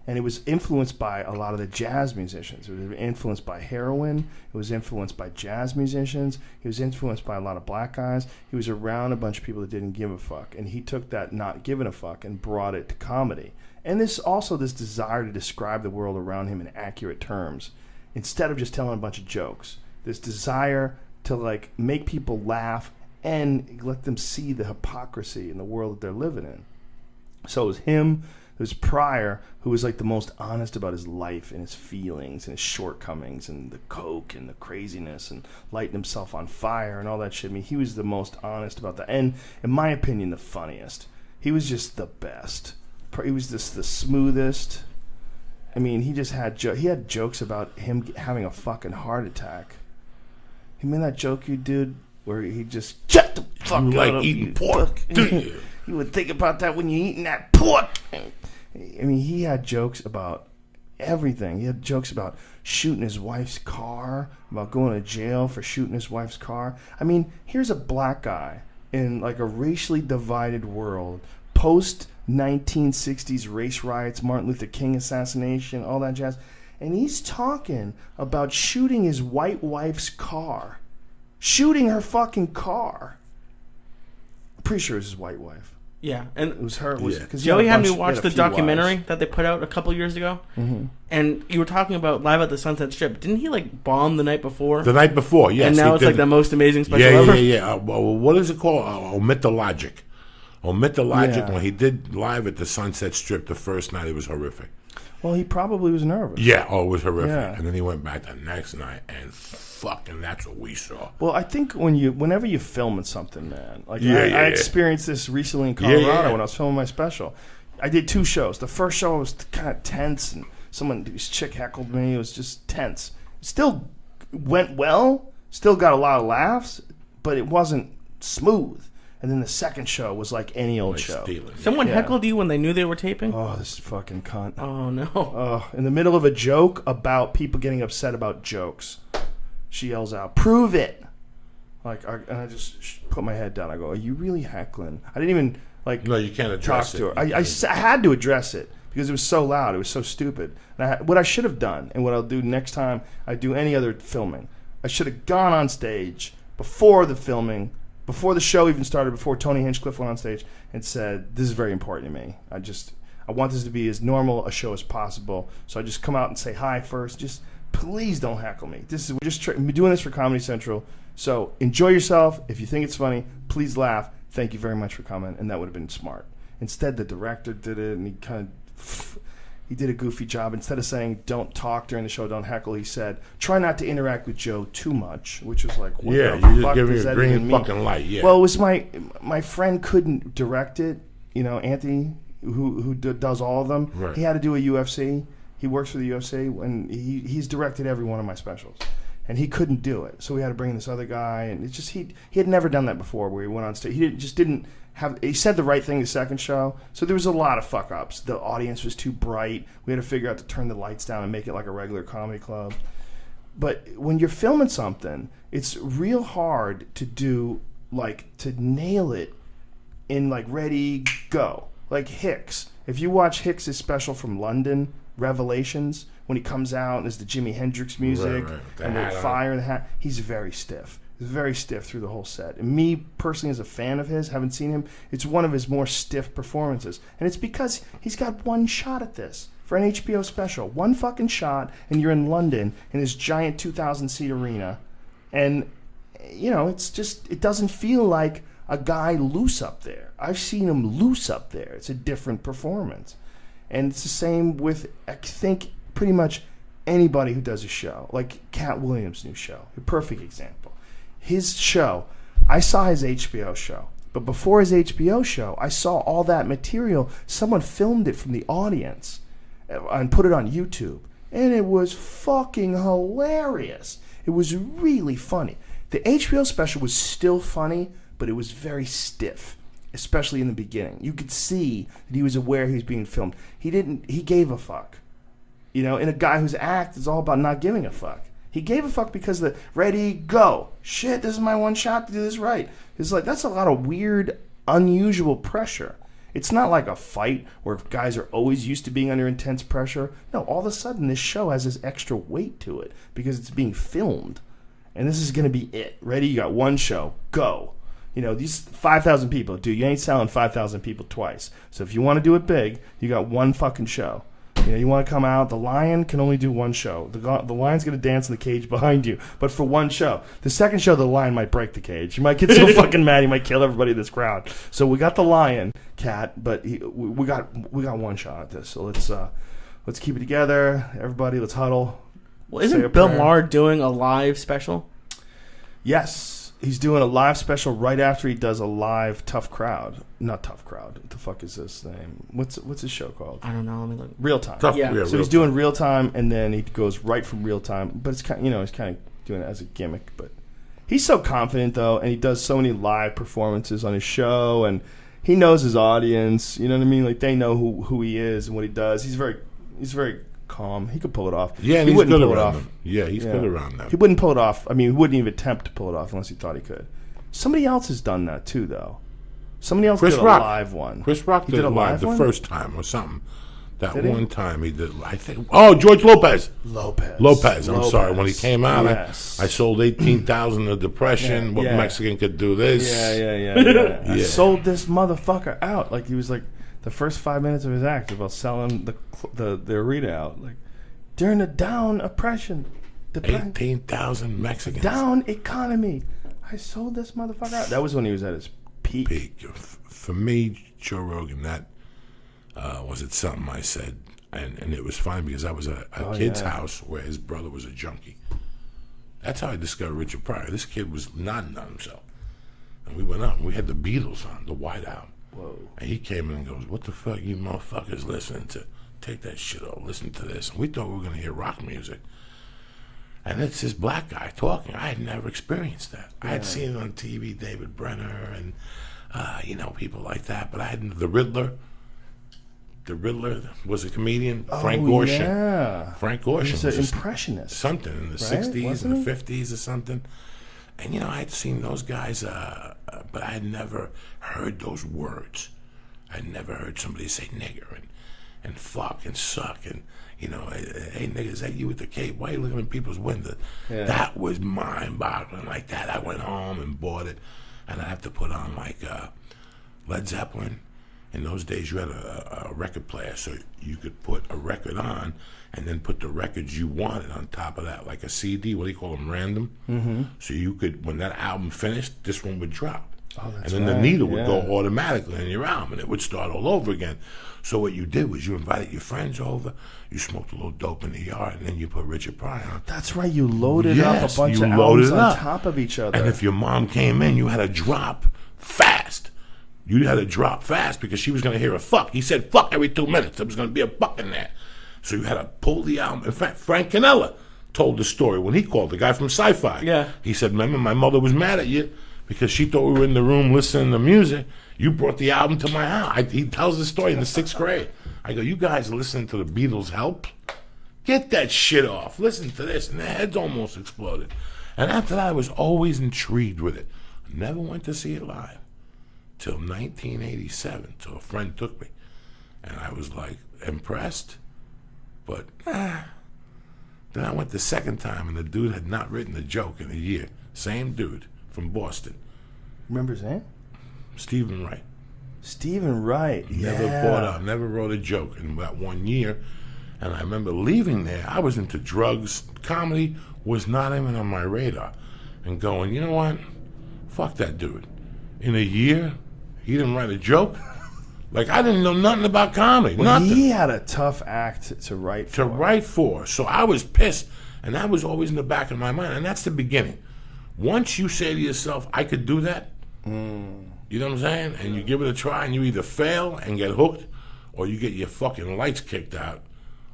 And it was influenced by a lot of the jazz musicians. It was influenced by heroin. It was influenced by jazz musicians. He was influenced by a lot of black guys. He was around a bunch of people that didn't give a fuck. And he took that not giving a fuck and brought it to comedy. And this desire to describe the world around him in accurate terms, instead of just telling a bunch of jokes. This desire to like make people laugh and let them see the hypocrisy in the world that they're living in. So it was him. It was Pryor, who was like the most honest about his life and his feelings and his shortcomings and the coke and the craziness and lighting himself on fire and all that shit. I mean, he was the most honest about that. And in my opinion, the funniest. He was just the best. He was just the smoothest. I mean, he just had he had jokes about him having a fucking heart attack. You mean that joke you did where he just shut the fuck up? Like eating pork, do you? You would think about that when you're eating that pork. I mean, he had jokes about everything. He had jokes about shooting his wife's car, about going to jail for shooting his wife's car. I mean, here's a black guy in like a racially divided world, post-1960s race riots, Martin Luther King assassination, all that jazz. And he's talking about shooting his white wife's car. Shooting her fucking car. I'm pretty sure it was his white wife. Yeah, and it was her. Joey had me watch the documentary that they put out a couple years ago, and you were talking about Live at the Sunset Strip. Didn't he like bomb the night before? The night before, yes. And now it's like the most amazing special ever. Yeah. What is it called? Omit the Logic. Omit the Logic. When he did Live at the Sunset Strip the first night, it was horrific. Well, he probably was nervous. Yeah, it was horrific. Yeah. And then he went back the next night, and fucking that's what we saw. Well, I think whenever you're filming something, man, like I experienced this recently in Colorado when I was filming my special. I did 2 shows. The first show was kind of tense, and this chick heckled me. It was just tense. It still went well, still got a lot of laughs, but it wasn't smooth. And then the second show was like any old show. Someone heckled you when they knew they were taping? Oh, this fucking cunt. Oh, no. In the middle of a joke about people getting upset about jokes, she yells out, "Prove it!" And I just put my head down. I go, "Are you really heckling?" I didn't even, No, you can't address it. To her. I had to address it because it was so loud. It was so stupid. And what I should have done, and what I'll do next time I do any other filming, I should have gone on stage before the filming, before the show even started, before Tony Hinchcliffe went on stage and said, "This is very important to me. I want this to be as normal a show as possible. So I just come out and say hi first. Just please don't heckle me. We're just doing this for Comedy Central. So enjoy yourself. If you think it's funny, please laugh. Thank you very much for coming." And that would have been smart. Instead, the director did it, and he did a goofy job. Instead of saying "don't talk during the show, don't heckle," he said, "try not to interact with Joe too much," which was like, what you're the just fuck giving does a that green even mean? fucking light. Yeah. Well, it was my friend couldn't direct it. You know, Anthony, who does all of them. Right. He had to do a UFC. He works for the UFC, and he's directed every one of my specials. And he couldn't do it, so we had to bring in this other guy. And it's just he had never done that before, where he went on stage. He said the right thing the second show, so there was a lot of fuck ups. The audience was too bright. We had to figure out to turn the lights down and make it like a regular comedy club. But when you're filming something, it's real hard to do, like, to nail it in like ready go. Like Hicks. If you watch Hicks' special from London, Revelations, when he comes out and there's the Jimi Hendrix music and the fire and the hat, he's very stiff. He's very stiff through the whole set. And me, personally, as a fan of his, haven't seen him, it's one of his more stiff performances. And it's because he's got one shot at this for an HBO special. One fucking shot, and you're in London in this giant 2,000-seat arena. And, you know, it's just, it doesn't feel like a guy loose up there. I've seen him loose up there. It's a different performance. And it's the same with, I think, pretty much anybody who does a show, like Cat Williams' new show, a perfect example. His show, I saw his HBO show, but before his HBO show, I saw all that material. Someone filmed it from the audience and put it on YouTube, and it was fucking hilarious. It was really funny. The HBO special was still funny, but it was very stiff, especially in the beginning. You could see that he was aware he was being filmed. He gave a fuck. You know, and a guy whose act is all about not giving a fuck. He gave a fuck because the ready, go. Shit, this is my one shot to do this right. It's like, that's a lot of weird, unusual pressure. It's not like a fight where guys are always used to being under intense pressure. No, all of a sudden this show has this extra weight to it because it's being filmed. And this is going to be it. Ready, you got one show, go. You know, these 5,000 people, dude, you ain't selling 5,000 people twice. So if you want to do it big, you got one fucking show. You know, you want to come out, the lion can only do one show. The lion's going to dance in the cage behind you, but for one show. The second show, the lion might break the cage. You might get so fucking mad, he might kill everybody in this crowd. So we got the lion, Cat, but we got one shot at this. So let's keep it together. Everybody, let's huddle. Well, isn't Bill Maher doing a live special? Yes. He's doing a live special right after he does a live Tough Crowd. Not Tough Crowd. What the fuck is this name? What's his show called? I don't know. Let me look. Real Time. Yeah. So he's doing Real Time, and then he goes right from Real Time. But it's kind, he's kind of doing it as a gimmick. But he's so confident though, and he does so many live performances on his show, and he knows his audience. You know what I mean? Like they know who he is and what he does. He's very calm. He could pull it off. Yeah, and he he's wouldn't good pull it around off. them. Yeah, he's good around them. He wouldn't pull it off. I mean, he wouldn't even attempt to pull it off unless he thought he could. Somebody else has done that too, though. Somebody else did a live one. Chris Rock did a live the one? first time or something. That did one time he did, I think. Oh, George Lopez. I'm sorry. When he came out, yes. I sold 18,000 of Depression. Yeah, what Mexican could do this? Yeah. I sold this motherfucker out. Like he was like the first 5 minutes of his act about selling the arena out. Like during the down oppression, 18,000 Mexicans. Down economy. I sold this motherfucker out. That was when he was at his peak. For me, Joe Rogan, that was it something I said. And it was funny because I was at a kid's house where his brother was a junkie. That's how I discovered Richard Pryor. This kid was nodding on himself. And we went up and we had the Beatles on, the White Album. Whoa. And he came in and goes, "What the fuck you motherfuckers listening to? Take that shit off, listen to this." And we thought we were going to hear rock music. And it's this black guy talking. I had never experienced that. I had seen it on TV, David Brenner and, people like that. But I hadn't, the Riddler was a comedian. Frank Gorshin. Yeah. Frank Gorshin He's was an impressionist. Something in the 60s Wasn't and the he? 50s or something. And, I had seen those guys, but I had never heard those words. I had never heard somebody say nigger and fuck and suck and, hey, nigga, is that you with the cape? Why are you looking in people's windows? Yeah. That was mind-boggling like that. I went home and bought it, and I have to put on, Led Zeppelin. In those days, you had a record player, so you could put a record on and then put the records you wanted on top of that, like a CD, what do you call them, random? Mm-hmm. So you could, when that album finished, this one would drop. Oh, and then the needle would go automatically in your album, and it would start all over again. So what you did was you invited your friends over, you smoked a little dope in the yard, and then you put Richard Pryor on. That's right, you loaded up a bunch of albums on top of each other. And if your mom came in, you had to drop fast. You had to drop fast because she was going to hear a fuck. He said fuck every 2 minutes. There was going to be a fuck in there. So you had to pull the album. In fact, Frank Canella told the story when he called, the guy from Sci-Fi. Yeah. He said, remember, my mother was mad at you because she thought we were in the room listening to music. You brought the album to my house. He tells the story in the 6th grade. I go, you guys are listening to the Beatles Help? Get that shit off. Listen to this. And their heads almost exploded. And after that, I was always intrigued with it. I never went to see it live till 1987, till a friend took me. And I was, impressed. But, Then I went the second time, and the dude had not written a joke in a year. Same dude from Boston. Remember his name? Stephen Wright. Stephen Wright. Never wrote a joke in about 1 year. And I remember leaving there. I was into drugs. Comedy was not even on my radar. And going, you know what? Fuck that dude. In a year, he didn't write a joke. Like, I didn't know nothing about comedy. Well, nothing. he had a tough act to write for. So I was pissed. And that was always in the back of my mind. And that's the beginning. Once you say to yourself, I could do that, you know what I'm saying? And you give it a try, and you either fail and get hooked, or you get your fucking lights kicked out,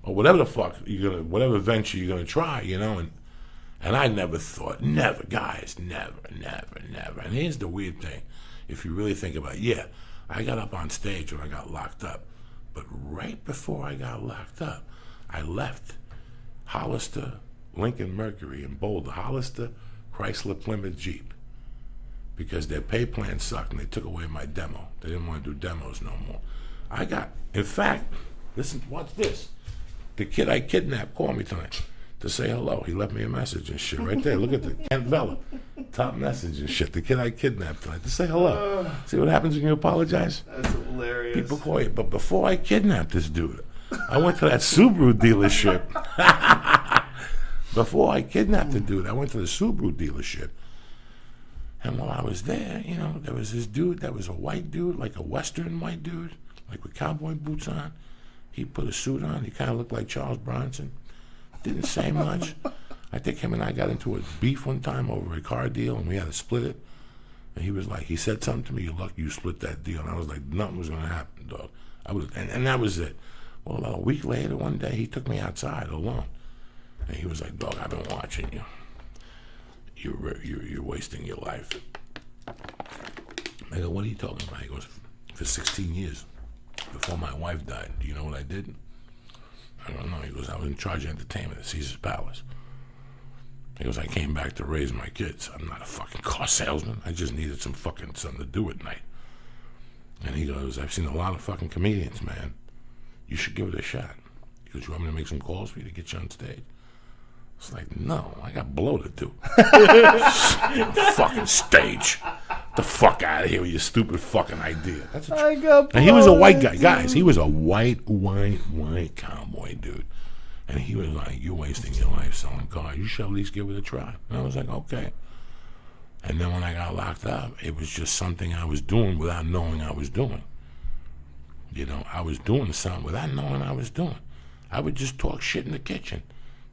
or whatever the fuck whatever venture you're gonna try, you know. And I never thought, never. And here's the weird thing, if you really think about it, yeah, I got up on stage when I got locked up, but right before I got locked up, I left Hollister, Lincoln Mercury in Boulder, Hollister, Chrysler, Plymouth, Jeep, because their pay plan sucked and they took away my demo. They didn't want to do demos no more. In fact, listen, watch this. The kid I kidnapped called me tonight to say hello. He left me a message and shit right there. Look at the Kent Vella, top message and shit. The kid I kidnapped tonight to say hello. See what happens when you apologize? That's hilarious. People call you. But before I kidnapped this dude, I went to that Subaru dealership. Before I kidnapped the dude, I went to the Subaru dealership. And while I was there, you know, there was this dude that was a white dude, like a Western white dude, like with cowboy boots on. He put a suit on. He kind of looked like Charles Bronson. Didn't say much. I think him and I got into a beef one time over a car deal, and we had to split it. And he was like, he said something to me, you're lucky you split that deal. And I was like, nothing was going to happen, dog. And that was it. Well, about a week later, one day, he took me outside alone. And he was like, dog, I've been watching you. You're wasting your life. I go, what are you talking about? He goes, for 16 years, before my wife died, do you know what I did? I don't know. He goes, I was in charge of entertainment at Caesar's Palace. He goes, I came back to raise my kids. I'm not a fucking car salesman. I just needed something to do at night. And he goes, I've seen a lot of fucking comedians, man. You should give it a shot. He goes, you want me to make some calls for you to get you on stage? It's like, no, I got blow to do. Fucking stage. The fuck out of here with your stupid fucking idea. That's and he was a white guy. Guys, he was a white cowboy dude. And he was like, you're wasting your life selling cars. You should at least give it a try. And I was like, okay. And then when I got locked up, it was just something I was doing without knowing I was doing. You know, I was doing something without knowing I was doing. I would just talk shit in the kitchen.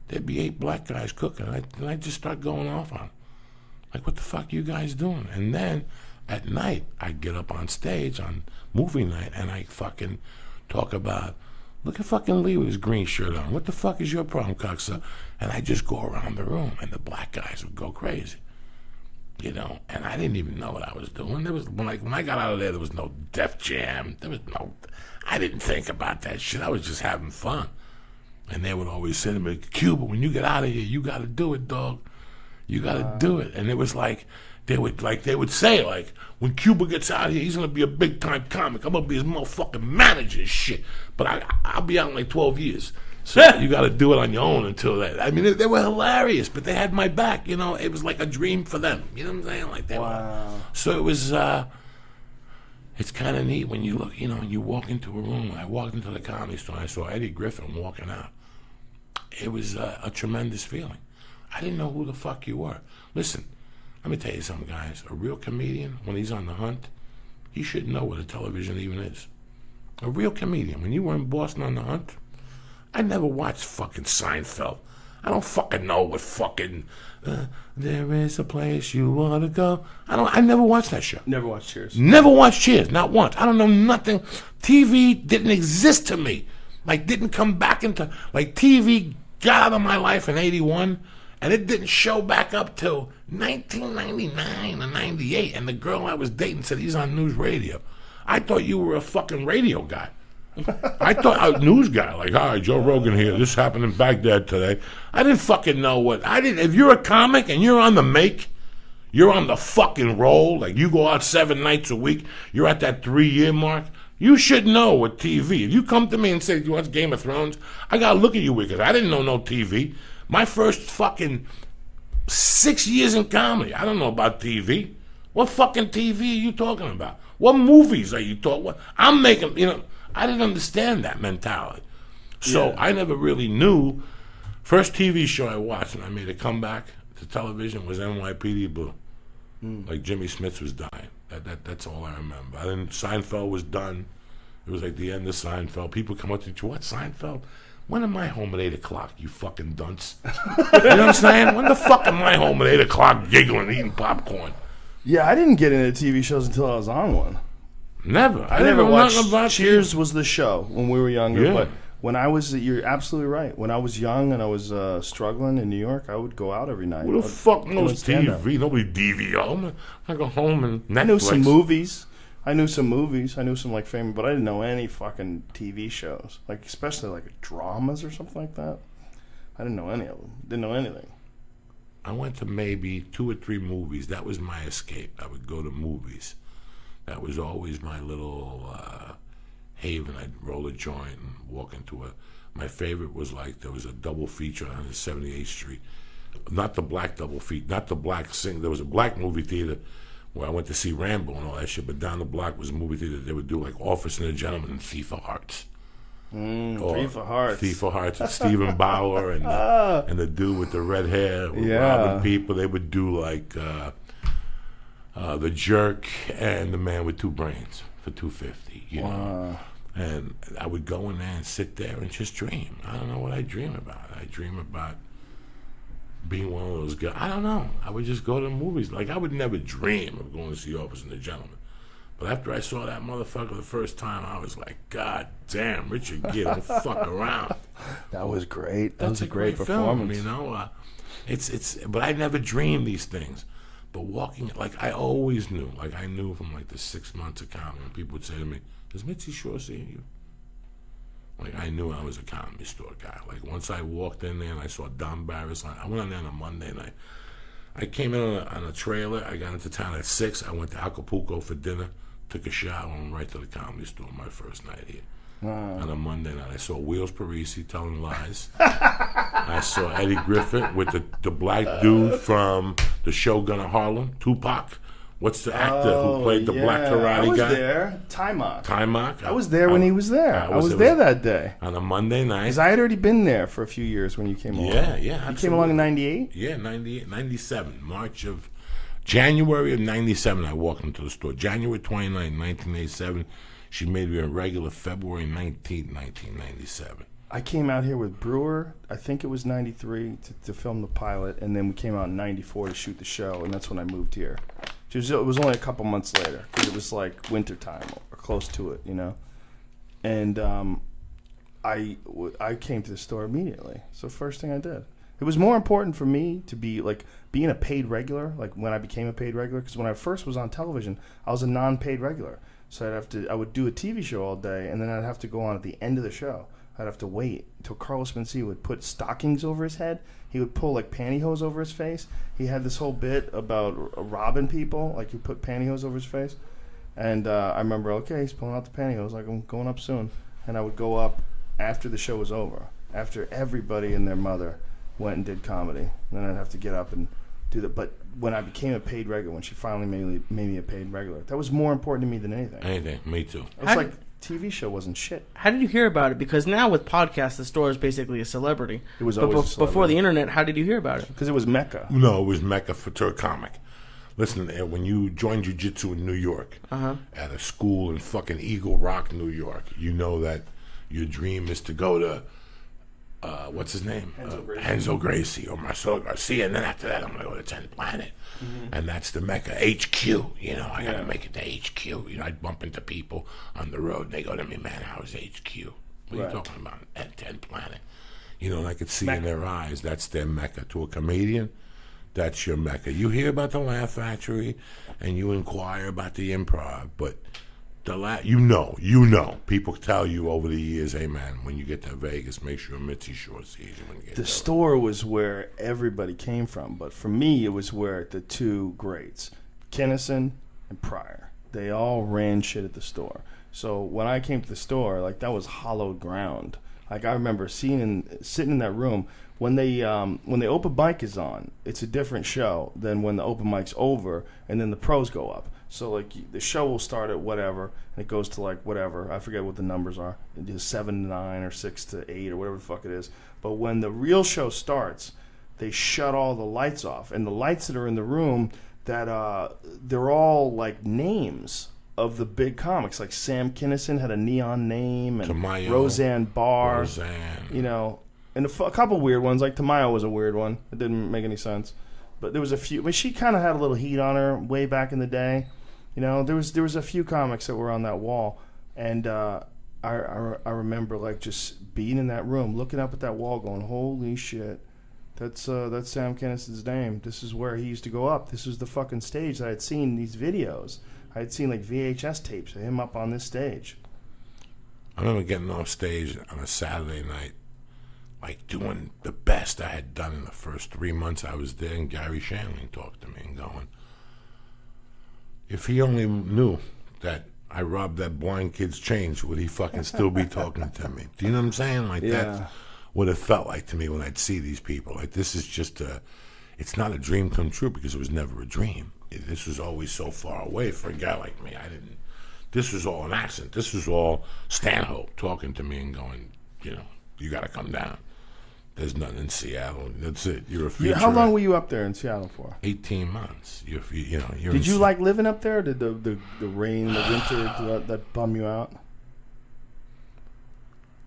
There'd be 8 black guys cooking, and I'd just start going off on them. Like, what the fuck are you guys doing? And then at night, I'd get up on stage on movie night, and I'd fucking talk about, look at fucking Lee with his green shirt on. What the fuck is your problem, cocksucker? And I'd just go around the room, and the black guys would go crazy. You know, and I didn't even know what I was doing. There was when I got out of there was no Def Jam. I didn't think about that shit. I was just having fun. And they would always say to me, Cuba, when you get out of here, you got to do it, dog. You got to do it. And it was like they would say, like, when Cuba gets out of here, he's going to be a big-time comic. I'm going to be his motherfucking manager and shit. But I'll be out in like 12 years. So you got to do it on your own until that. I mean, they were hilarious, but they had my back. You know, it was like a dream for them. You know what I'm saying? Like that. Wow. So it was, it's kind of neat when you look, you know, you walk into a room. I walked into the Comedy Store and I saw Eddie Griffin walking out. It was a tremendous feeling. I didn't know who the fuck you were. Listen, let me tell you something, guys. A real comedian, when he's on the hunt, he should know what a television even is. A real comedian, when you were in Boston on the hunt, I never watched fucking Seinfeld. I don't fucking know what fucking there is a place you want to go. I never watched that show. Never watched Cheers. Never watched Cheers, not once. I don't know nothing. TV didn't exist to me. Like, didn't come back into, like, TV got out of my life in 81, and it didn't show back up till 1999 or 98, and the girl I was dating said, he's on news radio. I thought you were a fucking radio guy. I thought a news guy, like, all right, Joe Rogan here, this happened in Baghdad today. I didn't fucking know if you're a comic and you're on the make, you're on the fucking roll, like you go out 7 nights a week, you're at that 3-year mark, you should know what TV. If you come to me and say, do you watch Game of Thrones? I gotta look at you because I didn't know no TV. My first fucking 6 years in comedy, I don't know about TV. What fucking TV are you talking about? What movies are you talking about? I'm making, you know, I didn't understand that mentality. So I never really knew. First TV show I watched and I made a comeback to television was NYPD Blue. Like Jimmy Smith was dying. That's all I remember. Seinfeld was done. It was like the end of Seinfeld. People come up to you, what, Seinfeld? When am I home at 8 o'clock, you fucking dunce? You know what I'm saying? When the fuck am I home at 8 o'clock giggling, eating popcorn? Yeah, I didn't get into TV shows until I was on one. Never. I never watched about Cheers was the show when we were younger. Yeah. But when I was, you're absolutely right. When I was young and I was struggling in New York, I would go out every night. Who the fuck knows stand-up. TV? Nobody DVR. I go home and Netflix. I knew some movies. I knew some like famous, but I didn't know any fucking TV shows, like especially like dramas or something like that. I didn't know any of them. Didn't know anything. I went to maybe 2 or 3 movies. That was my escape. I would go to movies. That was always my little haven. I'd roll a joint and walk into a. My favorite was like there was a double feature on 78th Street, not the black double feature, not the black sing. There was a black movie theater where I went to see Rambo and all that shit. But down the block was a movie theater. They would do like Officer and a Gentleman and Thief of Hearts. Thief of Hearts. Thief of Hearts with Stephen Bauer and the dude with the red hair, robbing people. They would do like The Jerk and The Man with Two Brains for $250. You know, and I would go in there and sit there and just dream. I don't know what I dream about. I dream about being one of those guys. I don't know. I would just go to the movies. Like I would never dream of going to see Officer and the Gentleman. But after I saw that motherfucker the first time, I was like, God damn, Richard Gere, don't fuck around. That was great. That was a great performance. Film, you know. But I never dreamed these things. But walking, like I always knew, like I knew from like the 6 months of comedy, when people would say to me, "Is Mitzi Shore seeing you?" Like I knew I was a Comedy Store guy. Like once I walked in there and I saw Don Barris, I went on there on a Monday night. I came in on a trailer. I got into town at 6. I went to Acapulco for dinner. Took a shower and went right to the Comedy Store my first night here. On a Monday night, I saw Wheels Parisi telling lies. I saw Eddie Griffith with the black dude from the Shogun of Harlem, Tupac. What's the actor who played the black karate guy? I was there. Timok. I was there when he was there. I was there that day. On a Monday night. Because I had already been there for a few years when you came along. Yeah. You came along in 98? Yeah, 98, 97. January of 97, I walked into the store. January 29, 1987. She made me a regular February 19, 1997. I came out here with Brewer, I think it was 93, to film the pilot, and then we came out in 94 to shoot the show, and that's when I moved here. It was only a couple months later, because it was like wintertime, or close to it, you know? And I came to the store immediately. So first thing I did. It was more important for me to be like being a paid regular, like when I became a paid regular, because when I first was on television, I was a non-paid regular. So I would do a TV show all day, and then I'd have to go on at the end of the show. I'd have to wait until Carlos Mencia would put stockings over his head. He would pull like pantyhose over his face. He had this whole bit about robbing people, like he put pantyhose over his face. And I remember, okay, he's pulling out the pantyhose, like I'm going up soon. And I would go up after the show was over, after everybody and their mother went and did comedy. And then I'd have to get up and do that. But when I became a paid regular, when she finally made me a paid regular, that was more important to me than anything. Anything, me too. It was like TV show wasn't shit. How did you hear about it? Because now with podcasts, the store is basically a celebrity. It was always a celebrity. Before the internet, how did you hear about it? Because it was Mecca. No, it was Mecca to a comic. Listen, when you join jiu-jitsu in New York, at a school in fucking Eagle Rock, New York, you know that your dream is to go to what's his name? Renzo Gracie or Marcelo Garcia, and then after that I'm going to go to 10th Planet. And that's the Mecca, HQ. You know, I got to make it to HQ. You know, I'd bump into people on the road, and they go to me, man, how's HQ? What are you talking about? At 10th Planet. You know, and I could see in their eyes, that's their Mecca. To a comedian, that's your Mecca. You hear about the Laugh Factory, and you inquire about the Improv, but you know. People tell you over the years, hey man, when you get to Vegas, make sure Mitzi Shore sees you when you get there. The store was where everybody came from, but for me, it was where the two greats, Kinnison and Pryor, they all ran shit at the store. So when I came to the store, like that was hallowed ground. Like I remember sitting in that room when the open mic is on. It's a different show than when the open mic's over and then the pros go up. So like the show will start at whatever and it goes to like whatever. I forget what the numbers are. It is 7 to 9 or 6 to 8 or whatever the fuck it is. But when the real show starts, they shut all the lights off, and the lights that are in the room that they're all like names of the big comics. Like Sam Kinison had a Neon Name, and Tamayo, Roseanne Barr. Roseanne. You know, and a couple weird ones. Like Tamayo was a weird one. It didn't make any sense. But there was a few. I mean, she kind of had a little heat on her way back in the day. You know, there was a few comics that were on that wall, and I remember like just being in that room, looking up at that wall, going, "Holy shit, that's Sam Kinison's name. This is where he used to go up. This was the fucking stage that I had seen these videos. I had seen like VHS tapes of him up on this stage." I remember getting off stage on a Saturday night, like doing the best I had done in the first 3 months I was there, and Gary Shandling talked to me and going, if he only knew that I robbed that blind kid's change, would he fucking still be talking to me? Do you know what I'm saying? Like, that's what it felt like to me when I'd see these people. Like, this is just it's not a dream come true, because it was never a dream. This was always so far away for a guy like me. This was all an accident. This was all Stanhope talking to me and going, you know, you got to come down. There's nothing in Seattle. That's it. You're a feature. How long were you up there in Seattle for? 18 months. You're Did you like living up there? Or did the rain, the winter, that bum you out?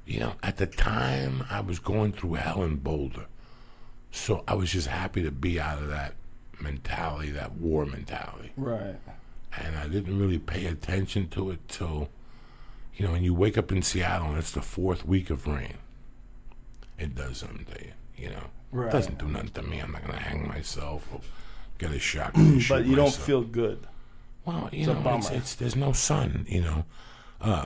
You know, at the time, I was going through hell in Boulder. So I was just happy to be out of that mentality, that war mentality. Right. And I didn't really pay attention to it till, you know, when you wake up in Seattle and it's the 4th week of rain. It does something to you, you know. Right. It doesn't do nothing to me. I'm not going to hang myself or get a shot. But you don't feel good. Well, you know, there's no sun, you know.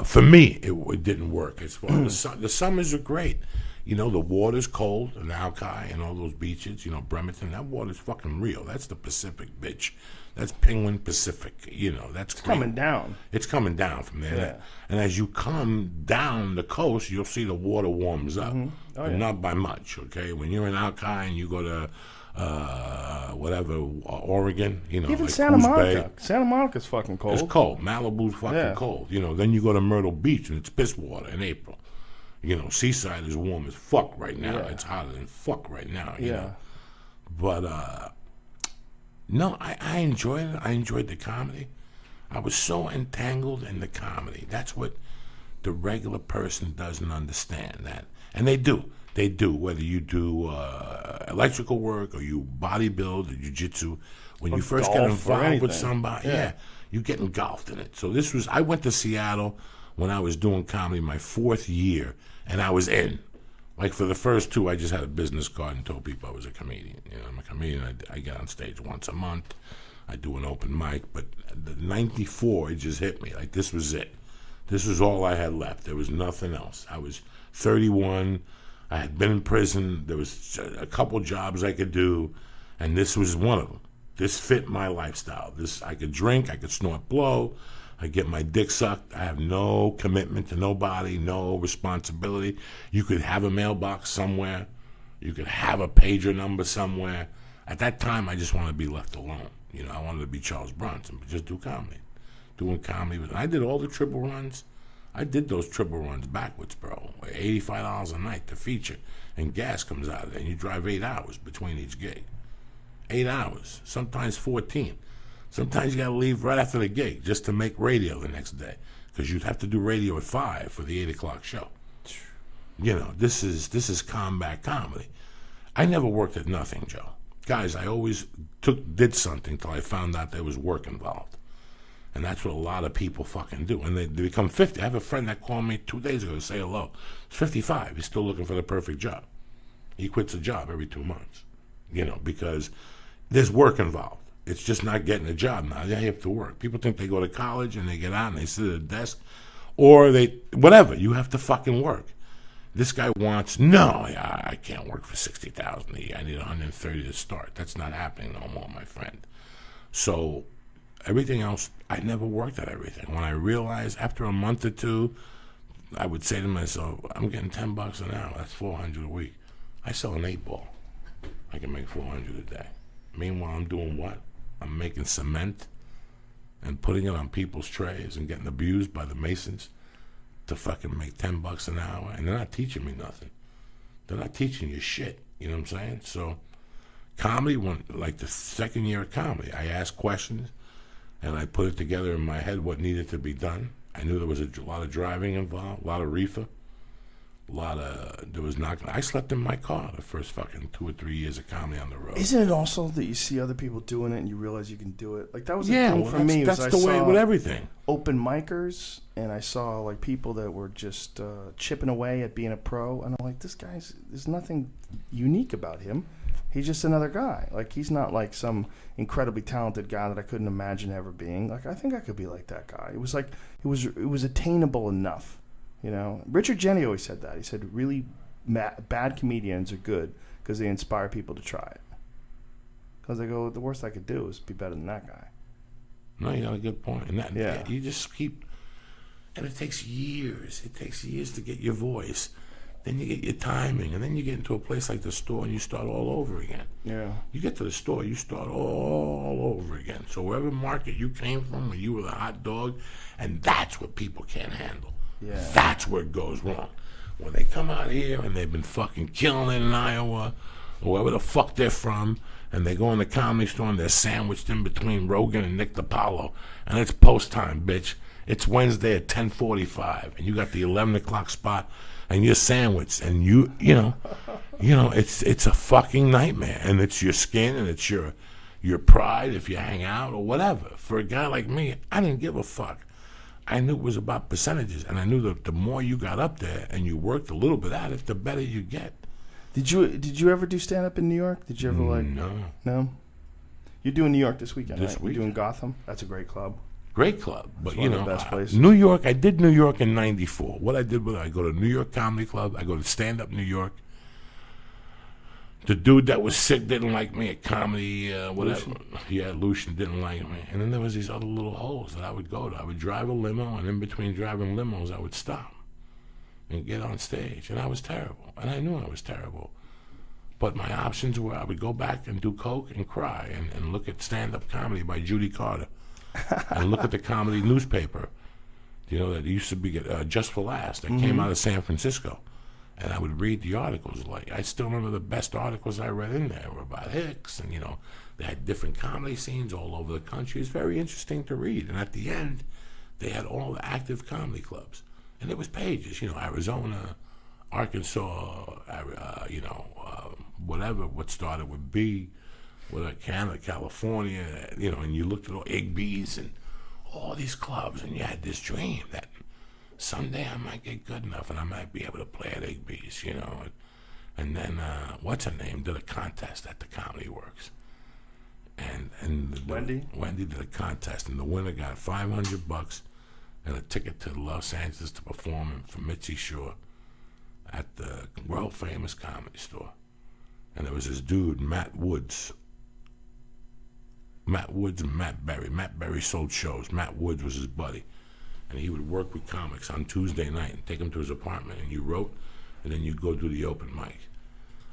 For me, it didn't work. The summers are great. You know, the water's cold in Alki and all those beaches, you know, Bremerton. That water's fucking real. That's the Pacific, bitch. That's Penguin Pacific. You know, it's coming down. It's coming down from there. Yeah. And as you come down the coast, you'll see the water warms up. Mm-hmm. But not by much, okay? When you're in Alki and you go to Oregon, you know, even like Santa Coos Monica. Bay. Santa Monica's fucking cold. It's cold. Malibu's fucking cold. You know, then you go to Myrtle Beach and it's piss water in April. You know, Seaside is warm as fuck right now. Yeah. It's hotter than fuck right now. You know? But no, I enjoyed it. I enjoyed the comedy. I was so entangled in the comedy. That's what the regular person doesn't understand. That, and they do. They do. Whether you do electrical work or you bodybuild or jiu-jitsu, when you first get involved with somebody, you get engulfed in it. So I went to Seattle when I was doing comedy my 4th year, and I was in. Like, for the first 2, I just had a business card and told people I was a comedian. You know, I'm a comedian. I get on stage once a month. I do an open mic. But the 94, it just hit me. Like, this was it. This was all I had left. There was nothing else. I was 31. I had been in prison. There was a couple jobs I could do, and this was one of them. This fit my lifestyle. I could drink. I could snort blow. I get my dick sucked. I have no commitment to nobody, no responsibility. You could have a mailbox somewhere. You could have a pager number somewhere. At that time, I just wanted to be left alone. You know, I wanted to be Charles Bronson, but just do comedy. Doing comedy. I did all the triple runs. I did those triple runs backwards, bro. $85 a night to feature, and gas comes out of it, and you drive 8 hours between each gig. 8 hours, sometimes 14. Sometimes you got to leave right after the gig just to make radio the next day, because you'd have to do radio at 5 for the 8 o'clock show. You know, this is combat comedy. I never worked at nothing, Joe. Guys, I always did something till I found out there was work involved. And that's what a lot of people fucking do. And they become 50. I have a friend that called me 2 days ago to say hello. He's 55. He's still looking for the perfect job. He quits a job every 2 months, you know, because there's work involved. It's just not getting a job now. They have to work. People think they go to college and they get out and they sit at a desk, or whatever. You have to fucking work. This guy wants, I can't work for $60,000 a year. I need $130 to start. That's not happening no more, my friend. So everything else, I never worked at everything. When I realized after a month or 2, I would say to myself, I'm getting $10 an hour. That's $400 a week. I sell an 8-ball. I can make $400 a day. Meanwhile, I'm doing what? I'm making cement and putting it on people's trays and getting abused by the Masons to fucking make $10 an hour. And they're not teaching me nothing. They're not teaching you shit. You know what I'm saying? So comedy, like the second year of comedy, I ask questions and I put it together in my head what needed to be done. I knew there was a lot of driving involved, a lot of reefer, I slept in my car the first fucking 2 or 3 years of comedy on the road. Isn't it also that you see other people doing it and you realize you can do it? Like that was the thing for me. That's the way with everything. Open micers, and I saw like people that were just chipping away at being a pro, and I'm like, there's nothing unique about him. He's just another guy. Like he's not like some incredibly talented guy that I couldn't imagine ever being. Like I think I could be like that guy. It was like it was attainable enough. You know, Richard Jeni always said that. He said really bad comedians are good because they inspire people to try it. Because they go, the worst I could do is be better than that guy. No, you got a good point. And you just keep, and it takes years. It takes years to get your voice. Then you get your timing, and then you get into a place like the store, and you start all over again. Yeah. You get to the store, you start all over again. So wherever market you came from, when you were the hot dog, and that's what people can't handle. Yeah. That's where it goes wrong. When they come out here and they've been fucking killing it in Iowa, or wherever the fuck they're from, and they go in the comedy store and they're sandwiched in between Rogan and Nick DiPaolo, and it's post time, bitch. It's Wednesday at 10:45, and you got the 11 o'clock spot, and you're sandwiched, and you know, it's a fucking nightmare, and it's your skin, and it's your pride if you hang out or whatever. For a guy like me, I didn't give a fuck. I knew it was about percentages, and I knew that the more you got up there and you worked a little bit at it, the better you get. Did you ever do stand up in New York? Did you ever No. You're doing New York this weekend. This right? weekend. You're doing Gotham. That's a great club. Great club, but one of the best places. New York. I did New York in '94. What I did was I go to New York Comedy Club. I go to Stand Up New York. The dude that was sick didn't like me at comedy, whatever. Lucian didn't like me. And then there was these other little holes that I would go to. I would drive a limo, and in between driving limos, I would stop and get on stage. And I was terrible. And I knew I was terrible. But my options were I would go back and do coke and cry and look at stand-up comedy by Judy Carter and look at the comedy newspaper, that used to be Just for Laughs that came out of San Francisco. And I would read the articles. Like I still remember the best articles I read in there were about Hicks, and they had different comedy scenes all over the country. It was very interesting to read. And at the end, they had all the active comedy clubs, and it was pages. Arizona, Arkansas, whatever. What started with B, Canada, California. And you looked at all Igby's and all these clubs, and you had this dream that someday I might get good enough and I might be able to play at Igby's, And then, what's her name, did a contest at the Comedy Works. And Wendy did a contest, and the winner got $500 and a ticket to Los Angeles to perform for Mitzi Shore at the world famous comedy store. And there was this dude, Matt Woods and Matt Berry. Matt Berry sold shows. Matt Woods was his buddy. And he would work with comics on Tuesday night and take them to his apartment. And you wrote, and then you'd go do the open mic.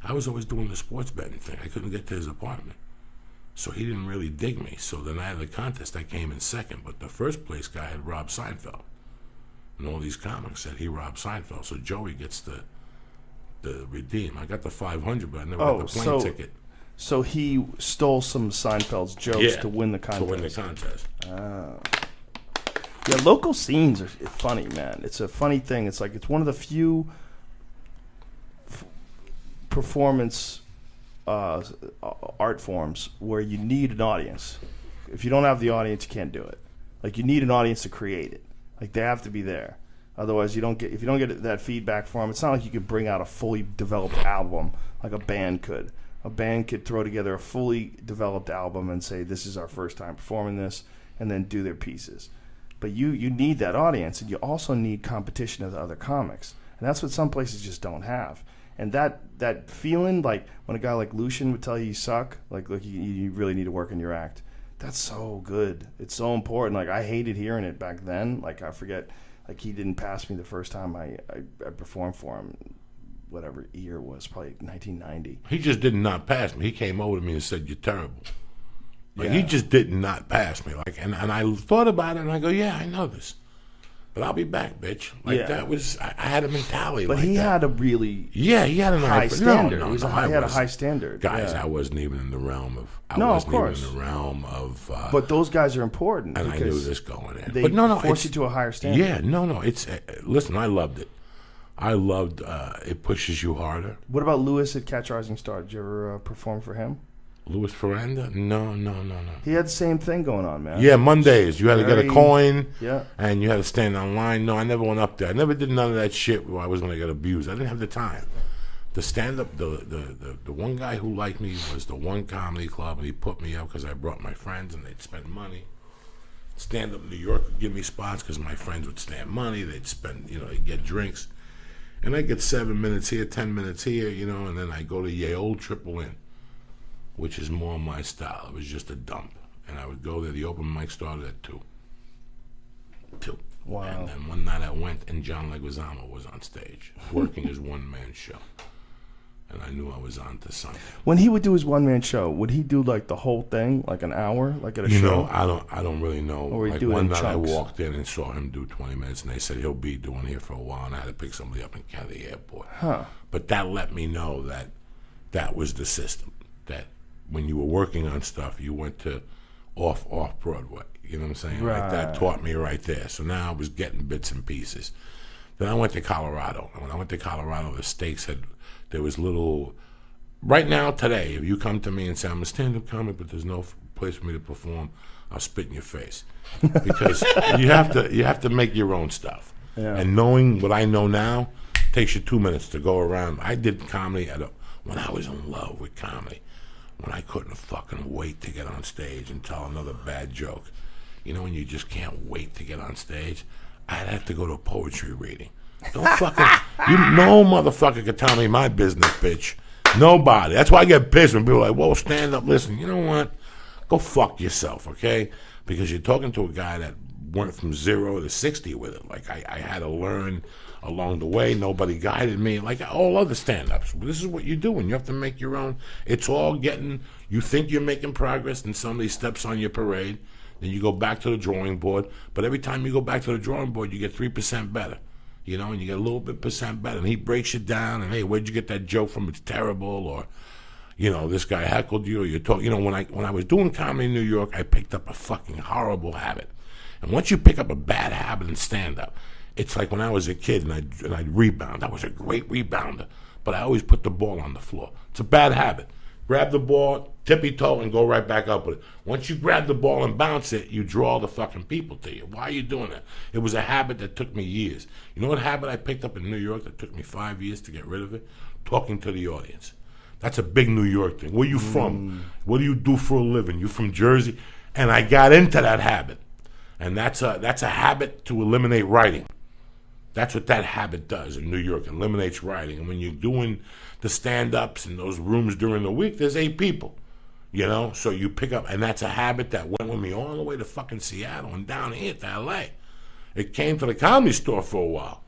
I was always doing the sports betting thing. I couldn't get to his apartment. So he didn't really dig me. So the night of the contest, I came in second. But the first place guy had robbed Seinfeld. And all these comics said he robbed Seinfeld. So Joey gets the redeem. I got the $500, but I never got the plane ticket. So he stole some of Seinfeld's jokes to win the contest. Yeah, local scenes are funny, man. It's a funny thing. It's like it's one of the few performance art forms where you need an audience. If you don't have the audience, you can't do it. Like you need an audience to create it. Like they have to be there. Otherwise, if you don't get that feedback from them, it's not like you could bring out a fully developed album like a band could. A band could throw together a fully developed album and say, this is our first time performing this, and then do their pieces. But you need that audience, and you also need competition with other comics. And that's what some places just don't have. And that feeling, like when a guy like Lucian would tell you suck, like you really need to work on your act, that's so good. It's so important. Like I hated hearing it back then. Like I forget, like he didn't pass me the first time I performed for him. Whatever year it was, probably 1990. He just did not pass me. He came over to me and said, "You're terrible." Like he just did not pass me. Like, and I thought about it, and I go, "Yeah, I know this." But I'll be back, bitch. Like that was, I had a mentality but like that. But he had a really he had a high standard. No, he had a high standard. Guys, I wasn't even in the realm of, but those guys are important. And I knew this going in. They but force you to a higher standard. Yeah, it's, listen, I loved it. I loved, it pushes you harder. What about Lewis at Catch Rising Star? Did you ever perform for him? Louis Ferranda? No. He had the same thing going on, man. Yeah, Mondays. You had to get a coin. Yeah. And you had to stand on line. No, I never went up there. I never did none of that shit where I was going to get abused. I didn't have the time. The stand-up, the one guy who liked me was the One Comedy Club, and he put me up because I brought my friends, and they'd spend money. Stand-up New York would give me spots because my friends would stand money. They'd spend, they'd get drinks. And I'd get 7 minutes here, 10 minutes here, and then I'd go to Ye Old Triple Inn, which is more my style. It was just a dump. And I would go there. The open mic started at 2. Wow. And then one night I went, and John Leguizamo was on stage, working his one-man show. And I knew I was on to something. When he would do his one-man show, would he do like the whole thing, like an hour, like at a show? I don't really know. Or like do it one in night chunks? I walked in and saw him do 20 minutes, and they said he'll be doing here for a while, and I had to pick somebody up in Kennedy Airport. Huh. But that let me know that was the system. That when you were working on stuff, you went to off Broadway. You know what I'm saying? Right. Like that taught me right there. So now I was getting bits and pieces. Then I went to Colorado. And when I went to Colorado, the stakes there was little. Right now, today, if you come to me and say, I'm a stand-up comic, but there's no place for me to perform, I'll spit in your face. Because you have to make your own stuff. Yeah. And knowing what I know now takes you 2 minutes to go around. I did comedy when I was in love with comedy, when I couldn't fucking wait to get on stage and tell another bad joke. When you just can't wait to get on stage, I'd have to go to a poetry reading. Don't fucking, no motherfucker could tell me my business, bitch. Nobody. That's why I get pissed when people are like, whoa, stand up, listen, you know what? Go fuck yourself, okay? Because you're talking to a guy that went from 0 to 60 with it. Like, I had to learn along the way. Nobody guided me. Like all other stand-ups. This is what you're doing. You have to make your own. It's all getting, you think you're making progress, and somebody steps on your parade. Then you go back to the drawing board. But every time you go back to the drawing board, you get 3% better. And you get a little bit percent better. And he breaks you down. And, hey, where'd you get that joke from? It's terrible. Or, this guy heckled you. Or you talk. When I was doing comedy in New York, I picked up a fucking horrible habit. And once you pick up a bad habit in stand-up, it's like when I was a kid and I'd rebound. I was a great rebounder. But I always put the ball on the floor. It's a bad habit. Grab the ball, tippy-toe, and go right back up with it. Once you grab the ball and bounce it, you draw the fucking people to you. Why are you doing that? It was a habit that took me years. You know what habit I picked up in New York that took me 5 years to get rid of it? Talking to the audience. That's a big New York thing. Where you from? What do you do for a living? You from Jersey? And I got into that habit. And that's a habit to eliminate writing. That's what that habit does in New York. It eliminates writing. And when you're doing the stand-ups in those rooms during the week, there's 8 people, So you pick up, and that's a habit that went with me all the way to fucking Seattle and down here to L.A. It came to the Comedy Store for a while,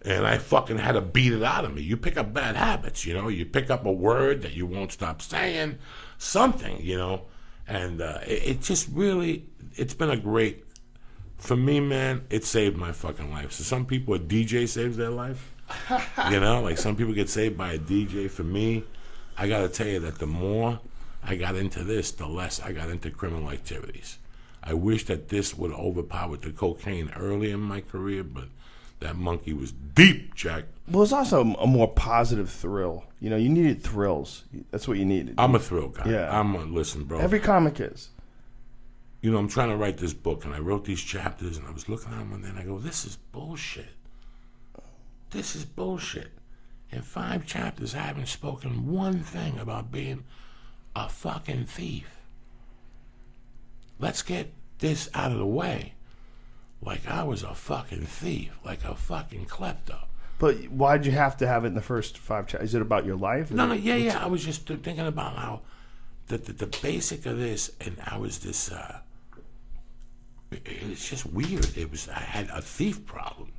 and I fucking had to beat it out of me. You pick up bad habits, You pick up a word that you won't stop saying, something, And it just really, it's been a great. For me, man, it saved my fucking life. So some people, a DJ saves their life. Like some people get saved by a DJ. For me, I got to tell you that the more I got into this, the less I got into criminal activities. I wish that this would overpower the cocaine early in my career, but that monkey was deep, Jack. Well, it's also a more positive thrill. You needed thrills. That's what you needed. I'm a thrill guy. Yeah. Listen, bro. Every comic is. I'm trying to write this book, and I wrote these chapters, and I was looking at them, and then I go, this is bullshit. This is bullshit. In 5 chapters, I haven't spoken one thing about being a fucking thief. Let's get this out of the way. Like I was a fucking thief, like a fucking klepto. But why'd you have to have it in the first 5 chapters? Is it about your life? Yeah. I was just thinking about how the basic of this, and I was this... It's just weird. I had a thief problem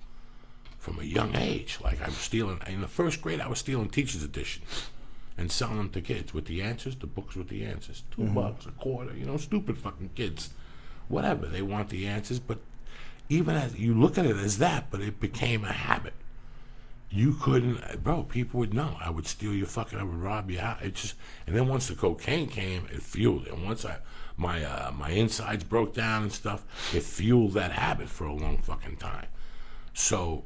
from a young age. Like I was stealing in the first grade. I was stealing teachers' editions and selling them to kids with the answers. The books with the answers, $2, $1, stupid fucking kids. Whatever, they want the answers. But even as you look at it as that, but it became a habit. You couldn't, bro. People would know. I would steal your fucking. I would rob your house. It just, and then once the cocaine came, it fueled it. And once my insides broke down and stuff, it fueled that habit for a long fucking time. So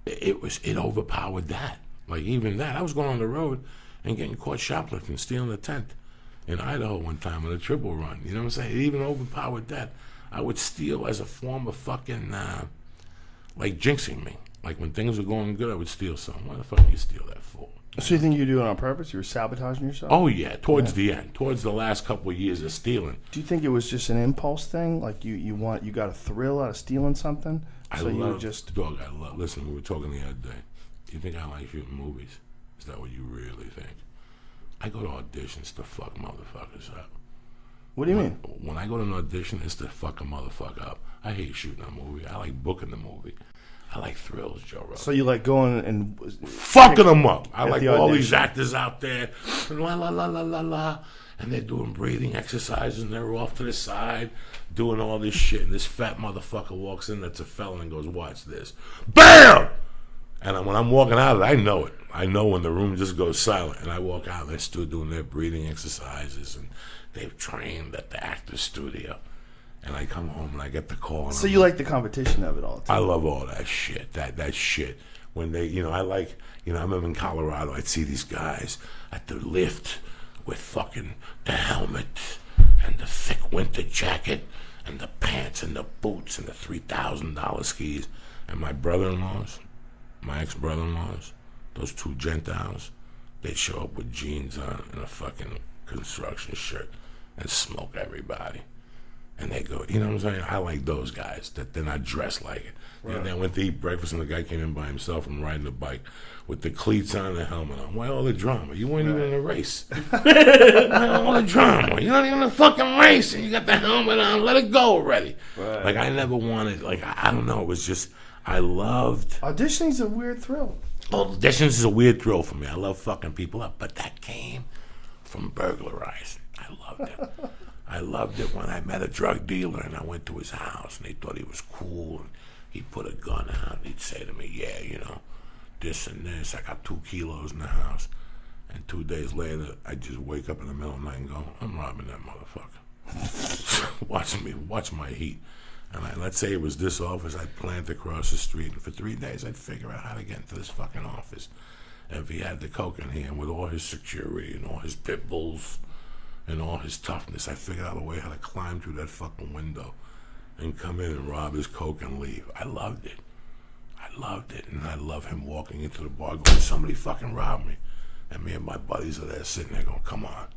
it overpowered that. Like even that, I was going on the road and getting caught shoplifting, stealing a tent in Idaho one time on a triple run. You know what I'm saying? It even overpowered that. I would steal as a form of fucking like jinxing me. Like when things were going good, I would steal something. Why the fuck you steal that for? So you think you were doing it on purpose? You were sabotaging yourself? Oh yeah, towards the end, towards the last couple of years of stealing. Do you think it was just an impulse thing? Like you got a thrill out of stealing something? So you were just dog. Listen, we were talking the other day. You think I like shooting movies? Is that what you really think? I go to auditions to fuck motherfuckers up. What do you mean? When I go to an audition, it's to fuck a motherfucker up. I hate shooting a movie. I like booking the movie. I like thrills, Joe Rogan. So you like going and fucking them up. I like all these actors out there, la la la la la la, and they're doing breathing exercises, and they're off to the side doing all this shit. And this fat motherfucker walks in that's a felon and goes, "Watch this!" Bam! And when I'm walking out of it, I know it. I know when the room just goes silent, and I walk out, and they're still doing their breathing exercises, and they've trained at the actor's studio. And I come home and I get the call. So you like the competition of it all? Too. I love all that shit. That shit. When they, I like, I remember in Colorado, I'd see these guys at the lift with fucking the helmet and the thick winter jacket and the pants and the boots and the $3,000 skis. And my brother-in-laws, my ex-brother-in-laws, those two Gentiles, they'd show up with jeans on and a fucking construction shirt and smoke everybody. And they go, you know what I'm saying? I like those guys, that they're not dressed like it. Right. And then I went to eat breakfast and the guy came in by himself and riding a bike with the cleats on and the helmet on. Why all the drama? You weren't even in a race. Why all the drama? You're not even in a fucking race and you got the helmet on. Let it go already. Right. Like I never wanted, like I don't know, it was just, I loved. Auditioning's a weird thrill. Auditions is a weird thrill for me. I love fucking people up, but that came from burglarizing. I loved it. I loved it when I met a drug dealer and I went to his house and they thought he was cool and he put a gun out and he'd say to me, yeah, this and this. I got 2 kilos in the house. And 2 days later, I just wake up in the middle of the night and go, I'm robbing that motherfucker. Watch my heat. And let's say it was this office, I'd plant across the street and for 3 days I'd figure out how to get into this fucking office. And if he had the coke in here with all his security and all his pit bulls and all his toughness, I figured out a way how to climb through that fucking window and come in and rob his coke and leave. I loved it. And I love him walking into the bar going, somebody fucking robbed me. And me and my buddies are there sitting there going, come on.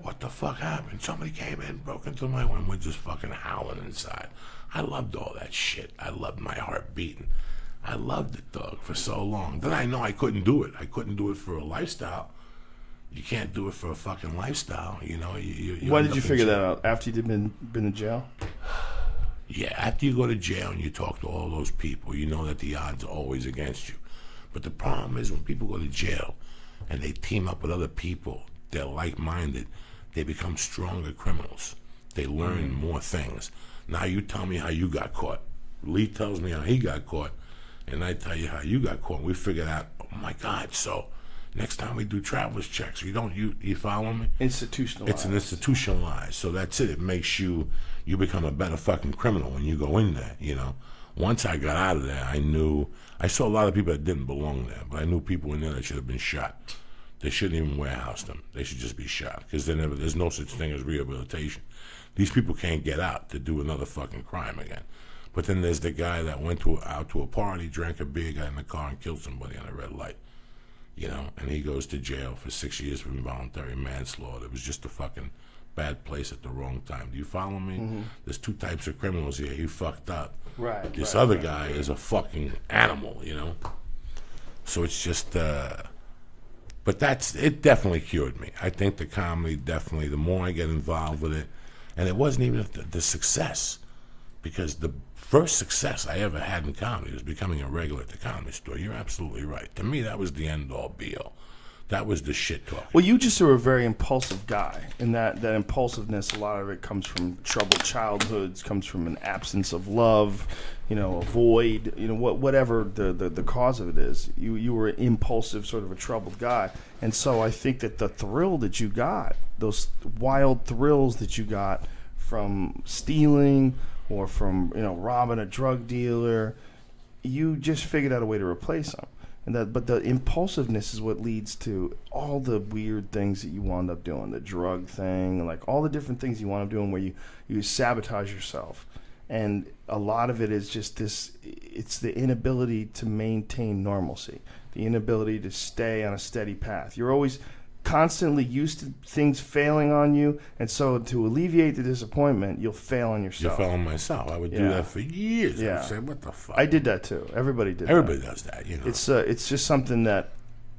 What the fuck happened? Somebody came in, broke into my window, and we're just fucking howling inside. I loved all that shit. I loved my heart beating. I loved it, dog, for so long. Then I know I couldn't do it. I couldn't do it for a lifestyle. You can't do it for a fucking lifestyle, you Why did you figure that out? After you'd been in jail? Yeah, after you go to jail and you talk to all those people, you know that the odds are always against you. But the problem is when people go to jail and they team up with other people, they're like-minded, they become stronger criminals. They learn more things. Now you tell me how you got caught. Lee tells me how he got caught, and I tell you how you got caught. We figured out, oh my God, so next time we do traveler's checks, you follow me? Institutionalized. It's an institutionalized. So that's it. It makes you become a better fucking criminal when you go in there, Once I got out of there, I saw a lot of people that didn't belong there, but I knew people in there that should have been shot. They shouldn't even warehouse them. They should just be shot because there's no such thing as rehabilitation. These people can't get out to do another fucking crime again. But then there's the guy that went out to a party, drank a beer, got in the car and killed somebody on a red light. And he goes to jail for 6 years for involuntary manslaughter. It was just a fucking bad place at the wrong time. Do you follow me? Mm-hmm. There's 2 types of criminals here. He fucked up. Right. This other guy is a fucking animal, So it's just, but it definitely cured me. I think the comedy definitely, the more I get involved with it, and it wasn't even the success, because the first success I ever had in comedy was becoming a regular at the Comedy Store. You're absolutely right. To me, that was the end-all, be-all. That was the shit talk. Well, you just are a very impulsive guy, and that impulsiveness, a lot of it comes from troubled childhoods, comes from an absence of love, a void, whatever the cause of it is. You were an impulsive, sort of a troubled guy, and so I think that the thrill that you got, those wild thrills that you got from stealing or from robbing a drug dealer, you just figured out a way to replace them. But the impulsiveness is what leads to all the weird things that you wound up doing, the drug thing, like all the different things you wound up doing where you sabotage yourself. And a lot of it is just it's the inability to maintain normalcy, the inability to stay on a steady path. You're always constantly used to things failing on you, and so to alleviate the disappointment, you'll fail on yourself. You fail on myself. I would do that for years. Yeah. I would say, what the fuck? I did that too. Everybody does that. It's just something that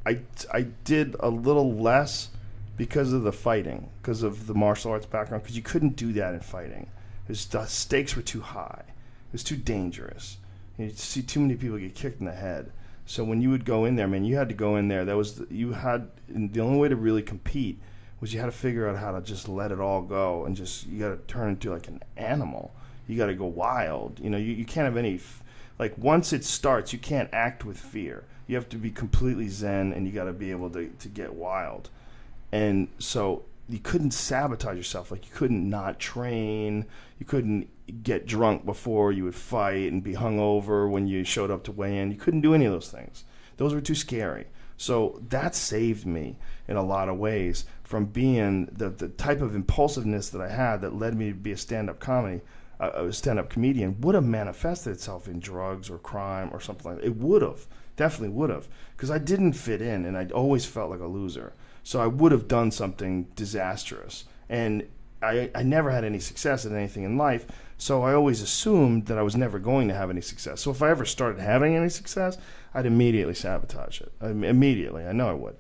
I did a little less because of the fighting, because of the martial arts background, because you couldn't do that in fighting. The stakes were too high. It was too dangerous. You'd see too many people get kicked in the head. So when you would go in there, man, you had to go in there. The only way to really compete was you had to figure out how to just let it all go, and you got to turn into like an animal. You got to go wild. You can't have any once it starts, you can't act with fear. You have to be completely zen, and you got to be able to get wild. And so you couldn't sabotage yourself. Like, you couldn't not train. You couldn't get drunk before you would fight and be hungover when you showed up to weigh in. You couldn't do any of those things. Those were too scary. So that saved me in a lot of ways from being the type of impulsiveness that I had that led me to be a stand-up comedian would have manifested itself in drugs or crime or something like that. It would have. Definitely would have. Because I didn't fit in, and I always felt like a loser. So I would have done something disastrous. And I never had any success at anything in life, so I always assumed that I was never going to have any success. So if I ever started having any success, I'd immediately sabotage it. Immediately. I know I would.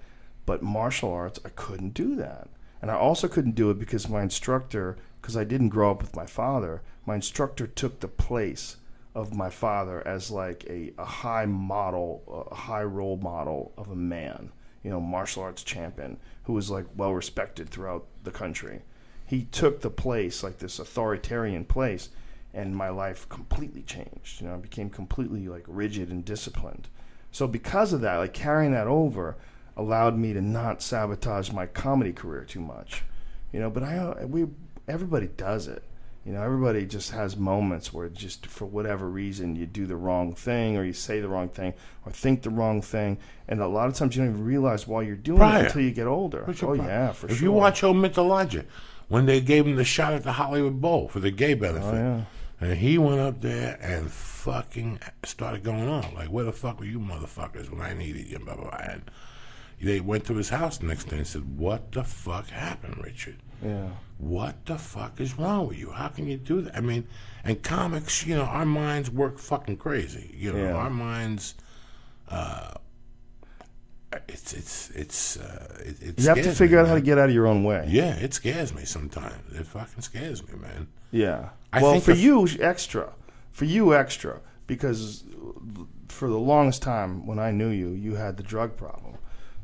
But martial arts, I couldn't do that. And I also couldn't do it because my instructor, because I didn't grow up with my father, my instructor took the place of my father as like a high model, a high role model of a man, martial arts champion who was like well respected throughout the country. He took the place, like this authoritarian place, and my life completely changed. I became completely like rigid and disciplined. So because of that, like carrying that over allowed me to not sabotage my comedy career too much. But everybody does it. Everybody just has moments where just for whatever reason you do the wrong thing or you say the wrong thing or think the wrong thing, and a lot of times you don't even realize why you're doing it until you get older. Yeah, for sure. If you watch old Mythology, when they gave him the shot at the Hollywood Bowl for the gay benefit, and he went up there and fucking started going on like, where the fuck were you motherfuckers when I needed you? Blah, blah, blah. And they went to his house the next day and said, what the fuck happened, Richard? Yeah. What the fuck is wrong with you? How can you do that? I mean, and comics, our minds work fucking crazy. Our minds, it's you have to figure out how to get out of your own way. Yeah, it scares me sometimes. It fucking scares me, man. Yeah. For you extra, because for the longest time when I knew you, you had the drug problem.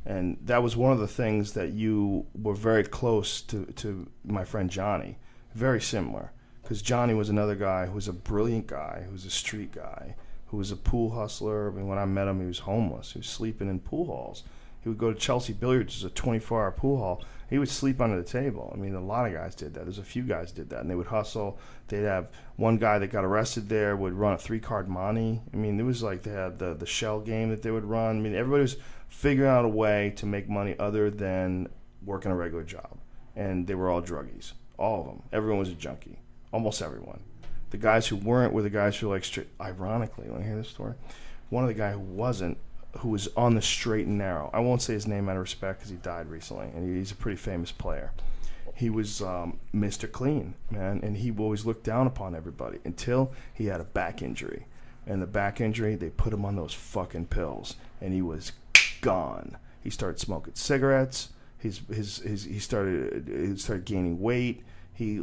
And that was one of the things that you were very close to my friend Johnny. Very similar. Because Johnny was another guy who was a brilliant guy, who was a street guy, who was a pool hustler. I mean, when I met him, he was homeless. He was sleeping in pool halls. He would go to Chelsea Billiards, which is a 24-hour pool hall. He would sleep under the table. I mean, a lot of guys did that. There's a few guys did that. And they would hustle. They'd have one guy that got arrested there would run a 3-card money. I mean, it was like they had the shell game that they would run. I mean, everybody was figuring out a way to make money other than working a regular job. And they were all druggies. All of them. Everyone was a junkie. Almost everyone. The guys who weren't were the guys who were like straight. Ironically, want to hear this story? One of the guys who wasn't, who was on the straight and narrow. I won't say his name out of respect because he died recently, and he's a pretty famous player. He was Mr. Clean, man, and he always looked down upon everybody until he had a back injury. And the back injury, they put him on those fucking pills, and he was gone. He started smoking cigarettes. He started gaining weight. He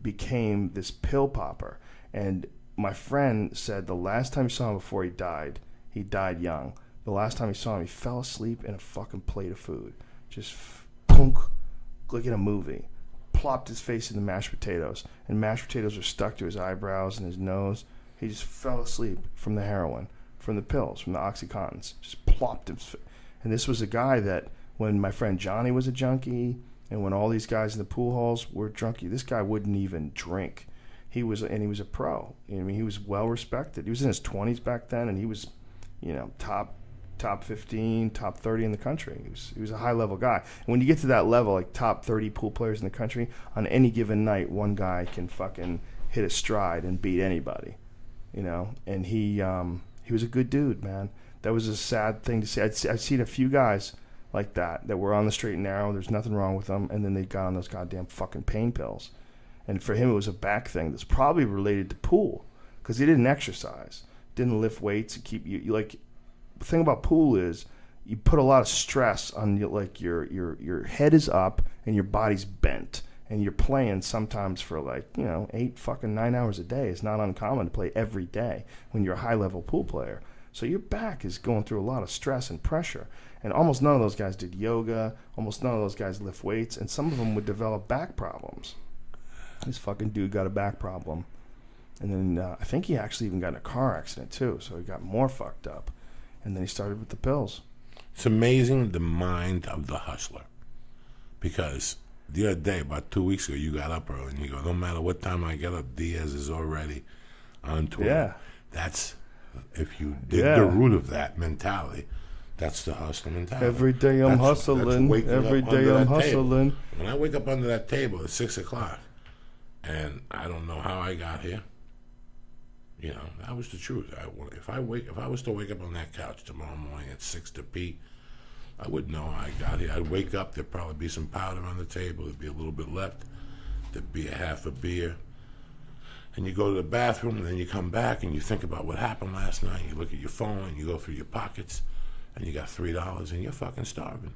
became this pill popper. And my friend said the last time he saw him before he died young. The last time he saw him, he fell asleep in a fucking plate of food. Just punk, like in a movie. Plopped his face in the mashed potatoes, and mashed potatoes were stuck to his eyebrows and his nose. He just fell asleep from the heroin, from the pills, from the Oxycontins. Just plopped him. And this was a guy that, when my friend Johnny was a junkie, and when all these guys in the pool halls were junkie, this guy wouldn't even drink. He was a pro. I mean, he was well respected. He was in his 20s back then, and he was, top 15, top 30 in the country. He was a high level guy. And when you get to that level, like top 30 pool players in the country, on any given night, one guy can fucking hit a stride and beat anybody, And he was a good dude, man. That was a sad thing to see. I'd seen a few guys like that were on the straight and narrow. There's nothing wrong with them, and then they got on those goddamn fucking pain pills. And for him, it was a back thing that's probably related to pool, because he didn't exercise, didn't lift weights, and keep you like. The thing about pool is you put a lot of stress on your head is up and your body's bent, and you're playing sometimes for 9 hours a day. It's not uncommon to play every day when you're a high level pool player. So your back is going through a lot of stress and pressure. And almost none of those guys did yoga. Almost none of those guys lift weights. And some of them would develop back problems. This fucking dude got a back problem. And then I think he actually even got in a car accident too. So he got more fucked up. And then he started with the pills. It's amazing, the mind of the hustler. Because the other day, about 2 weeks ago, you got up early and you go, no matter what time I get up, Diaz is already on tour. Yeah. That's, if you dig the root of that mentality, that's the hustler mentality. Every day I'm hustling. Every day I'm hustling. When I wake up under that table at 6 o'clock, and I don't know how I got here, that was the truth. If I was to wake up on that couch tomorrow morning at 6 to pee, I wouldn't know how I got here. I'd wake up, there'd probably be some powder on the table, there'd be a little bit left, there'd be a half a beer, and you go to the bathroom, and then you come back, and you think about what happened last night, you look at your phone, and you go through your pockets, and you got $3, and you're fucking starving.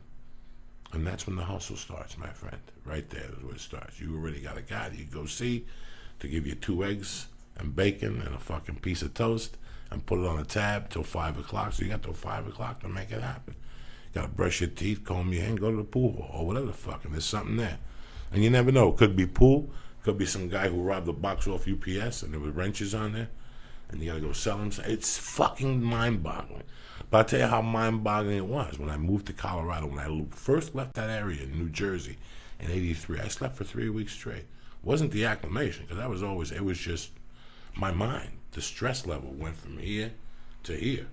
And that's when the hustle starts, my friend. Right there is where it starts. You already got a guy that you go see to give you 2 eggs and bacon and a fucking piece of toast and put it on a tab till 5 o'clock. So you got till 5 o'clock to make it happen. You got to brush your teeth, comb your hair, and go to the pool or whatever the fuck, and there's something there. And you never know. It could be pool. Could be some guy who robbed a box off UPS and there were wrenches on there, and you got to go sell them. It's fucking mind-boggling. But I'll tell you how mind-boggling it was. When I moved to Colorado, when I first left that area in New Jersey in '83, I slept for 3 weeks straight. It wasn't the acclimation, because it was just my mind. The stress level went from here to here.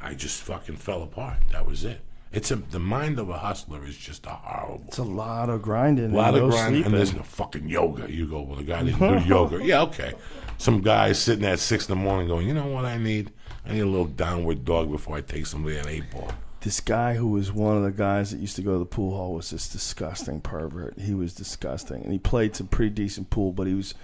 I just fucking fell apart. That was it. The mind of a hustler is just a horrible. It's a lot of grinding. A lot of grinding, and there's no fucking yoga. You go, well, the guy didn't do yoga. Yeah, okay. Some guy sitting at 6 in the morning going, you know what I need? I need a little downward dog before I take somebody an 8-ball. This guy who was one of the guys that used to go to the pool hall was this disgusting pervert. He was disgusting, and he played some pretty decent pool, but he was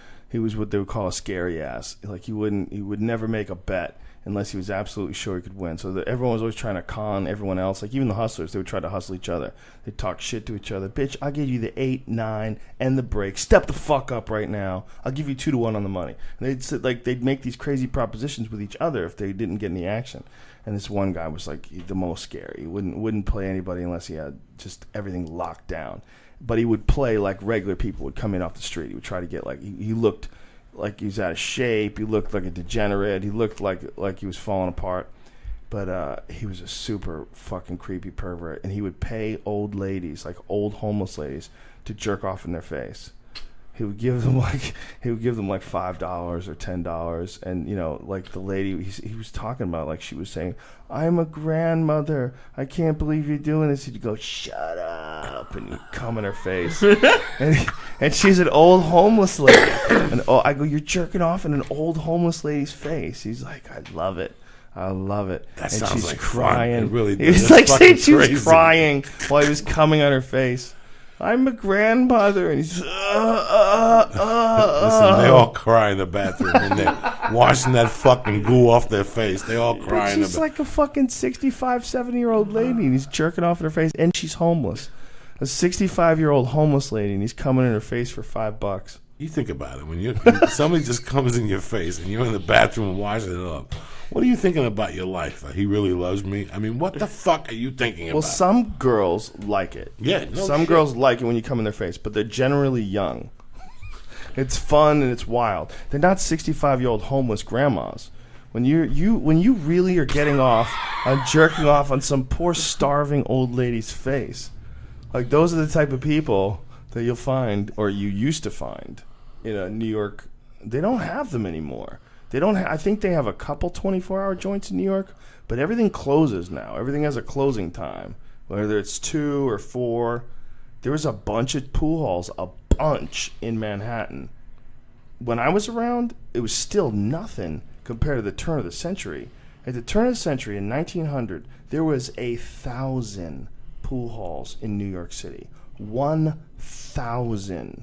what they would call a scary ass. Like he would never make a bet unless he was absolutely sure he could win. So everyone was always trying to con everyone else. Like even the hustlers, they would try to hustle each other. They'd talk shit to each other. Bitch, I'll give you the 8, 9, and the break. Step the fuck up right now. I'll give you 2-1 on the money. And they'd make these crazy propositions with each other if they didn't get any action. And this one guy was like the most scary. He wouldn't play anybody unless he had just everything locked down. But he would play like regular people would come in off the street. He would try to get he looked like he was out of shape. He looked like a degenerate. He looked like he was falling apart. But he was a super fucking creepy pervert. And he would pay old ladies, like old homeless ladies, to jerk off in their face. He would give them like $5 or $10, and like the lady he was talking about, like she was saying, "I'm a grandmother. I can't believe you're doing this." He'd go, "Shut up," and he'd come in her face, and she's an old homeless lady, and I go, "You're jerking off in an old homeless lady's face." He's like, "I love it. I love it." That and sounds she's like crying. Fun. It really He was does. like saying she was crazy. crying while he was coming on her face. "I'm a grandmother," and he's Listen, they all cry in the bathroom and they're washing that fucking goo off their face. They all cry in the She's like a fucking 65, 70-year-old lady, and he's jerking off in her face, and she's homeless. A 65-year-old homeless lady, and he's coming in her face for $5. You think about it. When somebody just comes in your face and you're in the bathroom washing it up, What are you thinking about your life? Like, he really loves me? I mean, what the fuck are you thinking about? Well, some girls like it. Yeah, no some shit. girls like it when you come in their face, but they're generally young. It's fun and it's wild. They're not 65-year-old homeless grandmas. When you really are getting off on jerking off on some poor starving old lady's face, like those are the type of people that you'll find, or you used to find, in New York. They don't have them anymore. They don't. I think they have a couple 24-hour joints in New York, but everything closes now. Everything has a closing time, whether it's 2 or 4. There was a bunch of pool halls, a bunch in Manhattan. When I was around, it was still nothing compared to the turn of the century. At the turn of the century, in 1900, there was 1,000 pool halls in New York City. 1,000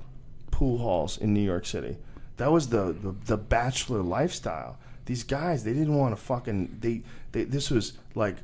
pool halls in New York City. That was the bachelor lifestyle. These guys, they didn't want to fucking... This was like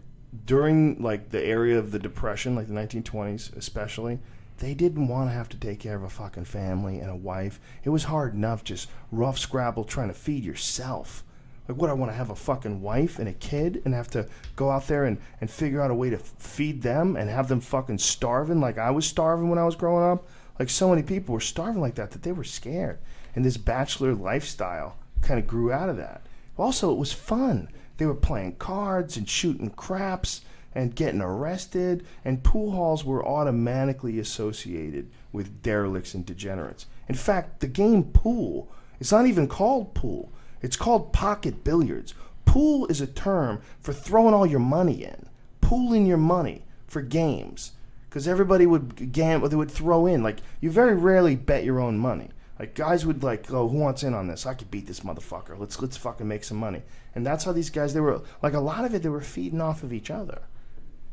during like the area of the Depression, like the 1920s especially. They didn't want to have to take care of a fucking family and a wife. It was hard enough just rough scrabble trying to feed yourself. Like, what, I want to have a fucking wife and a kid and have to go out there and figure out a way to feed them and have them fucking starving like I was starving when I was growing up? Like, so many people were starving like that they were scared. And this bachelor lifestyle kind of grew out of that. Also, it was fun. They were playing cards and shooting craps and getting arrested, and pool halls were automatically associated with derelicts and degenerates. In fact, the game pool, it's not even called pool. It's called pocket billiards. Pool is a term for throwing all your money in, pooling your money for games, because everybody would gamble, they would throw in. Like, you very rarely bet your own money. Like, guys would like, oh, who wants in on this? I could beat this motherfucker. Let's fucking make some money. And that's how these guys, they were, like, a lot of it, they were feeding off of each other.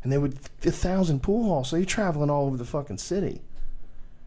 And they would 1,000 pool halls, so you're traveling all over the fucking city.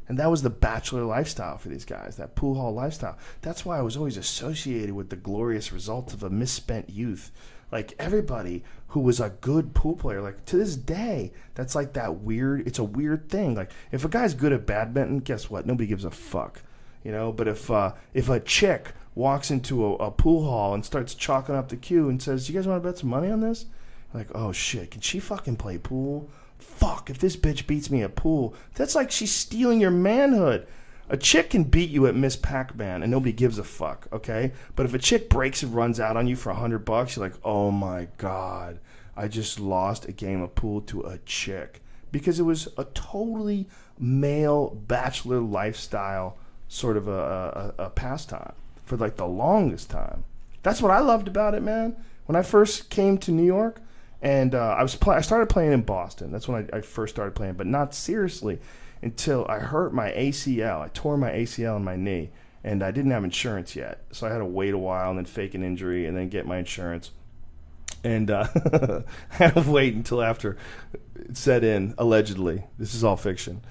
And that was the bachelor lifestyle for these guys, that pool hall lifestyle. That's why I was always associated with the glorious results of a misspent youth. Like, everybody who was a good pool player, like, to this day, that's like that weird, it's a weird thing. Like, if a guy's good at badminton, guess what? Nobody gives a fuck. But if a chick walks into a pool hall and starts chalking up the queue and says, you guys want to bet some money on this? Like, oh shit, can she fucking play pool? Fuck, if this bitch beats me at pool, that's like she's stealing your manhood. A chick can beat you at Miss Pac-Man and nobody gives a fuck, okay? But if a chick breaks and runs out on you for $100, you're like, oh my God, I just lost a game of pool to a chick. Because it was a totally male bachelor lifestyle sort of a pastime for like the longest time. That's what I loved about it, man. When I first came to New York, and I started playing in Boston. That's when I first started playing, but not seriously until I hurt my ACL. I tore my ACL in my knee, and I didn't have insurance yet. So I had to wait a while and then fake an injury and then get my insurance. And I had to wait until after it set in, allegedly. This is all fiction.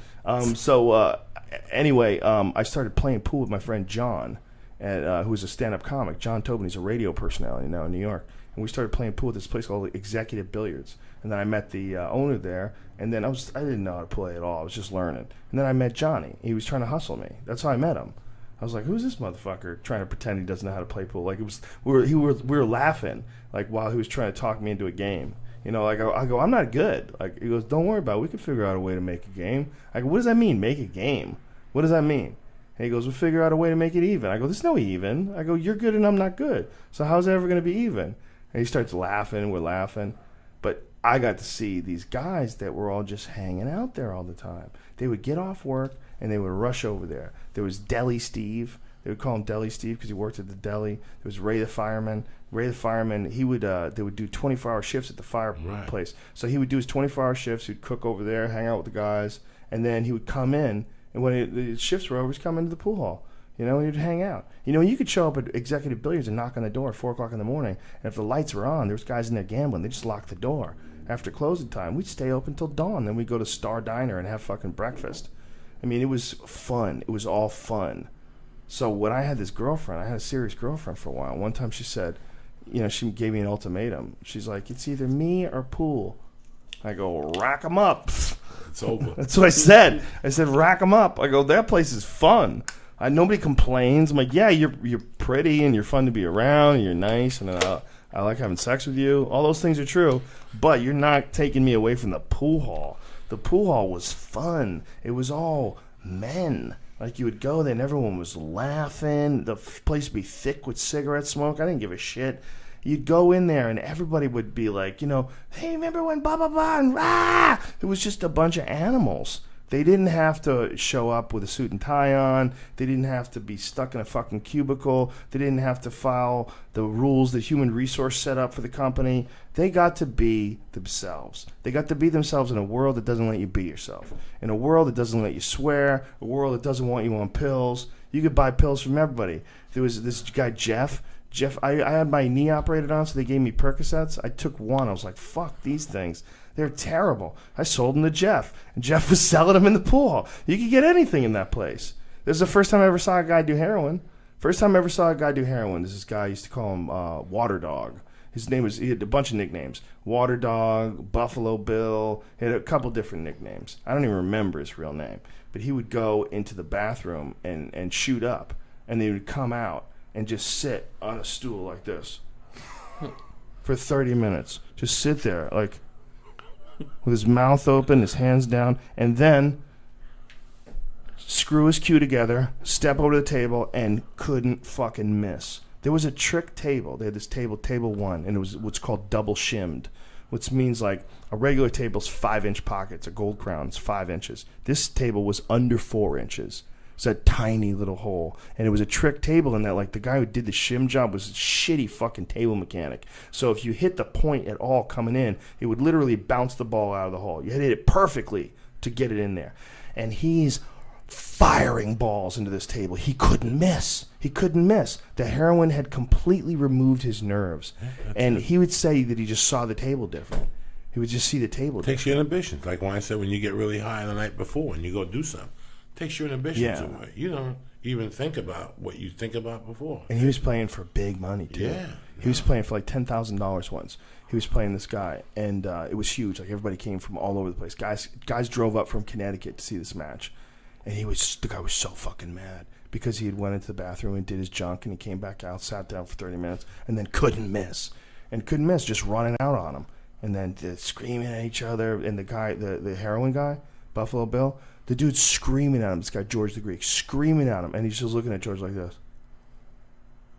Anyway, I started playing pool with my friend John, who's a stand-up comic. John Tobin, he's a radio personality now in New York. And we started playing pool at this place called Executive Billiards. And then I met the owner there. And then I didn't know how to play at all. I was just learning. And then I met Johnny. He was trying to hustle me. That's how I met him. I was like, who's this motherfucker trying to pretend he doesn't know how to play pool? Like, we were laughing, like, while he was trying to talk me into a game. Like, I go, I'm not good. Like, he goes, don't worry about it. We can figure out a way to make a game. I go, what does that mean, make a game? What does that mean? And he goes, we'll figure out a way to make it even. I go, there's no even. I go, you're good and I'm not good. So how's it ever going to be even? And he starts laughing. We're laughing. But I got to see these guys that were all just hanging out there all the time. They would get off work and they would rush over there. There was Deli Steve. They would call him Deli Steve because he worked at the deli. There was Ray the fireman. Ray the fireman, they would do 24-hour shifts at the fireplace. Right. So he would do his 24-hour shifts. He'd cook over there, hang out with the guys, and then he would come in. And when the shifts were over, he'd come into the pool hall. And he'd hang out. You could show up at Executive Billiards and knock on the door at 4 o'clock in the morning, and if the lights were on, there was guys in there gambling. They just locked the door. After closing time, we'd stay open till dawn. Then we'd go to Star Diner and have fucking breakfast. I mean, it was fun. It was all fun. So when I had this girlfriend, I had a serious girlfriend for a while. One time she said, she gave me an ultimatum. She's like, it's either me or pool. I go, rack 'em up. It's over. That's what I said. I said, rack 'em up. I go, that place is fun. Nobody complains. I'm like, yeah, you're pretty and you're fun to be around and you're nice and I like having sex with you. All those things are true, but you're not taking me away from the pool hall. The pool hall was fun. It was all men. Like, you would go there and everyone was laughing. The place would be thick with cigarette smoke. I didn't give a shit. You'd go in there and everybody would be like, hey, remember when blah, blah, blah, and rah? It was just a bunch of animals. They didn't have to show up with a suit and tie on. They didn't have to be stuck in a fucking cubicle. They didn't have to follow the rules that human resource set up for the company. They got to be themselves. They got to be themselves in a world that doesn't let you be yourself. In a world that doesn't let you swear. A world that doesn't want you on pills. You could buy pills from everybody. There was this guy, Jeff, I had my knee operated on, so they gave me Percocets. I took one. I was like, fuck these things. They're terrible. I sold them to Jeff, and Jeff was selling them in the pool hall. You could get anything in that place. This is the first time I ever saw a guy do heroin. First time I ever saw a guy do heroin. This guy, I used to call him Water Dog. His name was, he had a bunch of nicknames. Water Dog, Buffalo Bill. He had a couple different nicknames. I don't even remember his real name. But he would go into the bathroom and shoot up, and they would come out and just sit on a stool like this for 30 minutes. Just sit there, like, with his mouth open, his hands down, and then screw his cue together, step over to the table, and couldn't fucking miss. There was a trick table. They had this table, table one, and it was what's called double shimmed, which means like a regular table's 5-inch pockets, a gold crown is 5 inches. This table was under 4 inches. It's a tiny little hole, and it was a trick table in that, like, the guy who did the shim job was a shitty fucking table mechanic. So if you hit the point at all coming in, it would literally bounce the ball out of the hole. You had to hit it perfectly to get it in there. And he's firing balls into this table. He couldn't miss. The heroin had completely removed his nerves, and he would say that he just saw the table different. He would just see the table different. Takes your inhibitions. Like when I said, when you get really high the night before and you go do something. Takes your inhibitions away. You don't even think about what you think about before. And he was playing for big money, too. Yeah. He was playing for like $10,000 once. He was playing this guy, and it was huge. Like, everybody came from all over the place. Guys drove up from Connecticut to see this match. And the guy was so fucking mad because he had went into the bathroom and did his junk, and he came back out, sat down for 30 minutes, and then couldn't miss, just running out on him. And then screaming at each other. And the guy, the heroin guy, Buffalo Bill, the dude's screaming at him. This guy, George the Greek, screaming at him. And he's just looking at George like this.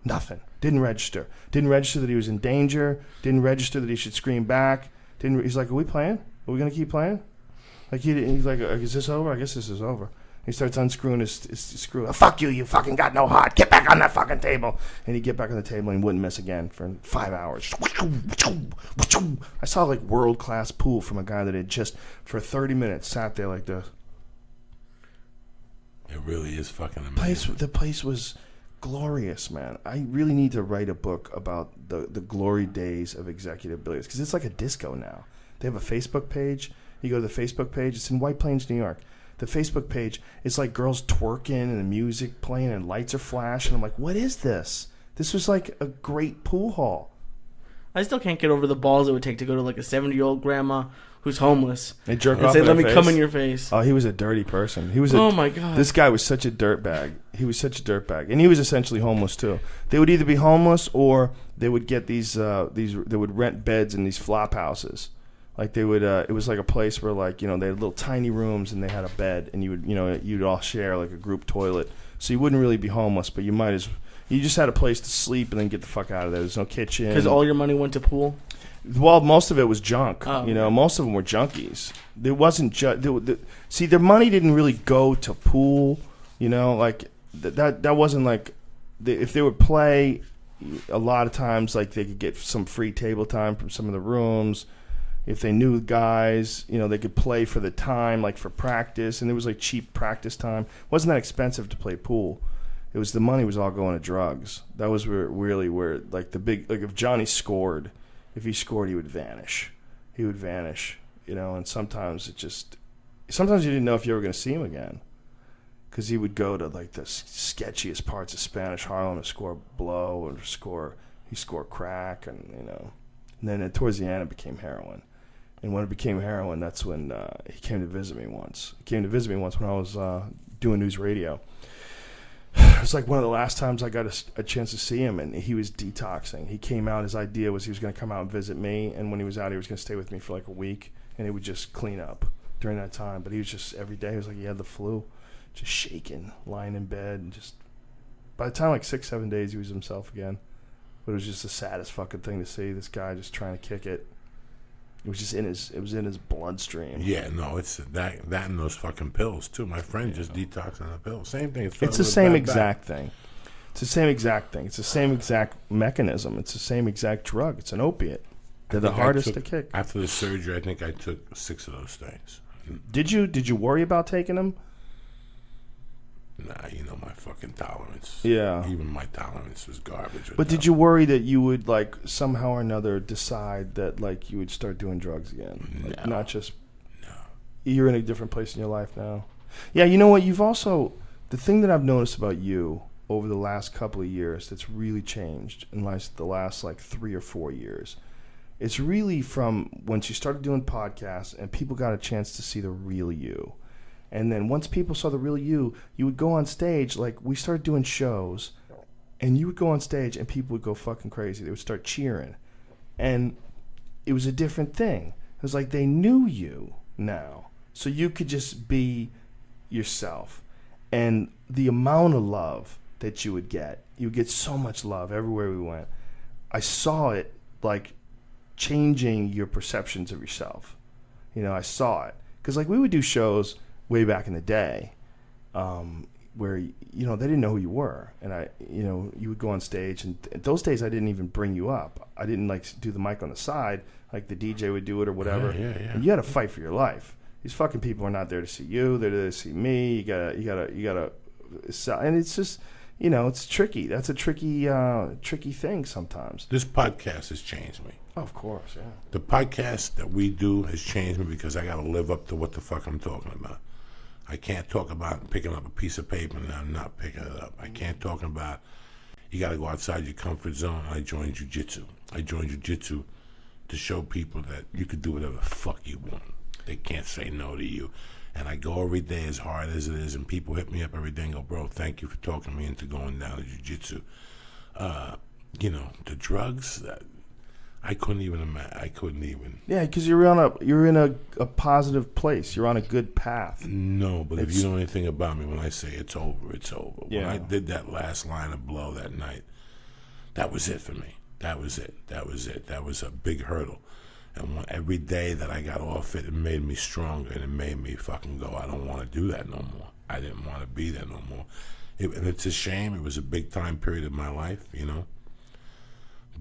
Nothing. Didn't register. Didn't register that he was in danger. Didn't register that he should scream back. He's like, are we playing? Are we going to keep playing? Like, he's like, is this over? I guess this is over. He starts unscrewing his screw. Oh, fuck you, you fucking got no heart. Get back on that fucking table. And he'd get back on the table and he wouldn't miss again for 5 hours. I saw, like, world-class pool from a guy that had just, for 30 minutes, sat there like this. It really is fucking amazing. The place was glorious, man. I really need to write a book about the glory days of executive billiards, because it's like a disco now. They have a Facebook page. You go to the Facebook page. It's in White Plains, New York. The Facebook page, it's like girls twerking and the music playing and lights are flashing. I'm like, what is this? This was like a great pool hall. I still can't get over the balls it would take to go to like a 70-year-old grandma who's homeless and jerk and off say, in "Let her me face. come in your face." Oh, he was a dirty person. Oh my god, this guy was such a dirtbag. And he was essentially homeless too. They would either be homeless or they would get these. They would rent beds in these flop houses. Like they would, it was like a place where, like, they had little tiny rooms and they had a bed, and you'd all share like a group toilet. So you wouldn't really be homeless, but you just had a place to sleep and then get the fuck out of there. There's no kitchen. Because all your money went to pool. Well, most of it was junk. Oh, most of them were junkies. There wasn't see, their money didn't really go to pool. Like that wasn't like if they would play. A lot of times, like, they could get some free table time from some of the rooms. If they knew guys, they could play for the time, like for practice, and it was like cheap practice time. It wasn't that expensive to play pool. It was the money was all going to drugs. That was really where like the big, like, if Johnny scored, if he scored, he would vanish. And sometimes you didn't know if you were going to see him again, because he would go to like the sketchiest parts of Spanish Harlem to score blow or he scored crack, and then towards the end it became heroin. And when it became heroin, that's when he came to visit me once. He came to visit me once when I was doing news radio. it was like one of the last times I got a chance to see him, and he was detoxing. He came out, his idea was he was going to come out and visit me, and when he was out, he was going to stay with me for like a week, and he would just clean up during that time. But he was just, every day, it was like he had the flu, just shaking, lying in bed, and just, by the time like 6-7 days, he was himself again. But it was just the saddest fucking thing to see, this guy just trying to kick it. It was just in his bloodstream. Yeah, no, it's that and those fucking pills too. My friend just detoxed on the pills. Same thing. It's the same exact thing. It's the same exact thing. It's the same exact mechanism. It's the same exact drug. It's an opiate. They're the hardest to kick. After the surgery, I think I took 6 of those things. Did you worry about taking them? Nah, you know my fucking tolerance. Yeah. Even my tolerance was garbage. But did you worry that you would, like, somehow or another decide that, like, you would start doing drugs again? Like, No. Not just... No. You're in a different place in your life now. Yeah, you know what? You've also... The thing that I've noticed about you over the last couple of years that's really changed in the last, like, 3 or 4 years, it's really from when you started doing podcasts and people got a chance to see the real you. And then once people saw the real you would go on stage. Like, we started doing shows, and you would go on stage, and people would go fucking crazy. They would start cheering. And it was a different thing. It was like they knew you now. So you could just be yourself. And the amount of love that you would get so much love everywhere we went. I saw it, like, changing your perceptions of yourself. You know, I saw it. Because, like, we would do shows way back in the day, where, you know, they didn't know who you were, and you would go on stage, and those days I didn't even bring you up. I didn't, like, do the mic on the side, like the DJ would do it or whatever. Yeah. And you had to fight for your life. These fucking people are not there to see you; they're there to see me. You gotta, and it's just, you know, it's tricky. That's a tricky thing sometimes. This podcast has changed me. Oh, of course, yeah. The podcast that we do has changed me because I got to live up to what the fuck I'm talking about. I can't talk about picking up a piece of paper and I'm not picking it up. I can't talk about you got to go outside your comfort zone. I joined jiu-jitsu. I joined jiu-jitsu to show people that you could do whatever the fuck you want. They can't say no to you. And I go every day as hard as it is, and people hit me up every day and go, bro, thank you for talking me into going down to jiu-jitsu. You know, the drugs, I couldn't even imagine. I couldn't even. Yeah, because you're in a positive place. You're on a good path. No, but if you know anything about me, when I say it's over, it's over. Yeah. When I did that last line of blow that night, that was it for me. That was it. That was a big hurdle. And every day that I got off it, it made me stronger, and it made me fucking go, I don't want to do that no more. I didn't want to be there no more. And it's a shame. It was a big time period of my life, you know.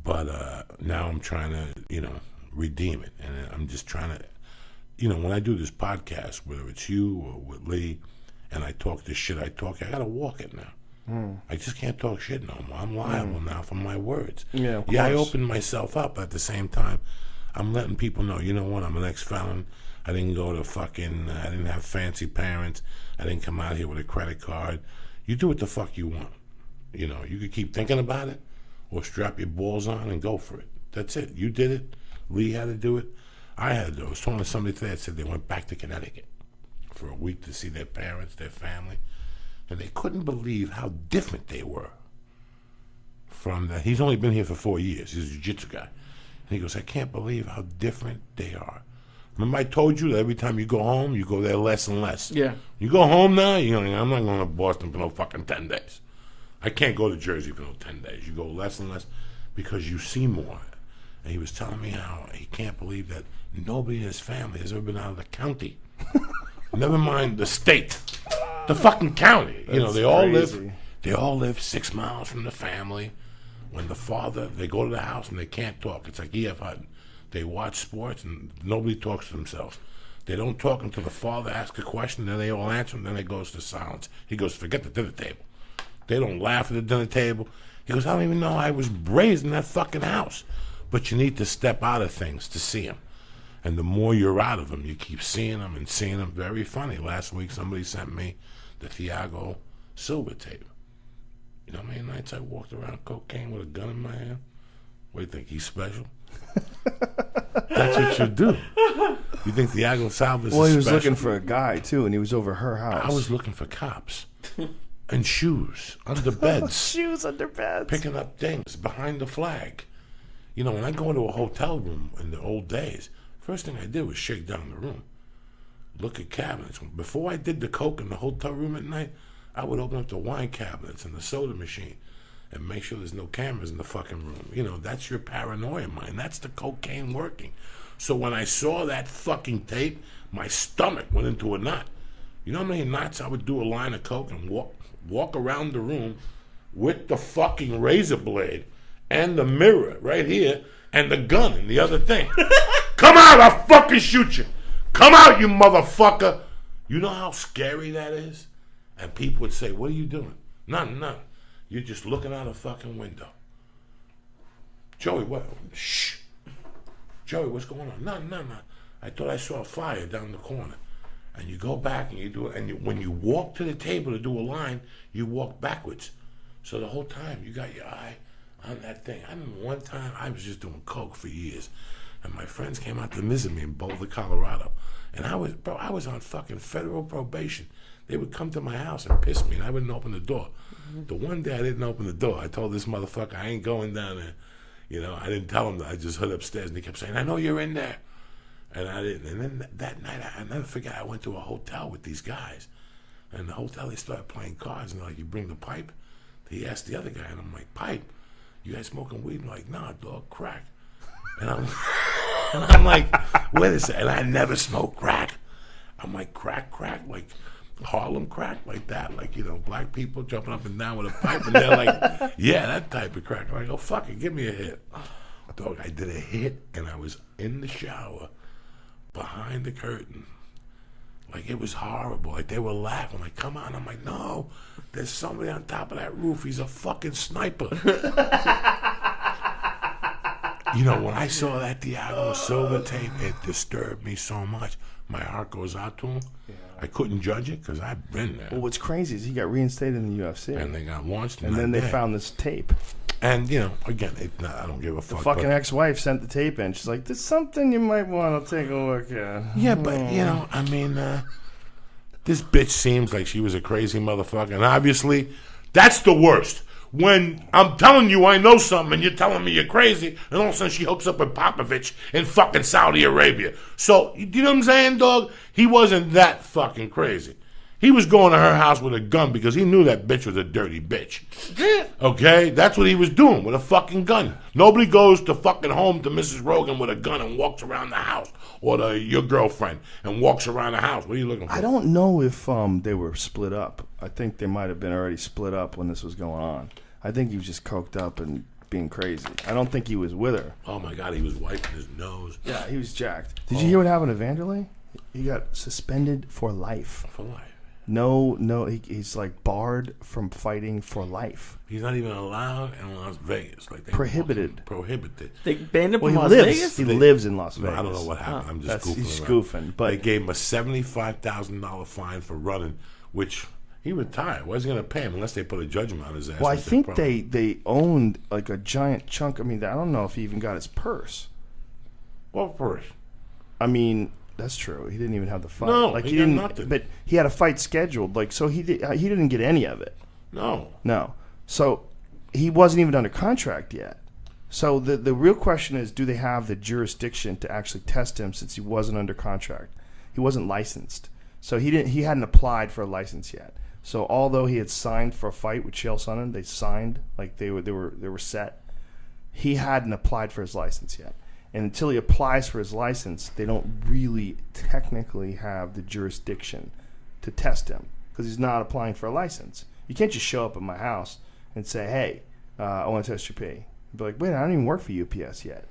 But now I'm trying to, you know, redeem it. And I'm just trying to, you know, when I do this podcast, whether it's you or with Lee, and I talk the shit I talk, I got to walk it now. I just can't talk shit no more. I'm liable now for my words. Yeah, I opened myself up, but at the same time, I'm letting people know, you know what, I'm an ex-felon. I didn't go to fucking, I didn't have fancy parents. I didn't come out here with a credit card. You do what the fuck you want. You know, you could keep thinking about it or strap your balls on and go for it. That's it. You did it. Lee had to do it. I had to do it. I was talking to somebody today that said they went back to Connecticut for a week to see their parents, their family, and they couldn't believe how different they were from that. He's only been here for 4 years. He's a jiu-jitsu guy. And he goes, I can't believe how different they are. Remember I told you that every time you go home, you go there less and less. Yeah. You go home now, you're going, I'm not going to Boston for no fucking 10 days. I can't go to Jersey for no 10 days. You go less and less because you see more. And he was telling me how he can't believe that nobody in his family has ever been out of the county. Never mind the state. The fucking county. That's you know, crazy. they all live 6 miles from the family. When the father, they go to the house and they can't talk. It's like E.F. Hutton. They watch sports and nobody talks to themselves. They don't talk until the father asks a question, then they all answer him, then it goes to silence. He goes, forget the dinner table. They don't laugh at the dinner table. He goes, I don't even know I was raised in that fucking house. But you need to step out of things to see them. And the more you're out of them, you keep seeing them and seeing them. Very funny. Last week somebody sent me the Thiago Silva tape. You know how many nights I walked around cocaine with a gun in my hand? What do you think, he's special? That's what you do. You think Thiago Silva is Well, he was special? looking for a guy, too, and he was over her house. I was looking for cops. and shoes under beds. Shoes under beds. Picking up things behind the flag. You know, when I go into a hotel room in the old days, first thing I did was shake down the room. Look at cabinets. Before I did the coke in the hotel room at night, I would open up the wine cabinets and the soda machine and make sure there's no cameras in the fucking room. You know, that's your paranoia mind. That's the cocaine working. So when I saw that fucking tape, my stomach went into a knot. You know how many knots I would do a line of coke and walk around the room with the fucking razor blade and the mirror right here and the gun and the other thing. Come out, I'll fucking shoot you. Come out, you motherfucker. You know how scary that is? And people would say, what are you doing? Nothing. You're just looking out a fucking window. Joey, what? Shh. Joey, what's going on? Nothing. I thought I saw a fire down the corner. And you go back and you do it. And when you walk to the table to do a line, you walk backwards. So the whole time you got your eye on that thing. I remember one time I was just doing coke for years. And my friends came out to visit me in Boulder, Colorado. And I was on fucking federal probation. They would come to my house and piss me, and I wouldn't open the door. The one day I didn't open the door, I told this motherfucker, I ain't going down there. You know, I didn't tell him that. I just hid upstairs, and he kept saying, I know you're in there. And I didn't. And then that night, I never forget, I went to a hotel with these guys. And the hotel, they started playing cards, and they're like, you bring the pipe? He asked the other guy, and I'm like, pipe? You guys smoking weed? I'm like, nah, dog, crack. And I'm like, wait a second. And I never smoked crack. I'm like, crack, like Harlem crack, like that. Like, you know, black people jumping up and down with a pipe. And they're like, yeah, that type of crack. I'm like, oh, fuck it, give me a hit. Dog, I did a hit, and I was in the shower behind the curtain. Like, it was horrible. Like, they were laughing. Like, come on. I'm like, no, there's somebody on top of that roof. He's a fucking sniper. You know, when I saw that Diablo Silva tape, it disturbed me so much. My heart goes out to him. Yeah. I couldn't judge it because I've been there. Well, what's crazy is he got reinstated in the UFC. And they got launched. And then they found this tape. And, you know, again, I don't give a fuck. The fucking ex-wife sent the tape in. She's like, there's something you might want to take a look at. Yeah, but, you know, I mean, this bitch seems like she was a crazy motherfucker. And obviously, that's the worst. When I'm telling you I know something and you're telling me you're crazy, and all of a sudden she hooks up with Popovich in fucking Saudi Arabia. So, you know what I'm saying, dog? He wasn't that fucking crazy. He was going to her house with a gun because he knew that bitch was a dirty bitch. Okay? That's what he was doing, with a fucking gun. Nobody goes to fucking home to Mrs. Rogan with a gun and walks around the house. Or to your girlfriend and walks around the house. What are you looking for? I don't know if they were split up. I think they might have been already split up when this was going on. I think he was just coked up and being crazy. I don't think he was with her. Oh, my God. He was wiping his nose. Yeah, he was jacked. Did you hear what happened to Vanderlei? He got suspended for life. For life. No, he's like barred from fighting for life. He's not even allowed in Las Vegas. Like prohibited. They banned him from Las lives. Vegas? He lives in Las Vegas. I don't know what happened. I'm just goofing He's around. goofing. But they gave him a $75,000 fine for running, which he retired. Why is he going to pay him unless they put a judgment on his ass? Well, I think they owned like a giant chunk. I mean, I don't know if he even got his purse. What purse? I mean, that's true. He didn't even have the fight. No, like he didn't. Nothing. But he had a fight scheduled. Like, so he didn't get any of it. No. So he wasn't even under contract yet. So the real question is, do they have the jurisdiction to actually test him since he wasn't under contract? He wasn't licensed, so he hadn't applied for a license yet. So although he had signed for a fight with Chael Sonnen, they signed, like they were set. He hadn't applied for his license yet. And until he applies for his license, they don't really technically have the jurisdiction to test him because he's not applying for a license. You can't just show up at my house and say, hey, I want to test your pee. Be like, wait, I don't even work for UPS yet.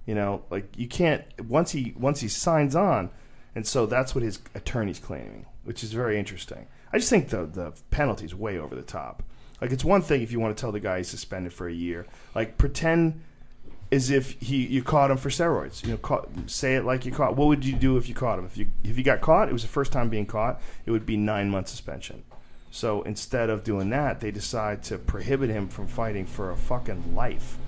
You know, like you can't, once he signs on, and so that's what his attorney's claiming, which is very interesting. I just think the penalty's way over the top. Like, it's one thing if you want to tell the guy he's suspended for a year. Like, pretend as if you caught him for steroids. You know, say it like you caught. What would you do if you caught him? If you got caught, it was the first time being caught, it would be 9 months suspension. So instead of doing that, they decide to prohibit him from fighting for a fucking life,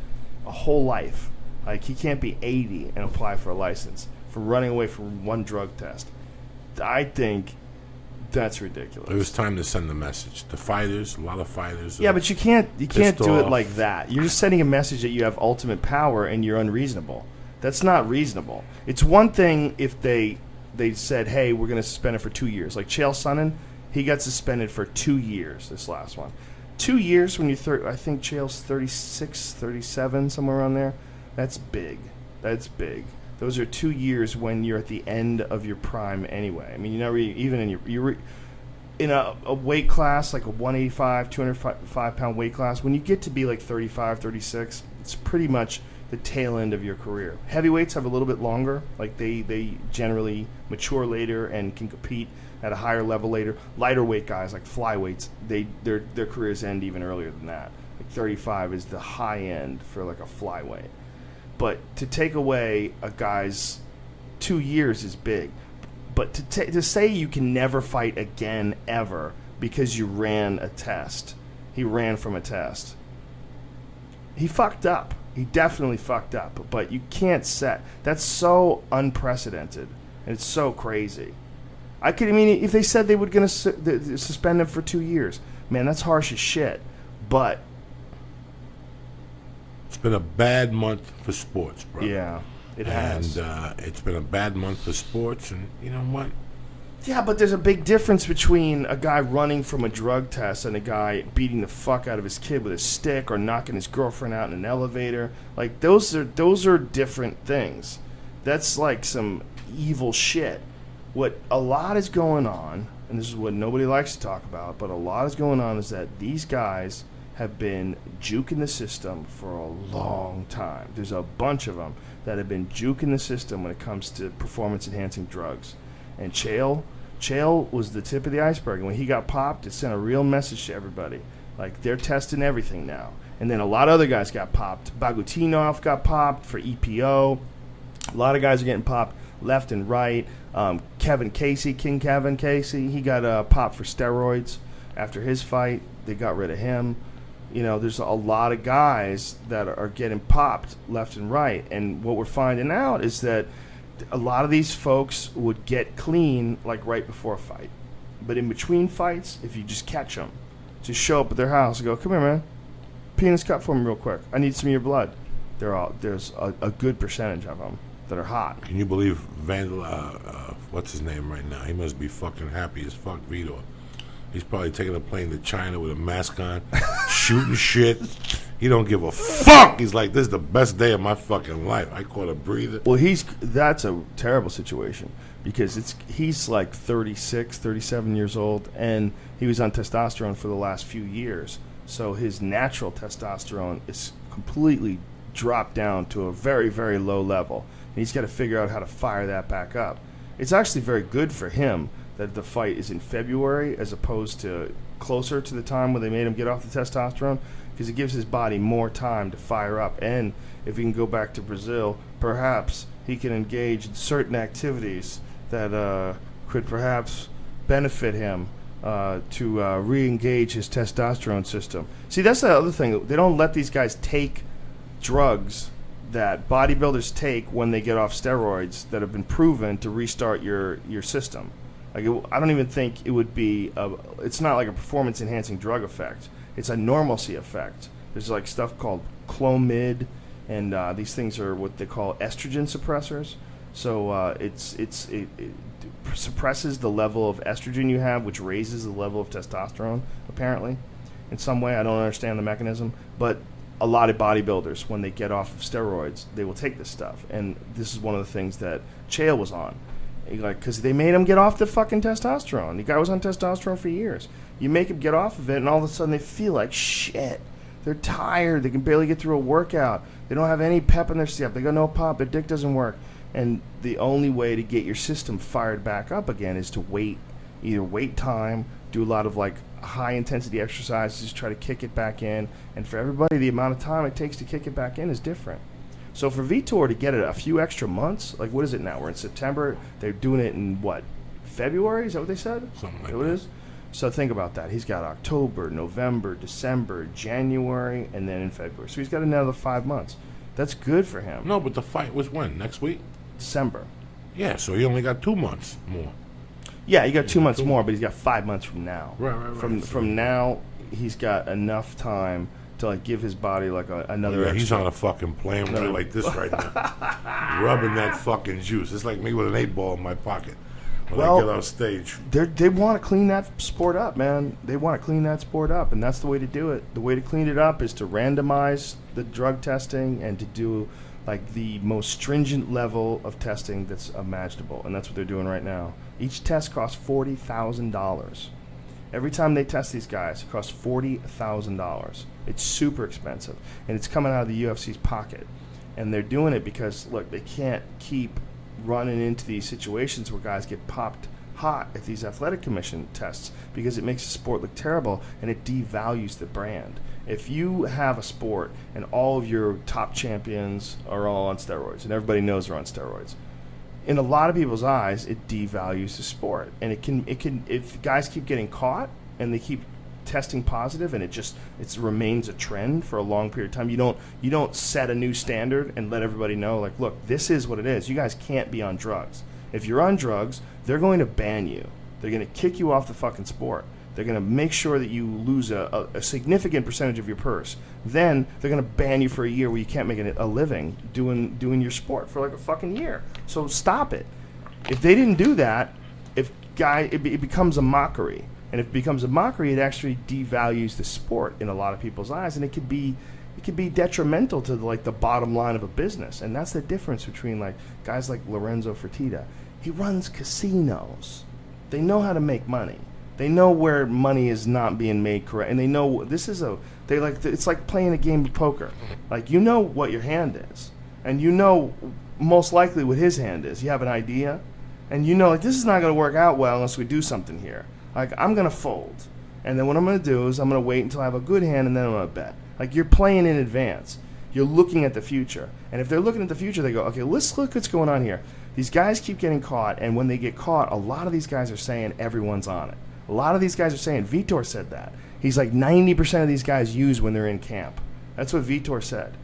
a whole life. Like, he can't be 80 and apply for a license for running away from one drug test. I think That's ridiculous. It was time to send the message. The fighters, a lot of fighters. Yeah, but you can't do it off. like that. You're just sending a message that you have ultimate power and you're unreasonable. That's not reasonable. It's one thing if they said, hey, we're going to suspend it for 2 years. Like Chael Sonnen, he got suspended for 2 years, this last one. 2 years when I think Chael's 36, 37, somewhere around there. That's big. That's big. Those are 2 years when you're at the end of your prime anyway. I mean, you never even in a weight class like a 185, 205 pound weight class. When you get to be like 35, 36, it's pretty much the tail end of your career. Heavyweights have a little bit longer. Like they generally mature later and can compete at a higher level later. Lighter weight guys like flyweights, their careers end even earlier than that. Like 35 is the high end for like a flyweight. But to take away a guy's 2 years is big. But to say you can never fight again ever because you ran a test. He ran from a test. He fucked up. He definitely fucked up. But you can't set. That's so unprecedented. And it's so crazy. I mean, if they said they were going to suspend him for 2 years, man, that's harsh as shit. But it's been a bad month for sports, bro. Yeah, it has. And it's been a bad month for sports, and you know what? Yeah, but there's a big difference between a guy running from a drug test and a guy beating the fuck out of his kid with a stick or knocking his girlfriend out in an elevator. Like, those are different things. That's like some evil shit. What a lot is going on, and this is what nobody likes to talk about, but a lot is going on is that these guys have been juking the system for a long time. There's a bunch of them that have been juking the system when it comes to performance-enhancing drugs. And Chael was the tip of the iceberg. And when he got popped, it sent a real message to everybody. Like, they're testing everything now. And then a lot of other guys got popped. Bagutinov got popped for EPO. A lot of guys are getting popped left and right. King Kevin Casey, he got popped for steroids after his fight. They got rid of him. You know, there's a lot of guys that are getting popped left and right. And what we're finding out is that a lot of these folks would get clean like right before a fight. But in between fights, if you just catch them, just show up at their house and go, come here, man, penis cut for me real quick. I need some of your blood. There's a good percentage of them that are hot. Can you believe Vandal, what's his name right now? He must be fucking happy as fuck, Vito. He's probably taking a plane to China with a mask on, shooting shit. He don't give a fuck. He's like, this is the best day of my fucking life. I caught a breather. Well, that's a terrible situation because he's like 36, 37 years old, and he was on testosterone for the last few years. So his natural testosterone is completely dropped down to a very, very low level. And he's got to figure out how to fire that back up. It's actually very good for him that the fight is in February as opposed to closer to the time when they made him get off the testosterone, because it gives his body more time to fire up. And if he can go back to Brazil, perhaps he can engage in certain activities that could perhaps benefit him to re-engage his testosterone system. See, that's the other thing. They don't let these guys take drugs that bodybuilders take when they get off steroids that have been proven to restart your system. Like, I don't even think it would be it's not like a performance-enhancing drug effect. It's a normalcy effect. There's like stuff called Clomid, and these things are what they call estrogen suppressors. So it suppresses the level of estrogen you have, which raises the level of testosterone, apparently, in some way. I don't understand the mechanism. But a lot of bodybuilders, when they get off of steroids, they will take this stuff. And this is one of the things that Chael was on. Because they made him get off the fucking testosterone. The guy was on testosterone for years. You make him get off of it, and all of a sudden they feel like shit. They're tired. They can barely get through a workout. They don't have any pep in their step. They got no pop. Their dick doesn't work. And the only way to get your system fired back up again is to either wait time, do a lot of like high-intensity exercises, try to kick it back in. And for everybody, the amount of time it takes to kick it back in is different. So for Vitor to get it a few extra months, like what is it now? We're in September. They're doing it in what? February? Is that what they said? Something like that. What that. it is? So think about that. He's got October, November, December, January, and then in February. So he's got another 5 months. That's good for him. No, but the fight was when? Next week? December. Yeah, so he only got 2 months more. Yeah, he got 2 months more, but he's got 5 months from now. Right. From now, he's got enough time to like give his body like another. Yeah, he's on a fucking plane like this right now, rubbing that fucking juice. It's like me with an 8-ball in my pocket when I get on stage. They want to clean that sport up, man. They want to clean that sport up, and that's the way to do it. The way to clean it up is to randomize the drug testing and to do like the most stringent level of testing that's imaginable, and that's what they're doing right now. Each test costs $40,000. Every time they test these guys, it costs $40,000. It's super expensive, and it's coming out of the UFC's pocket. And they're doing it because, look, they can't keep running into these situations where guys get popped hot at these athletic commission tests because it makes the sport look terrible and it devalues the brand. If you have a sport and all of your top champions are all on steroids and everybody knows they're on steroids, in a lot of people's eyes, it devalues the sport. And it can if guys keep getting caught and they keep testing positive and it remains a trend for a long period of time, you don't set a new standard and let everybody know, like, look, this is what it is. You guys can't be on drugs. If you're on drugs, they're going to ban you. They're going to kick you off the fucking sport. They're going to make sure that you lose a significant percentage of your purse. Then they're going to ban you for a year where you can't make a living doing your sport for like a fucking year. So stop it. If they didn't do that, it becomes a mockery. And if it becomes a mockery, it actually devalues the sport in a lot of people's eyes, and it could be detrimental to like the bottom line of a business. And that's the difference between like guys like Lorenzo Fertitta. He runs casinos. They know how to make money. They know where money is not being made correct, and they know it's like playing a game of poker. Like, you know what your hand is, and you know most likely what his hand is. You have an idea, and you know, like, this is not going to work out well unless we do something here. Like, I'm going to fold, and then what I'm going to do is I'm going to wait until I have a good hand, and then I'm going to bet. Like, you're playing in advance. You're looking at the future, and if they're looking at the future, they go, okay, let's look what's going on here. These guys keep getting caught, and when they get caught, a lot of these guys are saying everyone's on it. A lot of these guys are saying, Vitor said that. He's like 90% of these guys use when they're in camp. That's what Vitor said.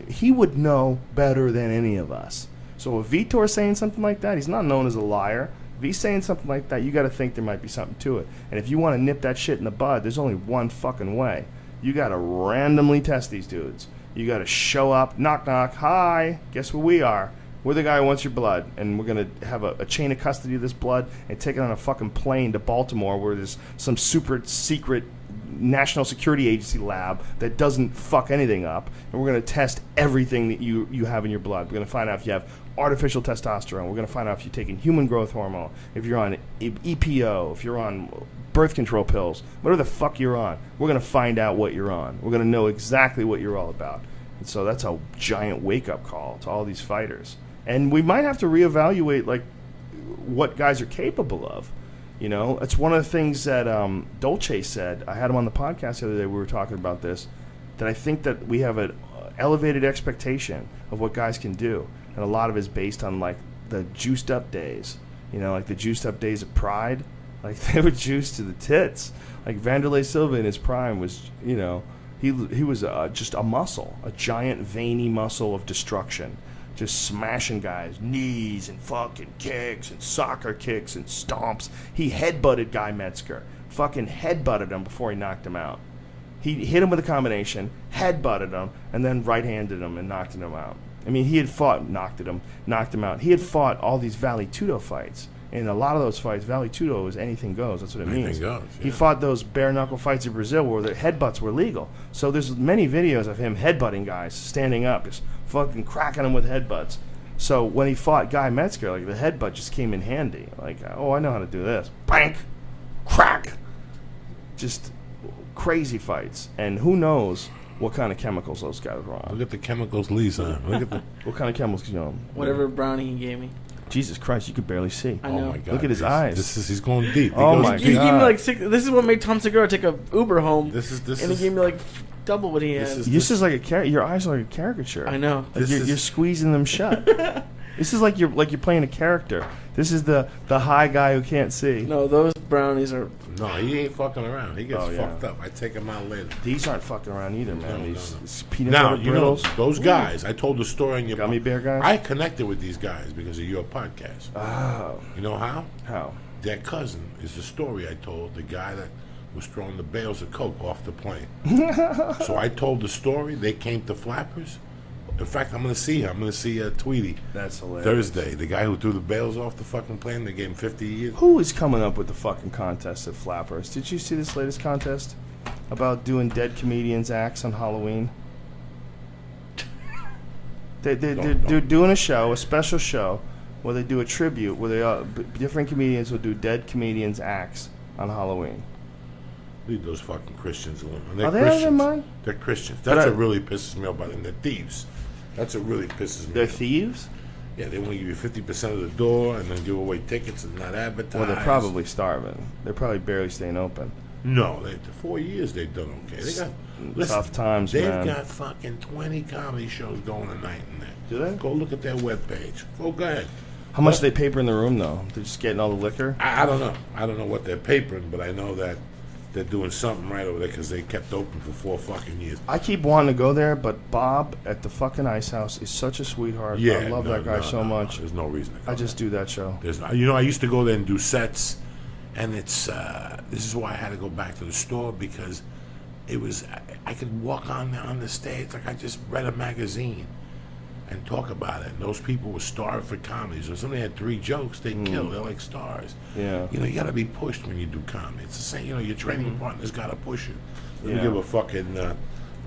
He would know better than any of us. So if Vitor's saying something like that, he's not known as a liar. If he's saying something like that, you got to think there might be something to it. And if you want to nip that shit in the bud, there's only one fucking way. You got to randomly test these dudes. You got to show up, knock, knock, hi, guess who we are? We're the guy who wants your blood, and we're going to have a chain of custody of this blood and take it on a fucking plane to Baltimore where there's some super secret national security agency lab that doesn't fuck anything up, and we're going to test everything that you have in your blood. We're going to find out if you have artificial testosterone. We're going to find out if you're taking human growth hormone, if you're on EPO, if you're on birth control pills, whatever the fuck you're on. We're going to find out what you're on. We're going to know exactly what you're all about. And so that's a giant wake-up call to all these fighters. And we might have to reevaluate like what guys are capable of. You know, it's one of the things that Dolce said. I had him on the podcast the other day. We were talking about this. That I think that we have an elevated expectation of what guys can do, and a lot of it is based on like the juiced up days. You know, like the juiced up days of Pride. Like they were juiced to the tits. Like Vanderlei Silva in his prime was, you know, he was just a muscle, a giant veiny muscle of destruction. Just smashing guys, knees and fucking kicks and soccer kicks and stomps. He headbutted Guy Metzger. Fucking headbutted him before he knocked him out. He hit him with a combination, headbutted him, and then right-handed him and knocked him out. I mean, he had fought, knocked him out. He had fought all these Vale Tudo fights. In a lot of those fights, Vale Tudo is anything goes. That's what it means. Goes, yeah. He fought those bare-knuckle fights in Brazil where the headbutts were legal. So there's many videos of him headbutting guys, standing up, just fucking cracking them with headbutts. So when he fought Guy Metzger, like the headbutt just came in handy. Like, oh, I know how to do this. Bank, crack. Just crazy fights. And who knows what kind of chemicals those guys were on. Look at the chemicals Lee's on. Look at the what kind of chemicals you on? Whatever brownie he gave me. Jesus Christ, you could barely see. I know. Oh my God. Look at his eyes. He's going deep. Oh my God. He gave me like six. This is what made Tom Segura take a Uber home. This is and he gave me like double what he had. This is like your eyes are like a caricature. I know. Like you're squeezing them shut. This is like you're playing a character. This is the high guy who can't see. No, those brownies are. No, he ain't fucking around. He gets fucked up. I take him out later. These aren't fucking around either, man. These peanut butter brittles. Those guys. I told the story on your Gummy bear guys. I connected with these guys because of your podcast. Oh. You know how? How? dead cousin is the story I told, the guy that was throwing the bales of coke off the plane. So I told the story. They came to Flappers. In fact, I'm going to see him. I'm going to see Tweety. That's hilarious. Thursday. The guy who threw the bales off the fucking plane, they gave him 50 years. Who is coming up with the fucking contest at Flappers? Did you see this latest contest about doing dead comedians' acts on Halloween? They're doing a show, a special show, where they do a tribute, where different comedians will do dead comedians' acts on Halloween. Leave those fucking Christians alone. Are they out of their mind? They're Christians. That's what really pisses me off about them. They're thieves. That's what really pisses me They're off. thieves? Yeah, they want to give you 50% of the door and then give away tickets and not advertise. Well, they're probably starving. They're probably barely staying open. No, 4 years they've done okay. They got tough times, man. They've got fucking 20 comedy shows going a night in there. Do they? Go look at their webpage. Go ahead. How much do they paper in the room, though? They're just getting all the liquor? I don't know. I don't know what they're papering, but I know that they're doing something right over there because they kept open for 4 fucking years. I keep wanting to go there, but Bob at the fucking Ice House is such a sweetheart. Yeah, I love that guy so much. There's no reason to go I just do that show. I used to go there and do sets, and it's this is why I had to go back to the store, because it was I could walk on the stage like I just read a magazine and talk about it. And those people were starved for comedy. So if somebody had 3 jokes, they kill. They're like stars. Yeah. You got to be pushed when you do comedy. It's the same. Your training partner's got to push you. Let me Yeah. give a fucking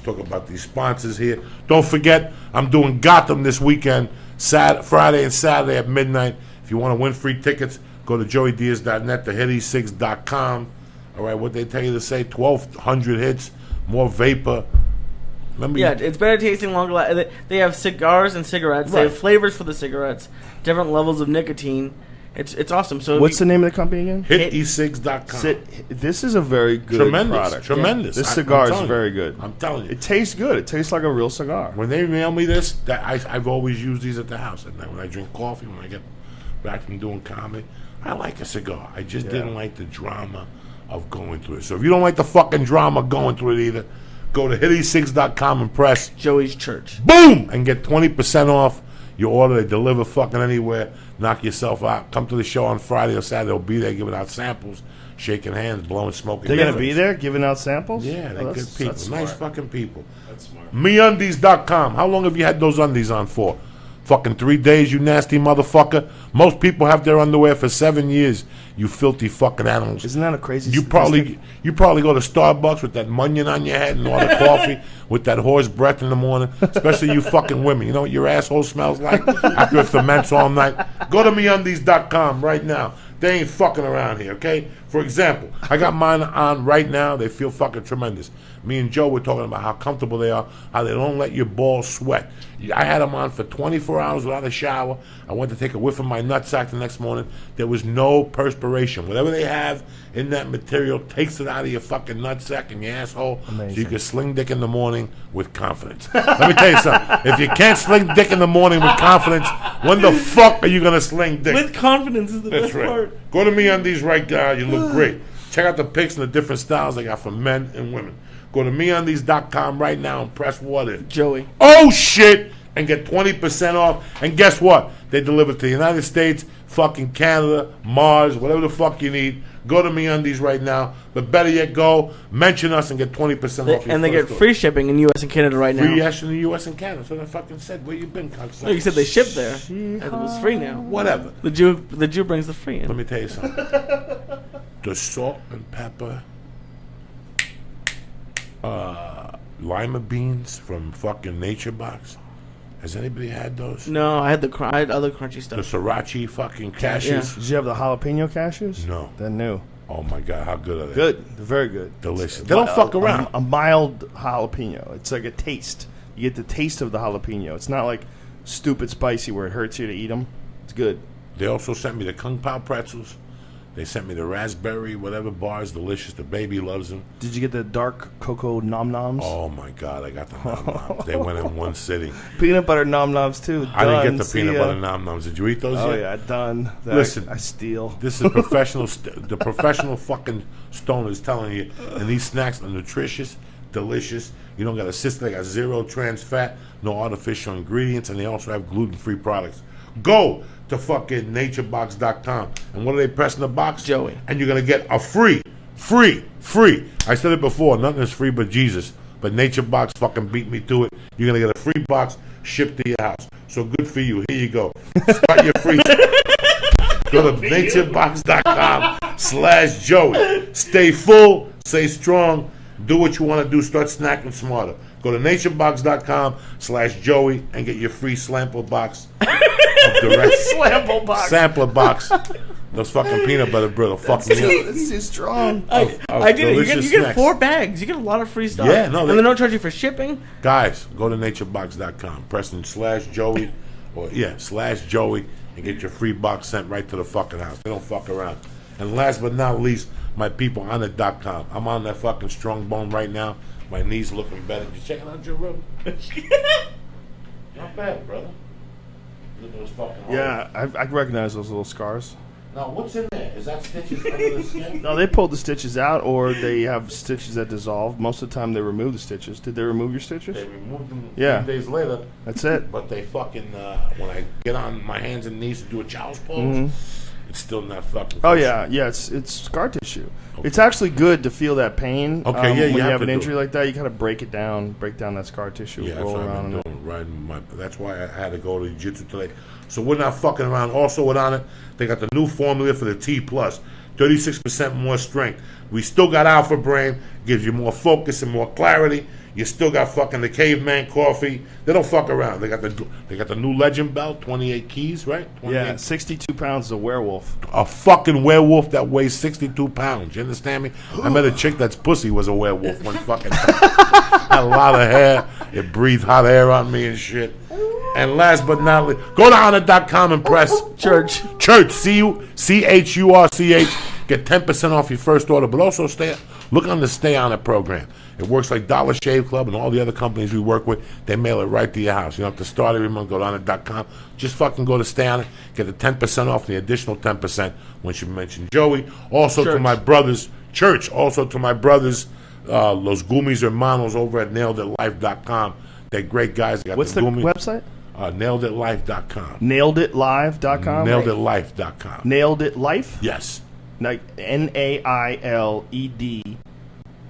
talk about these sponsors here. Don't forget, I'm doing Gotham this weekend, Friday and Saturday at midnight. If you want to win free tickets, go to joeydiaz.net, thehit6.com. All right, what they tell you to say, 1,200 hits, more vapor. Yeah, it's better tasting, longer. They have cigars and cigarettes. Right. They have flavors for the cigarettes, different levels of nicotine. It's awesome. So What's the name of the company again? HitE6.com. This is a very good Tremendous, product. tremendous. This cigar I'm is telling very you. good. I'm telling you. It tastes good. It tastes like a real cigar. When they mail me this, I've always used these at the house. And when I drink coffee, when I get back from doing comedy, I like a cigar. I just didn't like the drama of going through it. So if you don't like the fucking drama going through it either, go to HitE6.com and press Joey's Church. boom and get 20% off your order. They deliver fucking anywhere. Knock yourself out. Come to the show on Friday or Saturday. They'll be there giving out samples, shaking hands, blowing smoke. They're going to be there giving out samples? Yeah, they're good people. That's Nice smart. fucking people. That's smart. MeUndies.com. How long have you had those undies on for? Fucking 3 days, you nasty motherfucker. Most people have their underwear for 7 years. You filthy fucking animals. Isn't that a crazy You statistic? probably go to Starbucks with that munion on your head and order coffee with that horse breath in the morning. Especially you fucking women. You know what your asshole smells like after it ferments all night? Go to MeUndies.com right now. They ain't fucking around here, okay? For example, I got mine on right now. They feel fucking tremendous. Me and Joe were talking about how comfortable they are, how they don't let your balls sweat. I had them on for 24 hours without a shower. I went to take a whiff of my nutsack the next morning. There was no perspiration. Whatever they have in that material takes it out of your fucking nutsack and your asshole. Amazing. So you can sling dick in the morning with confidence. Let me tell you something. If you can't sling dick in the morning with confidence, when the fuck are you going to sling dick? With confidence is the That's best right. part. Go to MeUndies right now. You look great. Check out the pics and the different styles they got for men and women. Go to MeUndies.com right now and press what in. Joey. Oh, shit! And get 20% off. And guess what? They deliver to the United States, fucking Canada, Mars, whatever the fuck you need. Go to MeUndies right now. But better yet, go, mention us and get 20% off. And they get free shipping in U.S. and Canada right now. Free yes in the U.S. and Canada. So I fucking said, where you been, cocksucker? No, you said they ship there. It was free now. Whatever. The Jew brings the free Let in. me tell you something. The salt and pepper lima beans from fucking Nature Box. Has anybody had those? No, I had other crunchy The stuff. sriracha fucking cashews? Did you have the jalapeno cashews? No. They're new. Oh my God, how good are they? Good. They're very good. Delicious. They don't fuck around. A mild jalapeno. It's like a taste. You get the taste of the jalapeno. It's not like stupid spicy where it hurts you to eat them. It's good. They also sent me the Kung Pao pretzels. They sent me the raspberry, whatever bars, delicious. The baby loves them. Did you get the dark cocoa nom noms? Oh my God, I got the nom noms. They went in one sitting. Peanut butter nom noms too. I didn't Done. get the See peanut ya. butter nom noms. Did you eat those Oh yet? yeah, done. That Listen. I steal. This is professional. The professional fucking stoners telling you, and these snacks are nutritious. delicious. You don't got a system. They got 0 trans fat, no artificial ingredients, and they also have gluten-free products. Go to fucking naturebox.com. And what do they press in the box? Joey. And you're going to get a free. I said it before, nothing is free but Jesus. But NatureBox fucking beat me to it. You're going to get a free box shipped to your house. So good for you. Here you go. Start your free. Go to naturebox.com/Joey. Stay full, stay strong, do what you want to do, start snacking smarter. Go to naturebox.com/Joey and get your free sample box of direct sampler box. Those fucking peanut butter bread will fuck me up. This is strong. I get it. You get 4 bags. You get a lot of free stuff. Yeah, no, and they don't charge you for shipping. Guys, go to naturebox.com. Press in /Joey or /Joey and get your free box sent right to the fucking house. They don't fuck around. And last but not least, my people on it.com. I'm on that fucking strong bone right now. My knees looking better. You checking out Joe Rogan? Not bad, brother. Look at those fucking holes. Yeah, I recognize those little scars. Now, what's in there? Is that stitches under the skin? No, they pulled the stitches out, or they have stitches that dissolve. Most of the time, they remove the stitches. Did they remove your stitches? They removed them 3 days later. That's it. But they fucking, when I get on my hands and knees to do a child's pose, it's still not fucking. Oh yeah, it's scar tissue. Okay. It's actually good to feel that pain. Okay, when you have an injury like that, you gotta break down that scar tissue. Yeah, roll that's what around I've been doing. That's why I had to go to jiu-jitsu today. So we're not fucking around. Also, with on it, they got the new formula for the T+, 36% more strength. We still got Alpha Brain, gives you more focus and more clarity. You still got fucking the Caveman coffee. They don't fuck around. They got the new Legend belt, 28 keys, right? 28. Yeah, 62 pounds is a werewolf. A fucking werewolf that weighs 62 pounds. You understand me? I met a chick that's pussy was a werewolf one fucking time. Had a lot of hair. It breathed hot air on me and shit. And last but not least, go to honor.com and press Church. CHURCH. Get 10% off your first order, but also look on the Stay On It program. It works like Dollar Shave Club and all the other companies we work with. They mail it right to your house. You don't have to start every month. Go to honor.com. Just fucking go to Stay On It. Get the 10% off, the additional 10% once you mention Joey. Also to my brothers, Church. Also to my brothers, Los Gummies Hermanos over at naileditlife.com. They're great guys. They got What's the website? Naileditlife.com. Naileditlive.com? Naileditlife.com. Nailed It Life? Yes. Like NAILED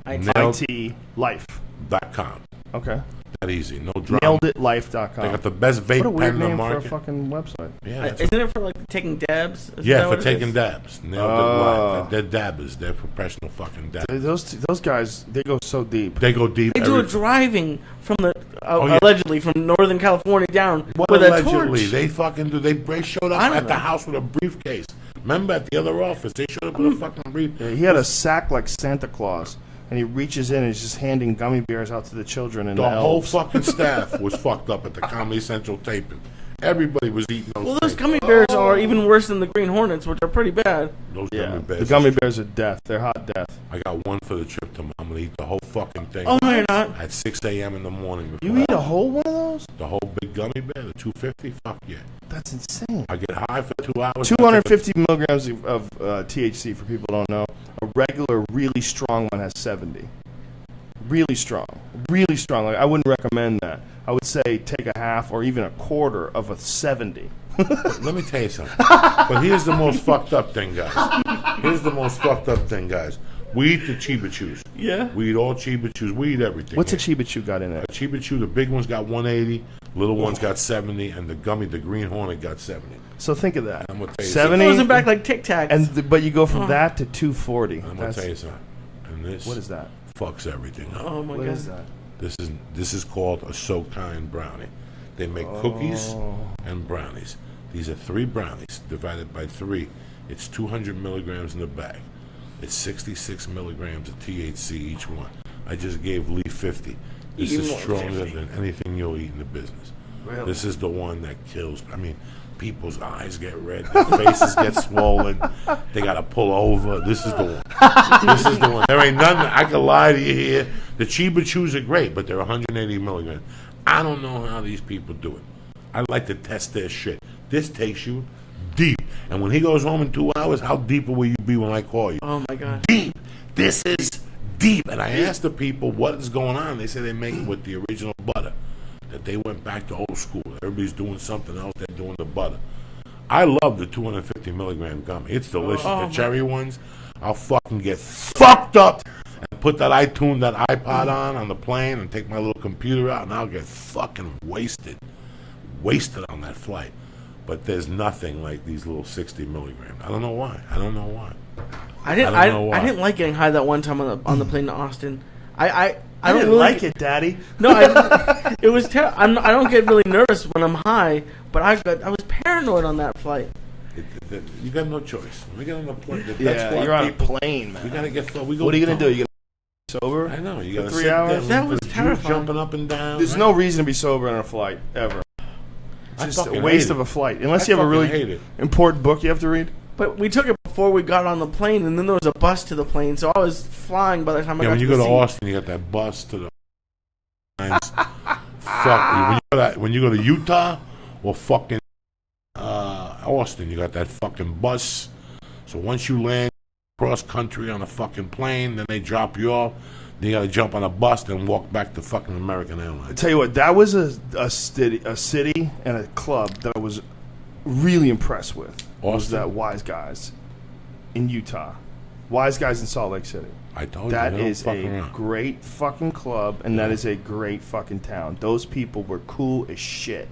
IT Life.com. Okay. That easy. No drama. NailedItLife.com. They got the best vape what a pen weird in the name market. For a fucking website. Yeah. Isn't it for like taking dabs? Yeah, for taking dabs. Nailed It Life. They're dabbers. They're professional fucking dabbers. Those guys, they go so deep. They go deep. They do it driving from the allegedly from Northern California down with allegedly. a torch. They fucking do. They showed up at the house with a briefcase. Remember at the other office, they showed up with a fucking briefcase. Yeah, he had a sack like Santa Claus. And he reaches in and he's just handing gummy bears out to the children and the whole elves. fucking staff was fucked up at the Comedy Central taping. Everybody was eating those those gummy bears are even worse than the Green Hornets, which are pretty bad. Those gummy bears. The gummy bears are death. They're hot death. I got one for the trip tomorrow. I'm going to eat the whole fucking thing. Oh, no, you're not. At 6 a.m. in the morning. You eat a whole one of those? The whole big gummy bear, the 250? Fuck yeah. That's insane. I get high for 2 hours. 250 milligrams of THC, for people who don't know. A regular, really strong one has 70. Really strong. Really strong. Like, I wouldn't recommend that. I would say take a half or even a quarter of a 70. Let me tell you something. But here's the most fucked up thing, guys. We eat the Chiba Chews. Yeah. We eat all Chiba Chews. We eat everything. What's a Chiba Chew got in it? A Chiba Chew, the big one's got 180, little one's got 70, and the Green Hornet got 70. So think of that. I'm gonna tell you 70. It goes back like Tic Tacs. But you go from that to 240. I'm gonna tell you something. And this what is that? Fucks everything up. Oh my God. What is that? This is called a So Kind brownie. They make cookies and brownies. These are 3 brownies divided by 3. It's 200 milligrams in the bag. It's 66 milligrams of THC each one. I just gave Lee 50. This is stronger than anything you'll eat in the business. Really? This is the one that kills. I mean, people's eyes get red, their faces get swollen. They got to pull over. This is the one. This is the one. There ain't nothing. I can lie to you here. The Chiba Chews are great, but they're 180 milligrams. I don't know how these people do it. I like to test their shit. This takes you deep. And when he goes home in 2 hours, how deeper will you be when I call you? Oh my God. Deep. This is deep. And I asked the people what is going on. They say they make it with the original butter. That they went back to old school. Everybody's doing something else. They're doing the butter. I love the 250 milligram gummy. It's delicious. The cherry ones, I'll fucking get fucked up and put that iPod on the plane and take my little computer out and I'll get fucking wasted on that flight. But there's nothing like these little 60 milligrams. I don't know why. I didn't like getting high that one time on the plane to Austin. I don't didn't really like it, Daddy. No, it was terrible. I don't get really nervous when I'm high, but I was paranoid on that flight. You got no choice. When we get on the plane, You're on a plane, man. We gotta get. What are you gonna do? You gonna be sober? I know. You gotta 3 hours. That was terrifying. Jumping up and down. There's no reason to be sober on a flight ever. It's just a waste of a flight, unless you have a really important book you have to read. But we took it before we got on the plane, and then there was a bus to the plane, so I was flying by the time I got to the when you go to seat. Austin, you got that bus to the fuck. When you go to Utah or fucking Austin, you got that fucking bus. So once you land cross country on a fucking plane, then they drop you off. Then you got to jump on a bus and walk back to fucking American Airlines. I tell you what, that was a city and a club that I was really impressed with. Was that Wise Guys in Utah. Wise Guys in Salt Lake City. I told that you. Is a great fucking club, and that is a great fucking town. Those people were cool as shit.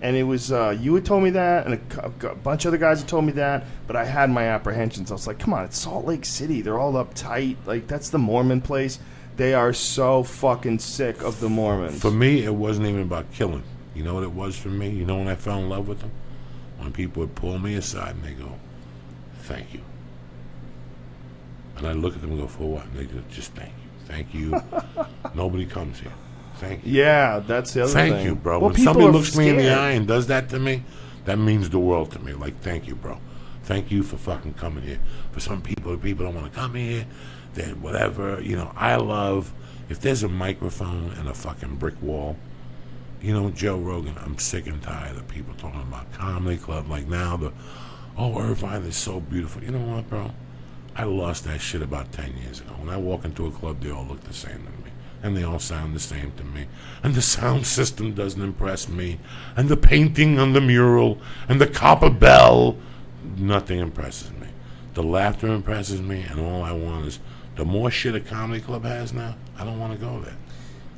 And it was, you had told me that, and a bunch of other guys had told me that, but I had my apprehensions. I was like, come on, it's Salt Lake City. They're all uptight. Like, that's the Mormon place. They are so fucking sick of the Mormons. For me, it wasn't even about killing. You know what it was for me? You know when I fell in love with them? When people would pull me aside and they go, thank you. And I look at them and go, for what? And they go, just thank you. Thank you. Nobody comes here. Thank you. Yeah, that's the other thing. Thank you, bro. Well, when somebody looks me in the eye and does that to me, that means the world to me. Like, thank you, bro. Thank you for fucking coming here. For some people don't want to come here. Then whatever. You know, I love, if there's a microphone and a fucking brick wall, you know, Joe Rogan, I'm sick and tired of people talking about comedy club. Like now, Irvine is so beautiful. You know what, bro? I lost that shit about 10 years ago. When I walk into a club, they all look the same to me. And they all sound the same to me. And the sound system doesn't impress me. And the painting on the mural and the copper bell, nothing impresses me. The laughter impresses me, and all I want is, the more shit a comedy club has now, I don't want to go there.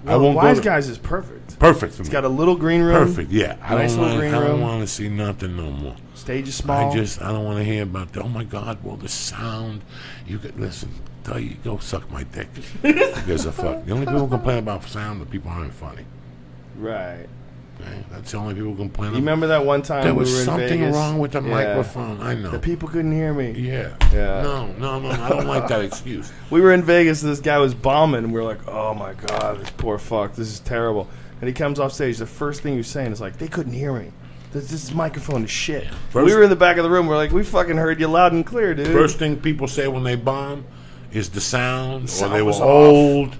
Well, Wise Guys is perfect. Perfect for me. It's got a little green room. Perfect, yeah. I don't want to see nothing no more. Stage is small. I don't want to hear about oh my God, well the sound. You could listen. Tell you go suck my dick. There's a fuck. The only people who complain about sound are people who aren't funny. Right. Okay? That's the only people who complain. You remember that one time there we was were in something Vegas? wrong with the microphone. I know. The people couldn't hear me. Yeah. Yeah. No. I don't like that excuse. We were in Vegas and this guy was bombing, and we were like, oh my God, this poor fuck, this is terrible. And he comes off stage, the first thing he's saying is like, they couldn't hear me. This microphone is shit. We were in the back of the room, we're like, we fucking heard you loud and clear, dude. First thing people say when they bomb is the sound, or they were was old,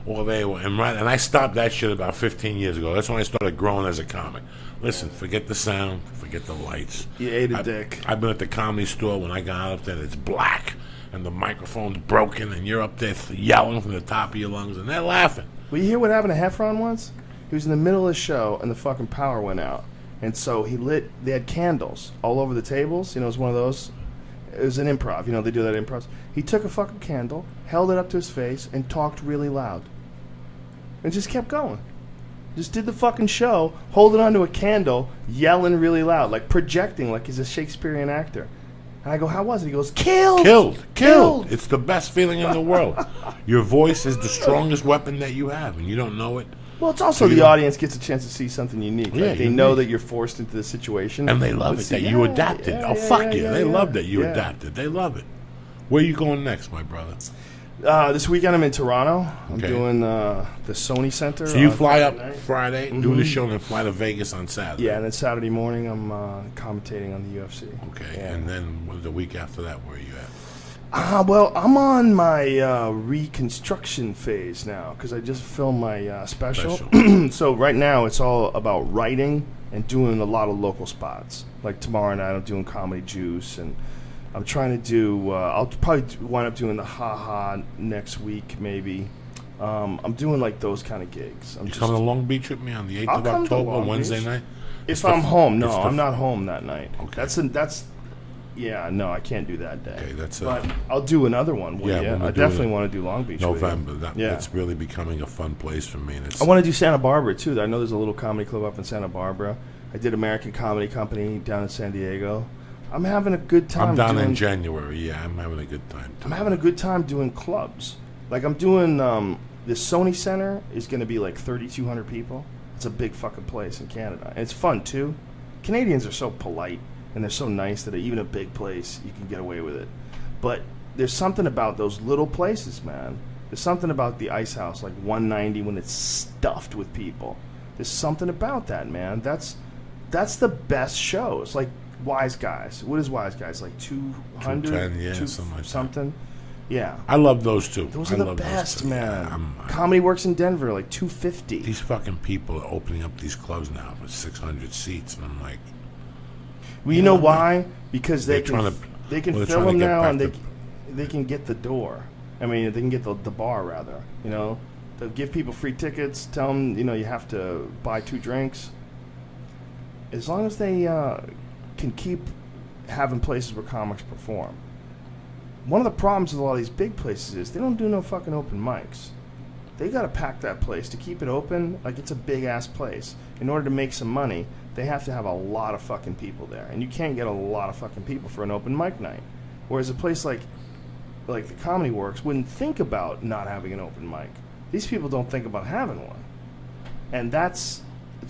or they were, and I stopped that shit about 15 years ago. That's when I started growing as a comic. Listen, forget the sound, forget the lights. You ate a dick. I've been at the Comedy Store when I got up there, it's black, and the microphone's broken, and you're up there yelling from the top of your lungs, and they're laughing. Well, you hear what happened to Heffron once? He was in the middle of the show, and the fucking power went out. And so they had candles all over the tables. You know, it was one of those. It was an improv. You know, they do that improv. He took a fucking candle, held it up to his face, and talked really loud. And just kept going. Just did the fucking show, holding onto a candle, yelling really loud, like projecting like he's a Shakespearean actor. And I go, how was it? He goes, killed. It's the best feeling in the world. Your voice is the strongest weapon that you have, and you don't know it. Well, it's also the audience gets a chance to see something unique. Yeah, like they know that you're forced into the situation. And they love it that you adapted. They love that you adapted. They love it. Where are you going next, my brother? This weekend I'm in Toronto. I'm doing the Sony Center. So you fly up Friday, do the show, and then fly to Vegas on Saturday. Yeah, and then Saturday morning I'm commentating on the UFC. Okay, and then the week after that, where are you at? Well, I'm on my reconstruction phase now because I just filmed my special. So right now it's all about writing and doing a lot of local spots. Like tomorrow night I'm doing Comedy Juice and I'm trying to do. I'll probably wind up doing the Ha next week, maybe. I'm doing like those kind of gigs. You coming to Long Beach with me on the 8th of come to October, Long Wednesday Beach. night? If I'm home, no, I'm not home that night. Okay. That's. Yeah, no, I can't do that day. Okay, that's. But I'll do another one. Yeah, I definitely want to do Long Beach. November. That's really becoming a fun place for me. And I want to do Santa Barbara too. I know there's a little comedy club up in Santa Barbara. I did American Comedy Company down in San Diego. I'm having a good time. I'm down in January. Yeah, I'm having a good time too. I'm having a good time doing clubs. Like I'm doing the Sony Center is going to be like 3,200 people. It's a big fucking place in Canada, and it's fun too. Canadians are so polite and they're so nice that even a big place you can get away with it. But there's something about those little places, man. There's something about the Ice House, like 190, when it's stuffed with people. There's something about that, man. That's the best shows. Like Wise Guys. What is Wise Guys? Like 200? 210, yeah, something like something. Yeah. I love those too. Those are the best, man. Yeah, Comedy Works in Denver, like 250. These fucking people are opening up these clubs now with 600 seats, and I'm like, well, you know why? Because they can well, fill them now, and they can get the door. I mean, they can get the bar rather. You know, they'll give people free tickets. Tell them, you know, you have to buy 2 drinks. As long as they can keep having places where comics perform. One of the problems with a lot of these big places is they don't do no fucking open mics. They got to pack that place to keep it open. Like, it's a big ass place. In order to make some money, they have to have a lot of fucking people there, and you can't get a lot of fucking people for an open mic night. Whereas a place like the Comedy Works wouldn't think about not having an open mic. These people don't think about having one, and it's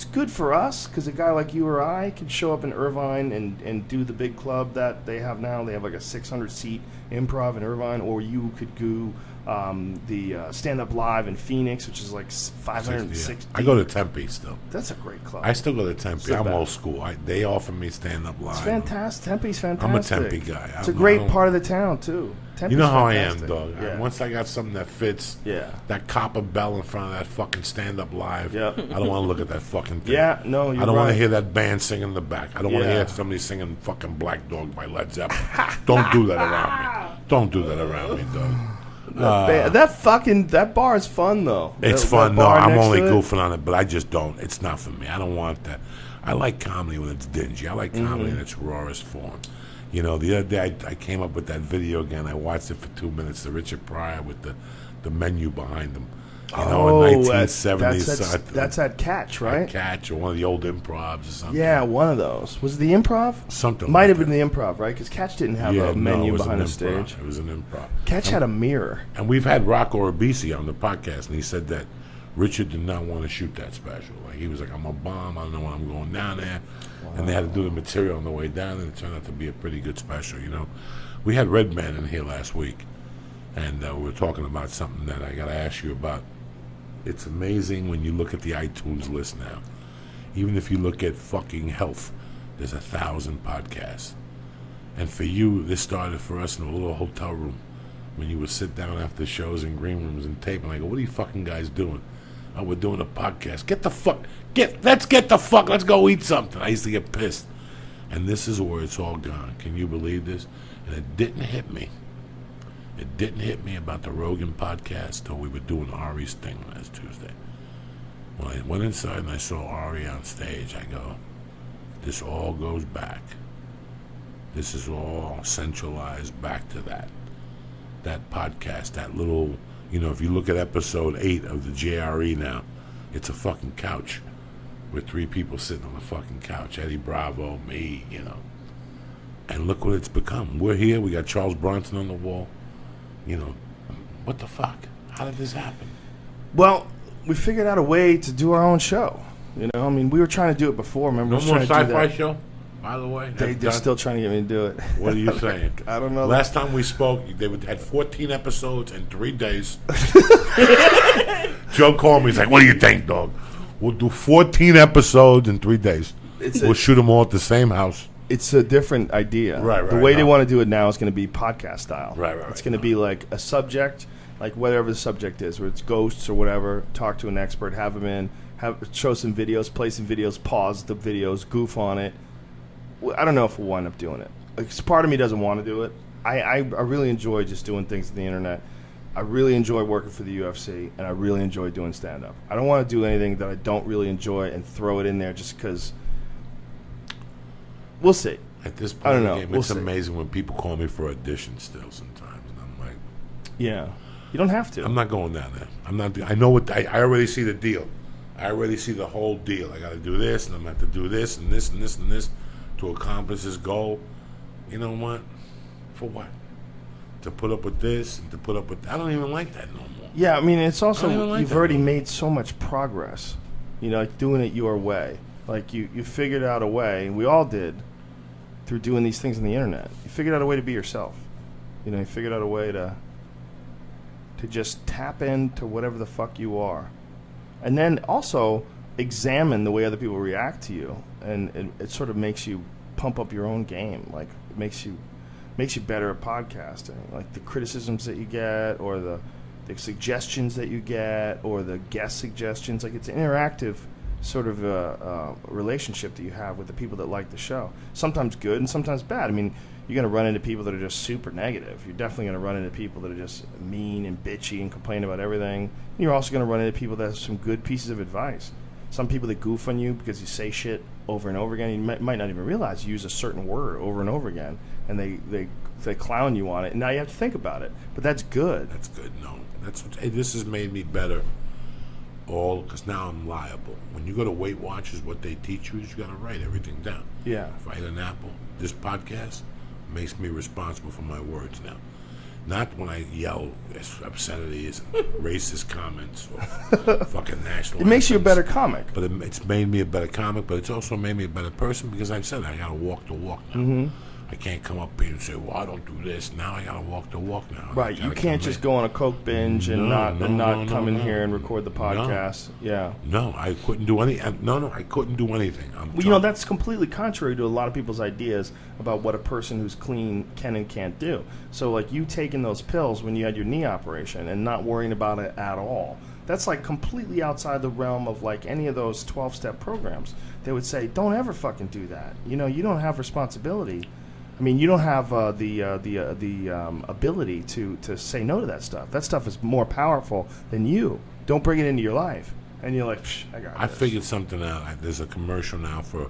good for us because a guy like you or I could show up in Irvine and do the big club that they have now. They have like a 600-seat improv in Irvine, or you could do the stand-up live in Phoenix, which is like 560. I go to Tempe still. That's a great club. I still go to Tempe. I'm old school. They offer me stand-up live. It's fantastic. Tempe's fantastic. I'm a Tempe guy. It's a great part of the town too. Tempe's you know how fantastic. I am, dog. Yeah. Once I got something that fits, that copper bell in front of that fucking stand-up live, I don't want to look at that fucking thing. Yeah, no, you're I don't want right. to hear that band singing in the back. I don't want to hear somebody singing fucking Black Dog by Led Zeppelin. Don't do that around me. Don't do that around me, dog. That bar is fun though. It's fun. No, I'm only goofing on it, but I just don't. It's not for me. I don't want that. I like comedy when it's dingy. I like comedy in its rawest form. You know, the other day I came up with that video again. I watched it for 2 minutes. The Richard Pryor with the menu behind him. You know, in 1970s. That's at Catch, right? Catch or one of the old improvs or something. Yeah, one of those. Was it the improv? Something Might like have that. been the improv, right? Because Catch didn't have a menu behind the stage. It was an improv. Catch had a mirror. And we've had Rocco Orbisi on the podcast, and he said that Richard did not want to shoot that special. Like, he was like, I'm a bomb. I don't know when I'm going down there. Wow. And they had to do the material on the way down, and it turned out to be a pretty good special, you know. We had Redman in here last week, and we were talking about something that I got to ask you about. It's amazing when you look at the iTunes list now. Even if you look at fucking health, there's 1,000 podcasts. And for you, this started for us in a little hotel room when you would sit down after shows in green rooms and tape. And I go, what are you fucking guys doing? Oh, we're doing a podcast. Let's go eat something. I used to get pissed. And this is where it's all gone. Can you believe this? And it didn't hit me. It didn't hit me about the Rogan podcast till we were doing Ari's thing last Tuesday. When I went inside and I saw Ari on stage, I go, this all goes back. This is all centralized back to that podcast, that little, you know, if you look at episode 8 of the JRE now, it's a fucking couch with 3 people sitting on the fucking couch. Eddie Bravo, me, you know. And look what it's become. We're here. We got Charles Bronson on the wall. You know, what the fuck? How did this happen? Well, we figured out a way to do our own show. You know, I mean, we were trying to do it before. Remember, no more sci-fi show, by the way. They're still trying to get me to do it. What are you saying? I don't know. Last time we spoke, they had 14 episodes in 3 days. Joe called me. He's like, "What do you think, dog? We'll do 14 episodes in 3 days. We'll shoot them all at the same house." It's a different idea. Right. The way they want to do it now is going to be podcast style. Right. It's going to be like a subject, like whatever the subject is, where it's ghosts or whatever. Talk to an expert, have them in, show some videos, play some videos, pause the videos, goof on it. I don't know if we'll wind up doing it. part of me doesn't want to do it. I really enjoy just doing things on the internet. I really enjoy working for the UFC, and I really enjoy doing stand-up. I don't want to do anything that I don't really enjoy and throw it in there just because. We'll see. At this point I don't know. in the game, it's amazing when people call me for auditions still sometimes, and I'm like, yeah, you don't have to. I'm not going down there. I'm not. I know what. I already see the deal. I already see the whole deal. I got to do this, and I'm going to have to do this, and this, and this, and this to accomplish this goal. You know what? For what? To put up with this and to put up with. I don't even like that no more. Yeah, I mean, it's also you've already made so much progress. You know, like doing it your way. Like you figured out a way, and we all did, through doing these things on the internet. You figured out a way to be yourself. You know, you figured out a way to just tap into whatever the fuck you are. And then also examine the way other people react to you, and it sort of makes you pump up your own game. Like it makes you better at podcasting. Like the criticisms that you get, or the suggestions that you get, or the guest suggestions. Like it's an interactive sort of relationship that you have with the people that like the show. Sometimes good and sometimes bad. I mean, you're going to run into people that are just super negative. You're definitely going to run into people that are just mean and bitchy and complain about everything. And you're also going to run into people that have some good pieces of advice. Some people that goof on you because you say shit over and over again. You might not even realize you use a certain word over and over again, and they clown you on it. And now you have to think about it. But that's good. That's good. No, this has made me better. Because now I'm liable. When you go to Weight Watchers, what they teach you is you got to write everything down. Yeah. If I hit an apple, this podcast makes me responsible for my words now. Not when I yell obscenities and racist comments or fucking national. It makes you a better comic. But it's made me a better comic, but it's also made me a better person because I've said I got to walk the walk now. Mm-hmm. I can't come up here and say, well, I don't do this. Now I got to walk the walk now. Right. You can't just go on a coke binge and not come in here and record the podcast. No. Yeah. No, I couldn't do anything. No, I couldn't do anything. Well, you know, that's completely contrary to a lot of people's ideas about what a person who's clean can and can't do. So, like, you taking those pills when you had your knee operation and not worrying about it at all, that's, like, completely outside the realm of, like, any of those 12-step programs. They would say, don't ever fucking do that. You know, you don't have responsibility. I mean, you don't have the ability to say no to that stuff. That stuff is more powerful than you. Don't bring it into your life. And you're like, I got this. I figured something out. There's a commercial now for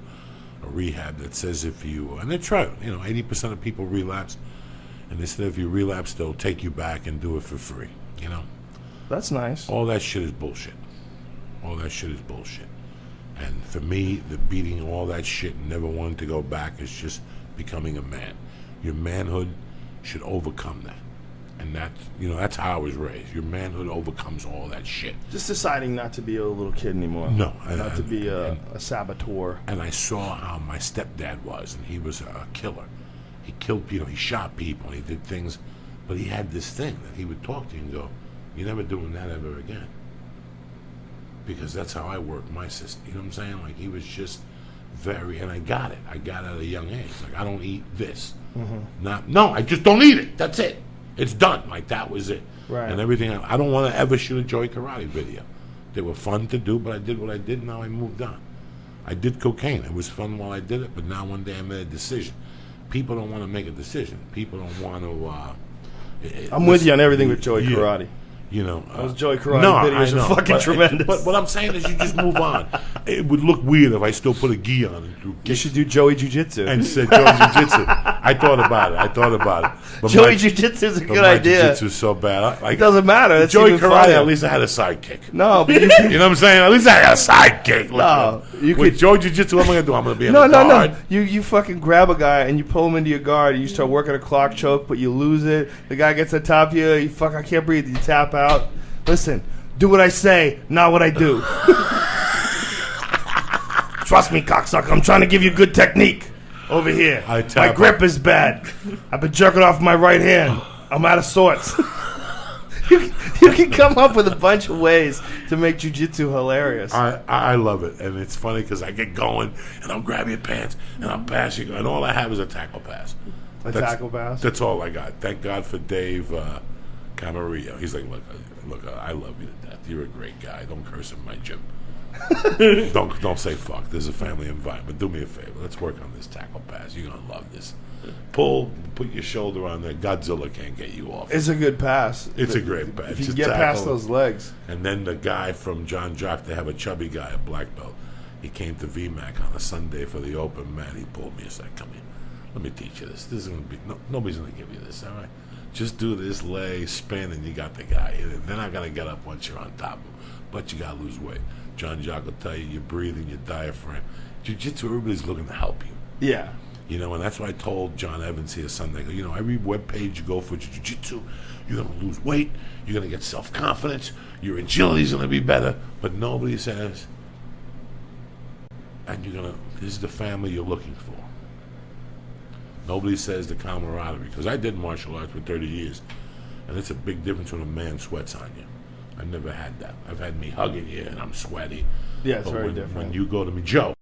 a rehab that says if you, and it's right, 80% of people relapse, and they said if you relapse, they'll take you back and do it for free, That's nice. All that shit is bullshit. And for me, the beating all that shit and never wanting to go back is just becoming a man. Your manhood should overcome that. And that's how I was raised. Your manhood overcomes all that shit. Just deciding not to be a little kid anymore. No. Not to be a saboteur. And I saw how my stepdad was, and he was a killer. He killed people, he shot people, he did things. But he had this thing that he would talk to you and go, you're never doing that ever again. Because that's how I work my system. You know what I'm saying? Like, he was just and I got it. I got it at a young age. Like, I don't eat this. Mm-hmm. I just don't eat it. That's it. It's done. Like, that was it. Right. And everything. I don't want to ever shoot a Joey Karate video. They were fun to do, but I did what I did, and now I moved on. I did cocaine. It was fun while I did it, but now one day I made a decision. People don't want to make a decision. People don't want to... I'm with you on everything with Joey Karate. Those Joey Karate videos are fucking tremendous. But what I'm saying is you just move on. It would look weird if I still put a gi on and threw kicks. You should do Joey Jiu-Jitsu. And said Joey Jiu-Jitsu. I thought about it. But Joey Jiu-Jitsu is a good idea. Jiu-Jitsu is so bad. It doesn't matter. That's Joey Karate, at least I had a sidekick. No, but you know what I'm saying? At least I had a sidekick. With Joey Jiu-Jitsu, what am I going to do? I'm going to be in the guard. No. You fucking grab a guy and you pull him into your guard and you start working a clock choke, but you lose it. The guy gets on top of you. You I can't breathe. You tap out. Listen, do what I say, not what I do. Trust me, cocksucker. I'm trying to give you good technique over here. My grip is bad. I've been jerking off my right hand. I'm out of sorts. You can come up with a bunch of ways to make jiu-jitsu hilarious. I love it, and it's funny because I get going, and I'll grab your pants, and I'll pass you, and all I have is a tackle pass. Tackle pass? That's all I got. Thank God for Dave Camarillo. He's like, look, I love you to death. You're a great guy. Don't curse in my gym. Don't say fuck. There's a family environment. Do me a favor. Let's work on this tackle pass. You're gonna love this. Put your shoulder on there. Godzilla can't get you off. It's a good pass. It's a great pass. If you get past those legs. And then the guy from John Jock, they have a chubby guy, a black belt. He came to VMAC on a Sunday for the open, man. He pulled me aside. Come here. Let me teach you this. This is gonna be nobody's gonna give you this, all right? Just do this leg spin and you got the guy. They're not gonna get up once you're on top of him, but you gotta lose weight. John Jock will tell you your breathing, your diaphragm. Jiu-jitsu, everybody's looking to help you. Yeah. You know, and that's why I told John Evans here Sunday, you know, every web page you go for jiu-jitsu, you're going to lose weight, you're going to get self-confidence, your agility's going to be better, but nobody says, and this is the family you're looking for. Nobody says the camaraderie, because I did martial arts for 30 years, and it's a big difference when a man sweats on you. I've never had that. I've had me hugging you, and I'm sweaty. Yeah, it's but very when different. When you go to me, Joe,